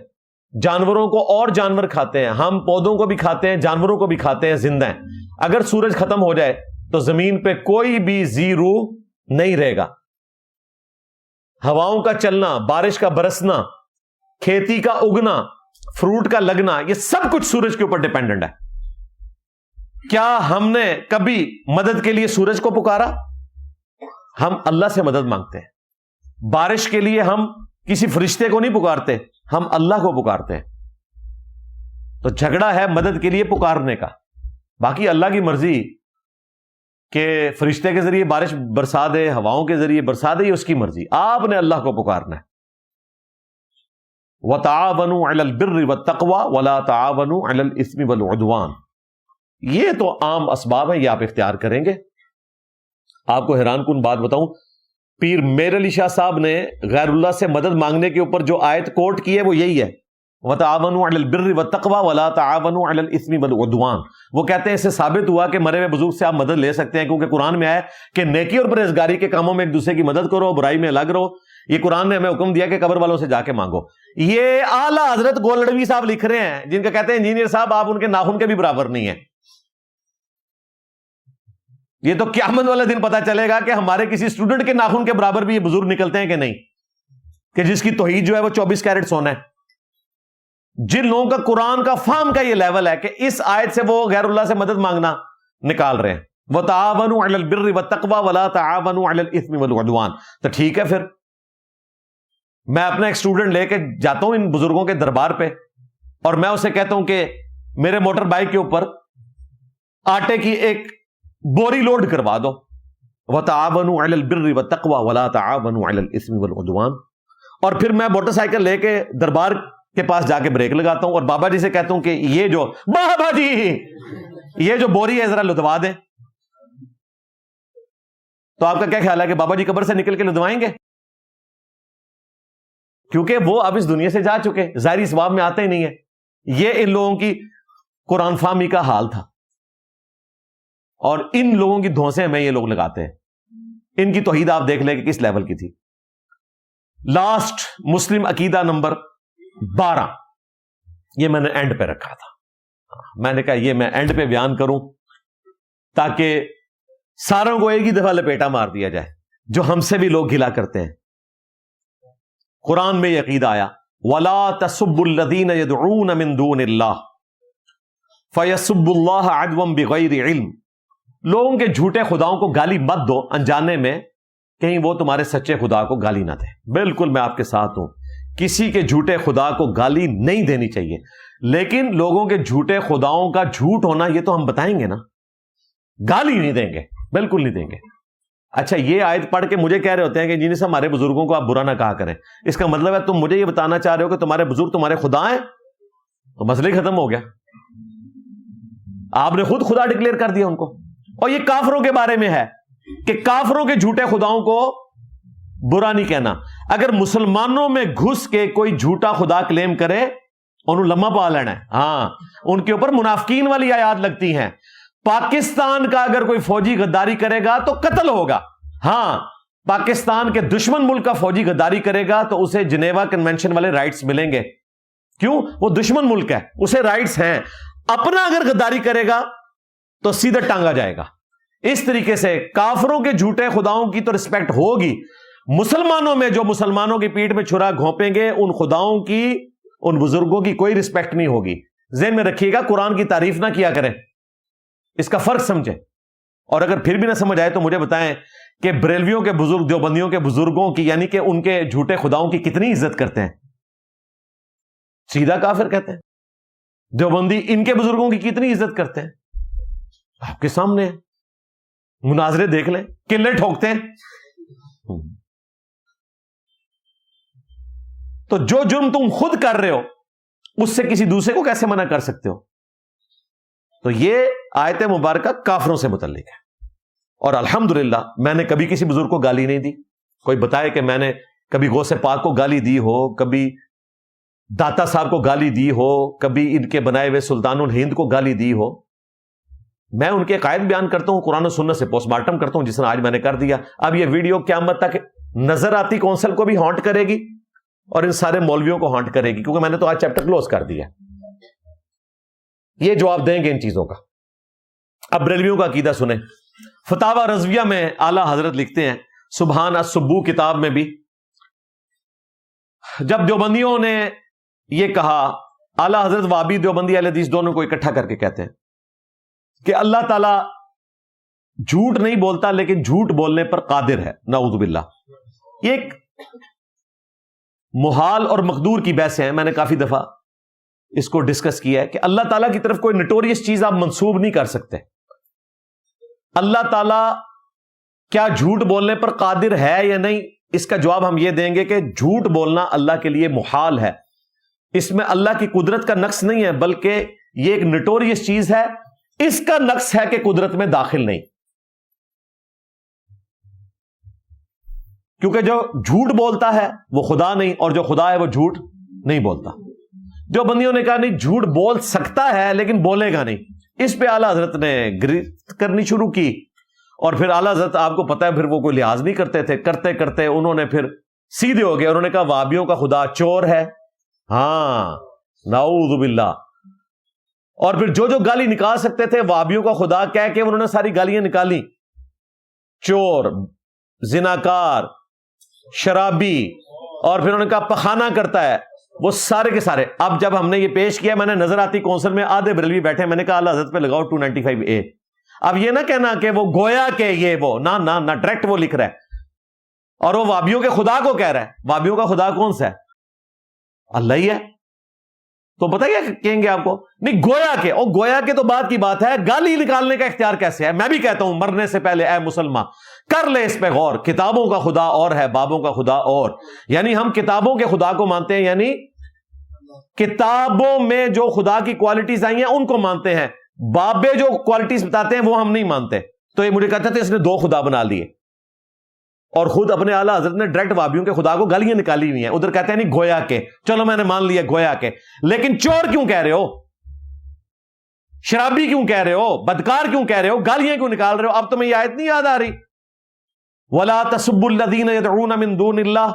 S1: جانوروں کو اور جانور کھاتے ہیں، ہم پودوں کو بھی کھاتے ہیں، جانوروں کو بھی کھاتے ہیں، زندہ ہیں۔ اگر سورج ختم ہو جائے تو زمین پہ کوئی بھی ذی روح نہیں رہے گا۔ ہواؤں کا چلنا، بارش کا برسنا، کھیتی کا اگنا، فروٹ کا لگنا، یہ سب کچھ سورج کے اوپر ڈیپینڈنٹ ہے۔ کیا ہم نے کبھی مدد کے لیے سورج کو پکارا؟ ہم اللہ سے مدد مانگتے ہیں۔ بارش کے لیے ہم کسی فرشتے کو نہیں پکارتے، ہم اللہ کو پکارتے ہیں۔ تو جھگڑا ہے مدد کے لیے پکارنے کا، باقی اللہ کی مرضی کہ فرشتے کے ذریعے بارش برسا دے، ہواؤں کے ذریعے برسا دے، یہ اس کی مرضی، آپ نے اللہ کو پکارنا ہے۔ وَتَعَاوَنُوا عَلَى الْبِرِّ وَالتَّقْوَى وَلَا تَعَاوَنُوا عَلَى الْإِثْمِ وَالْعُدْوَانِ، یہ تو عام اسباب ہیں، یہ آپ اختیار کریں گے۔ آپ کو حیران کن بات بتاؤں، پیر میر علی شاہ صاحب نے غیر اللہ سے مدد مانگنے کے اوپر جو آیت کوٹ کی ہے وہ یہی ہے، وَتَعَاوَنُوا عَلَى الْبِرِّ وَالتَّقْوَى وَلَا تَعَاوَنُوا عَلَى الْإِثْمِ وَالْعُدْوَانِ. وہ کہتے ہیں اس سے ثابت ہوا کہ مرے ہوئے بزرگ سے آپ مدد لے سکتے ہیں، کیونکہ قرآن میں ہے کہ نیکی اور پرہیزگاری کے کاموں میں ایک دوسرے کی مدد کرو، برائی میں الگ رہو. یہ قرآن نے ہمیں حکم دیا کہ قبر والوں سے جا کے مانگو. یہ اعلیٰ حضرت گولڈوی صاحب لکھ رہے ہیں، جن کا کہتے ہیں انجینئر صاحب آپ ان کے ناخن کے بھی برابر نہیں ہیں. یہ تو قیامت والے دن پتا چلے گا کہ ہمارے کسی اسٹوڈنٹ کے ناخن کے برابر بھی یہ بزرگ نکلتے ہیں کہ نہیں، کہ جس کی توحید جو ہے وہ 24 کیرٹ سونا ہے. جن لوگوں کا قرآن کا فہم کا یہ لیول ہے کہ اس آیت سے وہ غیر اللہ سے مدد مانگنا نکال رہے ہیں. وَتَعَاوَنُوا عَلَى الْبِرِّ وَالتَّقْوَى وَلَا تَعَاوَنُوا عَلَى الْإِثْمِ وَالْعُدْوَانِ. تو ٹھیک ہے، پھر میں اپنا ایک اسٹوڈنٹ لے کے جاتا ہوں ان بزرگوں کے دربار پہ، اور میں اسے کہتا ہوں کہ میرے موٹر بائک کے اوپر آٹے کی ایک بوری لوڈ کروا دو. وَتَعَاوَنُوا عَلَى الْبِرِّ وَالتَّقْوَى وَلَا تَعَاوَنُوا عَلَى الْإِثْمِ وَالْعُدْوَانِ. اور پھر میں موٹر سائیکل لے کے دربار کے پاس جا کے بریک لگاتا ہوں اور بابا جی سے کہتا ہوں کہ یہ جو بابا جی یہ جو بوری ہے ذرا لدوا دیں. تو آپ کا کیا خیال ہے کہ بابا جی قبر سے نکل کے لدوائیں گے؟ کیونکہ وہ اب اس دنیا سے جا چکے، ظاہری ثواب میں آتے ہی نہیں ہے. یہ ان لوگوں کی قرآن فہمی کا حال تھا، اور ان لوگوں کی دھونسے ہمیں یہ لوگ لگاتے ہیں. ان کی توحید آپ دیکھ لیں کہ کس لیول کی تھی. لاسٹ مسلم عقیدہ نمبر 12، یہ میں نے اینڈ پہ رکھا تھا. میں نے کہا یہ میں اینڈ پہ بیان کروں تاکہ ساروں کو ایک ہی دفعہ لپیٹا مار دیا جائے، جو ہم سے بھی لوگ گلا کرتے ہیں. قرآن میں یہ عقیدہ آیا وَلَا تَسُبُّوا الَّذِينَ يَدْعُونَ مِن دُونِ اللَّهِ فَيَسُبُّوا اللَّهَ عَدْوًا بِغَيْرِ عِلْمٍ. لوگوں کے جھوٹے خداؤں کو گالی مت دو انجانے میں، کہیں وہ تمہارے سچے خدا کو گالی نہ دے. بالکل میں آپ کے ساتھ ہوں، کسی کے جھوٹے خدا کو گالی نہیں دینی چاہیے، لیکن لوگوں کے جھوٹے خداؤں کا جھوٹ ہونا یہ تو ہم بتائیں گے نا، گالی نہیں دیں گے، بالکل نہیں دیں گے. اچھا، یہ آیت پڑھ کے مجھے کہہ رہے ہوتے ہیں کہ جن سے ہمارے بزرگوں کو آپ برا نہ کہا کریں. اس کا مطلب ہے تم مجھے یہ بتانا چاہ رہے ہو کہ تمہارے بزرگ تمہارے خدا ہیں؟ تو مسئلہ ہی ختم ہو گیا. آپ نے خود خدا ڈکلیئر کر دیا ان کو. اور یہ کافروں کے بارے میں ہے کہ کافروں کے جھوٹے خداؤں کو برا نہیں کہنا. اگر مسلمانوں میں گھس کے کوئی جھوٹا خدا کلیم کرے انہوں لمحہ پا لینا ہے. ہاں، ان کے اوپر منافقین والی آیات لگتی ہیں. پاکستان کا اگر کوئی فوجی غداری کرے گا تو قتل ہوگا. ہاں، پاکستان کے دشمن ملک کا فوجی غداری کرے گا تو اسے جنیوا کنونشن والے رائٹس ملیں گے. کیوں؟ وہ دشمن ملک ہے، اسے رائٹس ہیں. اپنا اگر غداری کرے گا تو سیدھا ٹانگا جائے گا. اس طریقے سے کافروں کے جھوٹے خداؤں کی تو رسپیکٹ ہوگی. مسلمانوں میں جو مسلمانوں کی پیٹھ میں چھرا گھونپیں گے ان خداؤں کی، ان بزرگوں کی کوئی رسپیکٹ نہیں ہوگی. ذہن میں رکھیے گا، قرآن کی تعریف نہ کیا کریں، اس کا فرق سمجھیں. اور اگر پھر بھی نہ سمجھ آئے تو مجھے بتائیں کہ بریلویوں کے بزرگ دیوبندیوں کے بزرگوں کی، یعنی کہ ان کے جھوٹے خداؤں کی کتنی عزت کرتے ہیں؟ سیدھا کافر کہتے ہیں. دیوبندی ان کے بزرگوں کی کتنی عزت کرتے ہیں؟ آپ کے سامنے مناظرے دیکھ لیں، قلعے ٹھوکتے ہیں. تو جو جرم تم خود کر رہے ہو اس سے کسی دوسرے کو کیسے منع کر سکتے ہو؟ تو یہ آیت مبارکہ کافروں سے متعلق ہے. اور الحمدللہ میں نے کبھی کسی بزرگ کو گالی نہیں دی. کوئی بتائے کہ میں نے کبھی غوث پاک کو گالی دی ہو، کبھی داتا صاحب کو گالی دی ہو، کبھی ان کے بنائے ہوئے سلطان الہند کو گالی دی ہو. میں ان کے عقائد بیان کرتا ہوں، قرآن و سنت سے پوسٹ مارٹم کرتا ہوں، جس طرح آج میں نے کر دیا. اب یہ ویڈیو قیامت تک نظر آتی کونسل کو بھی ہانٹ کرے گی اور ان سارے مولویوں کو ہانٹ کرے گی، کیونکہ میں نے تو آج چیپٹر کلوز کر دیا. یہ جواب دیں گے ان چیزوں کا. اب بریلویوں کا عقیدہ سنیں. فتاوی رضویہ میں اعلی حضرت لکھتے ہیں، سبحان السبو کتاب میں بھی، جب دیوبندیوں نے یہ کہا، اعلی حضرت وابی دیوبندی اہل حدیث دونوں کو اکٹھا کر کے کہتے ہیں کہ اللہ تعالی جھوٹ نہیں بولتا لیکن جھوٹ بولنے پر قادر ہے، نعوذ باللہ. یہ ایک محال اور مقدور کی بحث ہے. میں نے کافی دفعہ اس کو ڈسکس کیا ہے کہ اللہ تعالیٰ کی طرف کوئی نٹوریس چیز آپ منسوب نہیں کر سکتے. اللہ تعالیٰ کیا جھوٹ بولنے پر قادر ہے یا نہیں، اس کا جواب ہم یہ دیں گے کہ جھوٹ بولنا اللہ کے لیے محال ہے. اس میں اللہ کی قدرت کا نقص نہیں ہے، بلکہ یہ ایک نٹوریس چیز ہے. اس کا نقص ہے کہ قدرت میں داخل نہیں، کیونکہ جو جھوٹ بولتا ہے وہ خدا نہیں، اور جو خدا ہے وہ جھوٹ نہیں بولتا. جو بندیوں نے کہا نہیں جھوٹ بول سکتا ہے لیکن بولے گا نہیں. اس پہ اعلیٰ حضرت نے گریفت کرنی شروع کی, اور پھر اعلیٰ حضرت آپ کو پتا ہے پھر وہ کوئی لحاظ نہیں کرتے تھے. کرتے کرتے انہوں نے پھر سیدھے ہو گئے, انہوں نے کہا وہابیوں کا خدا چور ہے. ہاں نعوذ باللہ. اور پھر جو گالی نکال سکتے تھے وہابیوں کا خدا کہہ کے انہوں نے ساری گالیاں نکالی. چور, زناکار, شرابی, اور پھر انہوں نے کہا پخانہ کرتا ہے, وہ سارے کے سارے. اب جب ہم نے یہ پیش کیا, میں نے نظراتی کونسل میں آدھے بریلوی بیٹھے, میں نے کہا اعلیٰ حضرت پہ لگاؤ 295A. اب یہ نہ کہنا کہ وہ گویا کہ یہ وہ نہ ڈائریکٹ وہ لکھ رہا ہے, اور وہ وہابیوں کے خدا کو کہہ رہا ہے. وہابیوں کا خدا کون سا ہے؟ اللہ ہی ہے. تو پتہ کیا کہیں گے آپ کو, نہیں گویا کہ, اور گویا کہ تو بات کی بات ہے, گالی نکالنے کا اختیار کیسے ہے؟ میں بھی کہتا ہوں مرنے سے پہلے اے مسلمان کر لے اس پہ غور. کتابوں کا خدا اور ہے, بابوں کا خدا اور. یعنی ہم کتابوں کے خدا کو مانتے ہیں, یعنی کتابوں میں جو خدا کی کوالٹیز آئی ہیں ان کو مانتے ہیں. بابے جو کوالٹیز بتاتے ہیں وہ ہم نہیں مانتے. تو یہ مجھے کہتے تھے اس نے 2 خدا بنا لیے, اور خود اپنے اعلیٰ حضرت نے ڈائریکٹ وہابیوں کے خدا کو گالیاں نکالی ہوئی ہیں. ادھر کہتے ہیں نہیں گویا کے, چلو میں نے مان لیا گویا کے, لیکن چور کیوں کہہ رہے ہو, شرابی کیوں کہہ رہے ہو, بدکار کیوں کہہ رہے ہو, گالیاں کیوں نکال رہے ہو؟ اب تمہیں یہ آیت نہیں یاد آ رہی, وَلَا تَسُبُّوا الَّذِينَ يَدْعُونَ مِن دُونِ اللَّهِ,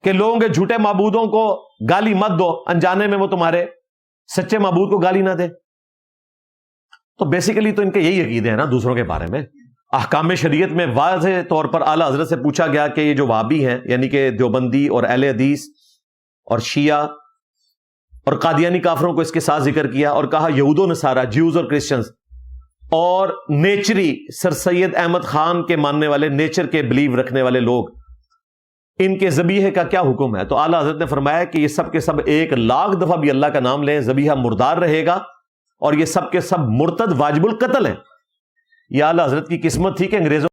S1: کہ لوگوں کے جھوٹے معبودوں کو گالی مت دو انجانے میں وہ تمہارے سچے معبود کو گالی نہ دے. تو بیسیکلی تو ان کے یہی عقیدے ہیں نا دوسروں کے بارے میں. احکام شریعت میں واضح طور پر اعلیٰ حضرت سے پوچھا گیا کہ یہ جو وہابی ہیں, یعنی کہ دیوبندی اور اہل حدیث اور شیعہ اور قادیانی کافروں کو اس کے ساتھ ذکر کیا, اور کہا یہود و نصارہ, جیوز اور کرسچنز, اور نیچری سر سید احمد خان کے ماننے والے, نیچر کے بلیو رکھنے والے لوگ, ان کے ذبیحے کا کیا حکم ہے؟ تو اعلیٰ حضرت نے فرمایا کہ یہ سب کے سب 1,00,000 دفعہ بھی اللہ کا نام لیں, ذبیحہ مردار رہے گا, اور یہ سب کے سب مرتد واجب القتل ہیں. یہ اعلیٰ حضرت کی قسمت تھی کہ انگریزوں